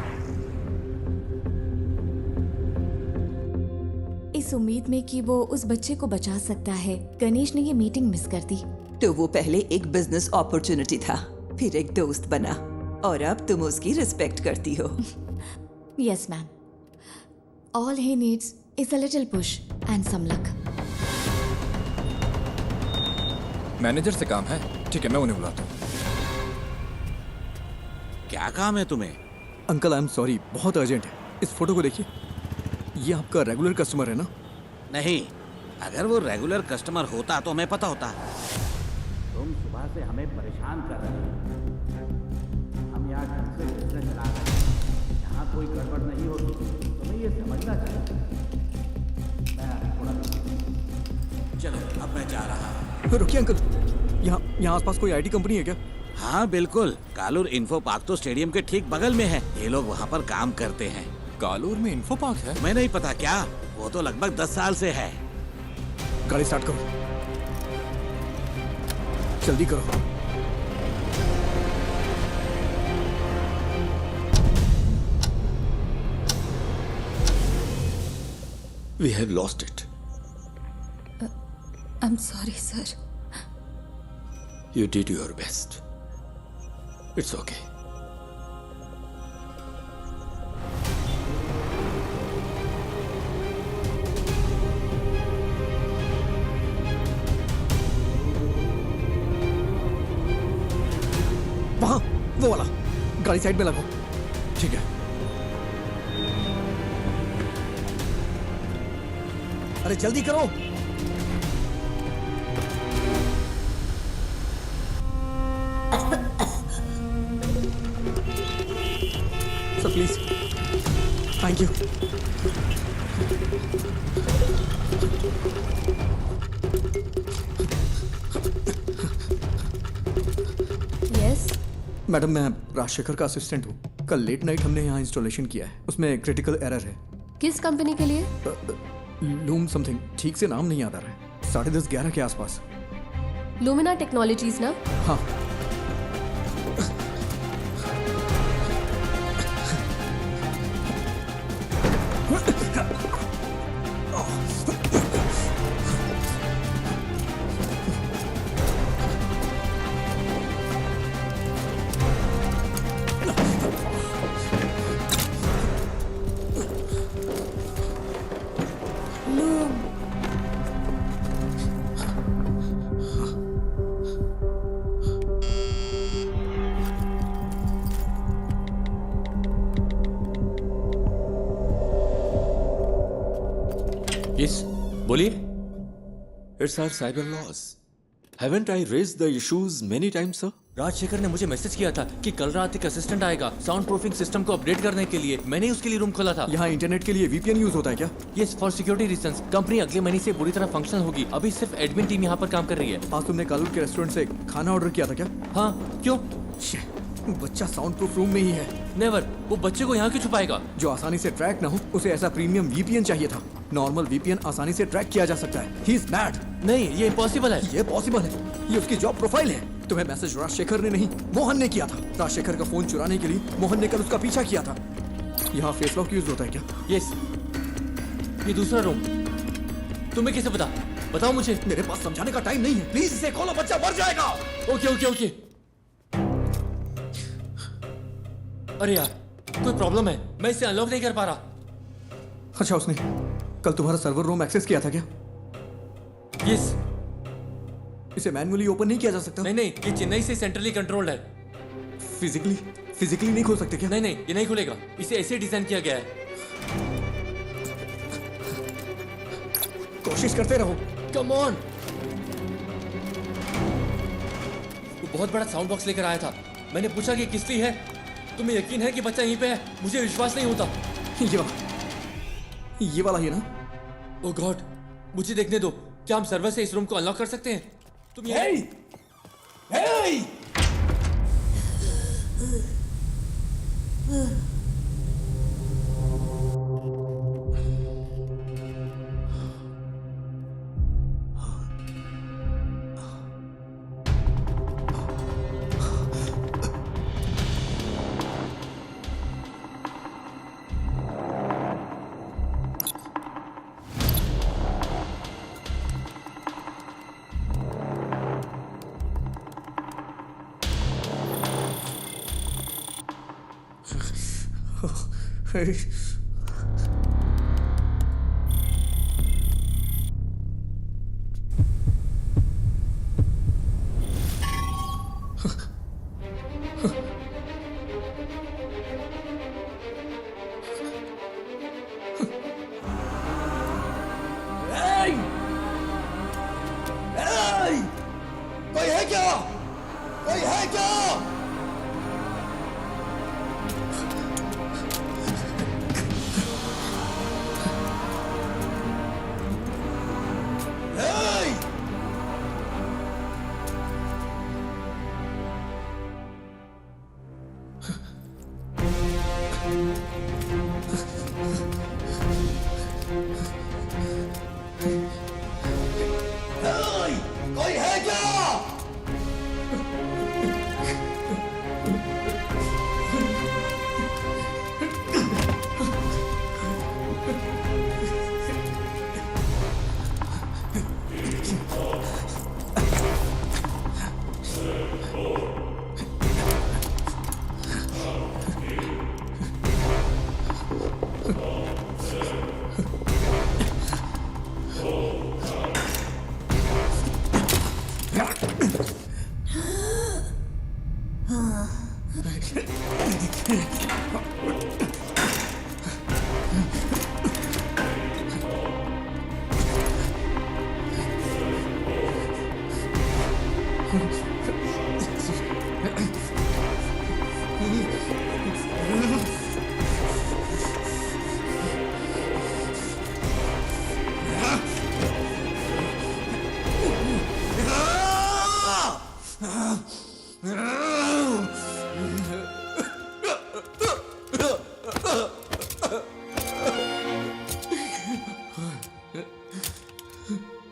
Speaker 3: इस उम्मीद में कि वो उस बच्चे को बचा सकता है, गणेश ने ये मीटिंग मिस कर दी।
Speaker 17: तो वो पहले एक बिजनेस अपॉर्चुनिटी था, फिर एक दोस्त बना, और अब तुम उसकी रिस्पेक्ट करती हो।
Speaker 3: Yes, ma'am. All he needs is a little push and some luck.
Speaker 11: Manager से काम है। ठीक है, मैं उन्हें बुलाता हूँ।
Speaker 2: क्या काम है तुम्हें?
Speaker 1: अंकल आई एम सॉरी, बहुत अर्जेंट है। इस फोटो को देखिए, ये आपका रेगुलर कस्टमर है ना?
Speaker 2: नहीं, अगर वो रेगुलर कस्टमर होता तो हमें पता होता।
Speaker 18: तुम सुबह से हमें परेशान कर रहे हो। हम यहाँ ढंग से बिजनेस चला रहे हैं, यहाँ कोई गड़बड़ नहीं होती, तुम्हें ये समझना चाहिए। मैं थोड़ा
Speaker 2: चलो, अब मैं जा रहा हूँ।
Speaker 1: रुकिए अंकल, यहाँ आसपास कोई आईटी कंपनी है क्या?
Speaker 2: हाँ बिल्कुल, कालूर इन्फो पार्क तो स्टेडियम के ठीक बगल में है। ये लोग वहाँ पर काम करते हैं।
Speaker 11: कालूर में इन्फो पार्क है?
Speaker 2: मैं नहीं पता क्या, वो तो लगभग 10 साल से है।
Speaker 1: गाड़ी स्टार्ट करो, जल्दी करो।
Speaker 14: We have lost it.
Speaker 3: I'm sorry, sir.
Speaker 14: You did your best. It's okay.
Speaker 1: वहाँ, वो वाला। गाड़ी साइड में लगाओ। ठीक है। अरे जल्दी करो। Sir please, thank you.
Speaker 3: Yes
Speaker 1: madam, मैं राजशेखर का असिस्टेंट हूँ। कल लेट नाइट हमने यहाँ इंस्टॉलेशन किया है, उसमें क्रिटिकल एरर है।
Speaker 16: किस कंपनी के लिए?
Speaker 1: लूम समथिंग, ठीक से नाम नहीं याद आ रहा है। 10:30-11 के आसपास।
Speaker 16: लूमिना टेक्नोलॉजीज ना?
Speaker 1: हाँ।
Speaker 14: Yes, बोलिए। It's our cyber laws. Haven't I raised the issues many times, sir?
Speaker 4: Rajshekhar ने मुझे मैसेज किया था कि कल रात एक असिस्टेंट आएगा साउंड प्रूफिंग सिस्टम को अपडेट करने के लिए। मैंने उसके लिए रूम खोला था।
Speaker 1: यहाँ इंटरनेट के लिए VPN यूज होता है क्या?
Speaker 4: Yes, for security reasons. Company अगले महीने से पूरी तरह फंक्शनल होगी। अभी सिर्फ एडमिन टीम यहाँ पर काम कर रही है।
Speaker 1: आज तुमने कालूर के रेस्टोरेंट से खाना ऑर्डर किया था क्या?
Speaker 4: हाँ, क्यों?
Speaker 1: बच्चा साउंड प्रूफ रूम में ही है।
Speaker 4: नेवर, वो बच्चे को यहाँ क्यों छुपाएगा?
Speaker 1: जो आसानी से ट्रैक ना हो, उसे ऐसा प्रीमियम VPN चाहिए था। नॉर्मल VPN आसानी से ट्रैक किया जा सकता है। He is bad।
Speaker 4: नहीं, ये इम्पॉसिबल है।
Speaker 1: ये पॉसिबल है, ये उसकी जॉब प्रोफाइल है। तुम्हें मैसेज राजशेखर ने नहीं, मोहन ने किया था। राजशेखर का फोन चुराने के लिए मोहन ने कल उसका पीछा किया था। यहाँ फेस लॉक यूज होता है क्या?
Speaker 4: यस, ये दूसरा रूम। तुम्हें कैसे पता? बताओ मुझे।
Speaker 1: मेरे पास समझाने का टाइम नहीं है, प्लीज इसे खोलो, बच्चा मर जाएगा।
Speaker 4: Okay okay okay. अरे यार, कोई प्रॉब्लम है, मैं इसे अनलॉक नहीं कर पा रहा।
Speaker 1: अच्छा, उसने कल तुम्हारा सर्वर रूम एक्सेस किया था क्या?
Speaker 4: यस।
Speaker 1: इसे मैन्युअली ओपन नहीं किया जा सकता?
Speaker 4: नहीं, ये चेन्नई से सेंट्रली कंट्रोल्ड है।
Speaker 1: फिजिकली नहीं खोल सकते क्या?
Speaker 4: नहीं, ये नहीं खुलेगा। इसे ऐसे डिजाइन किया गया है।
Speaker 1: कोशिश करते रहो।
Speaker 4: Come on. वो बहुत बड़ा साउंड बॉक्स लेकर आया था। मैंने पूछा कि किसकी है। तुम्हें यकीन है कि बच्चा यहीं पे है? मुझे विश्वास नहीं होता।
Speaker 1: ये वाला ही ना?
Speaker 4: ओह गॉड, मुझे देखने दो। क्या हम सर्वर से इस रूम को अनलॉक कर सकते हैं? तुम यहीं?
Speaker 18: Hey!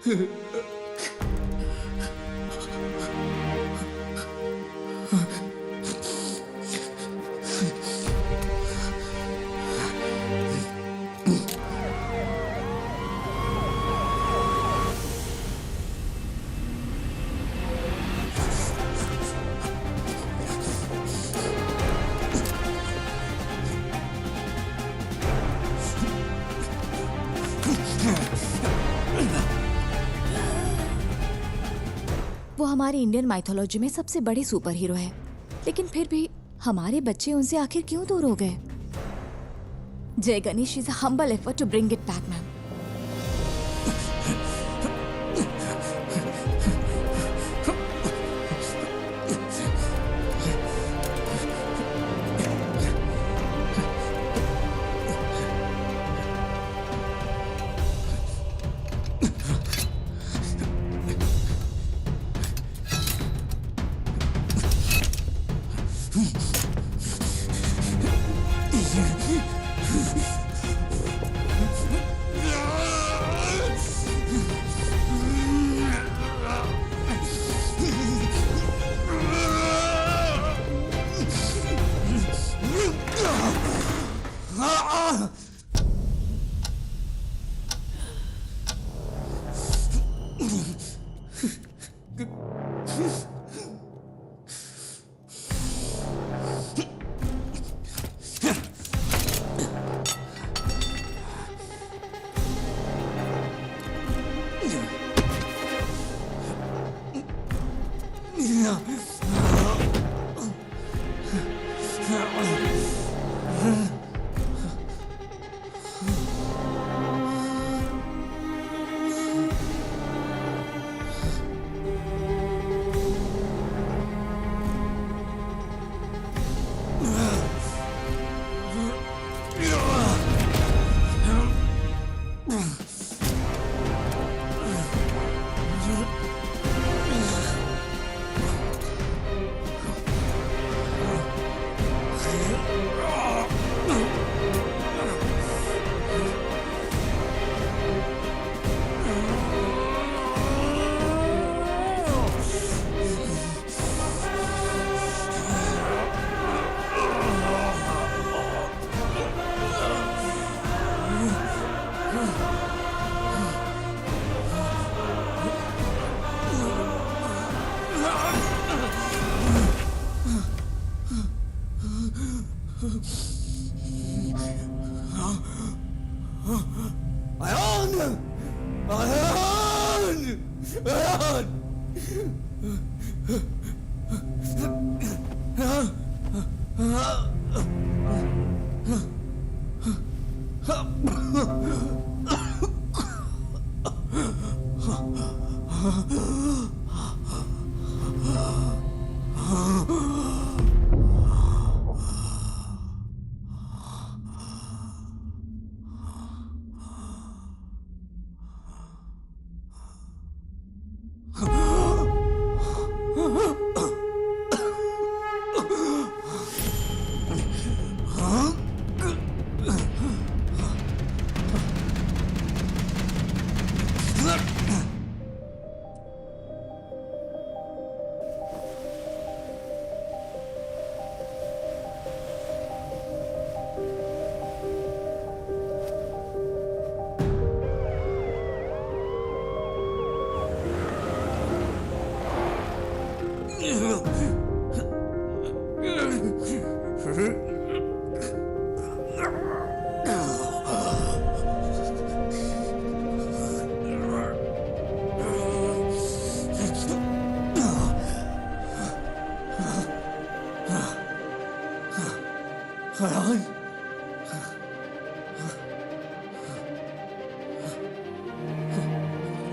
Speaker 3: वो हमारी इंडियन माइथोलॉजी में सबसे बड़े सुपर हीरो है, लेकिन फिर भी हमारे बच्चे उनसे आखिर क्यों दूर हो गए? Jai Ganesh is a humble effort to bring it back, ma'am.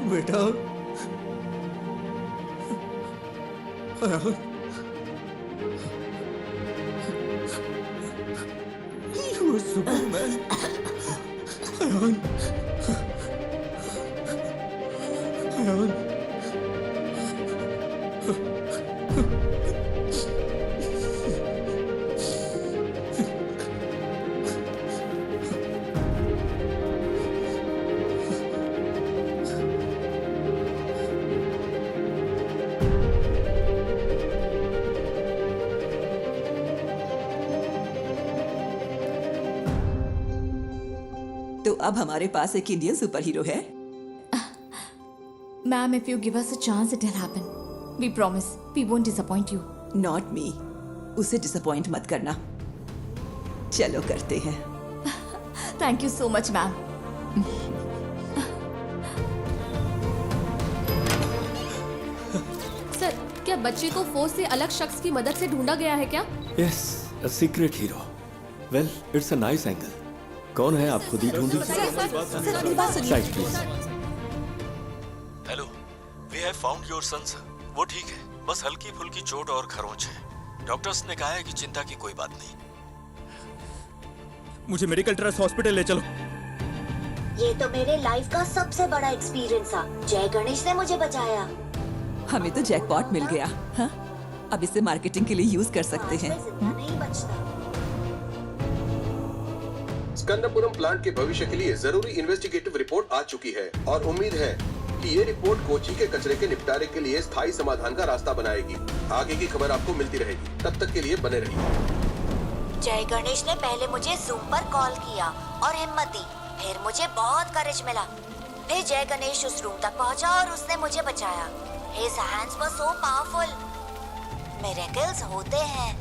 Speaker 5: बेटा You are Superman.
Speaker 8: अब हमारे पास एक इंडियन सुपर हीरो है।
Speaker 3: Ma'am, if you give us a chance, it'll happen. We promise. We won't disappoint you.
Speaker 8: Not me. उसे disappoint मत करना। चलो करते हैं।
Speaker 3: Thank you so much, ma'am.
Speaker 16: Sir, क्या बच्चे को फोर्स से अलग शख्स की मदद से ढूंढा गया है क्या?
Speaker 14: Yes, a secret hero. Well, it's a nice angle. कौन है आप खुद ही ढूंढिए। Side please. Hello, we have found your son sir. वो ठीक है, बस हल्की फुल्की चोट और खरोंच है। डॉक्टर्स ने कहा है कि चिंता की कोई बात नहीं।
Speaker 10: मुझे मेडिकल ट्रस्ट हॉस्पिटल ले चलो।
Speaker 12: ये तो मेरे लाइफ का सबसे बड़ा एक्सपीरियंस था। जय गणेश ने मुझे बचाया।
Speaker 8: हमें तो जैकपॉट मिल गया। हाँ? अब इसे मार्केटिंग के लिए यूज कर सकते हैं।
Speaker 12: नहीं बचता।
Speaker 7: स्कंदपुरम प्लांट के भविष्य के लिए जरूरी इन्वेस्टिगेटिव रिपोर्ट आ चुकी है और उम्मीद है कि ये रिपोर्ट कोची के कचरे के निपटारे के लिए स्थायी समाधान का रास्ता बनाएगी। आगे की खबर आपको मिलती रहेगी, तब तक के लिए बने रहिए।
Speaker 12: जय गणेश ने पहले मुझे जूम पर कॉल किया और हिम्मत दी। फिर मुझे बहुत करेज मिला। फिर जय गणेश उस रूम तक पहुंचा और उसने मुझे बचाया। His hands were so powerful. Miracles होते हैं।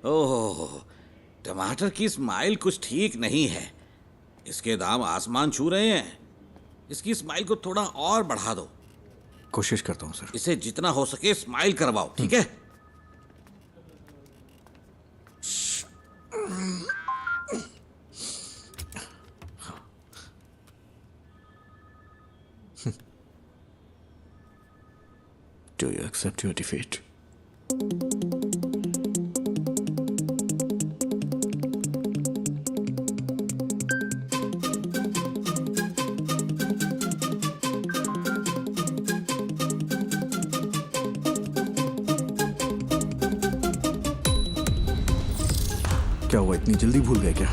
Speaker 2: ओह, टमाटर की स्माइल कुछ ठीक नहीं है। इसके दाम आसमान छू रहे हैं। इसकी स्माइल को थोड़ा और बढ़ा दो।
Speaker 1: कोशिश करता हूँ सर।
Speaker 2: इसे जितना हो सके स्माइल करवाओ, ठीक है?
Speaker 1: Do you accept your defeat? क्या हुआ, इतनी जल्दी भूल गए क्या?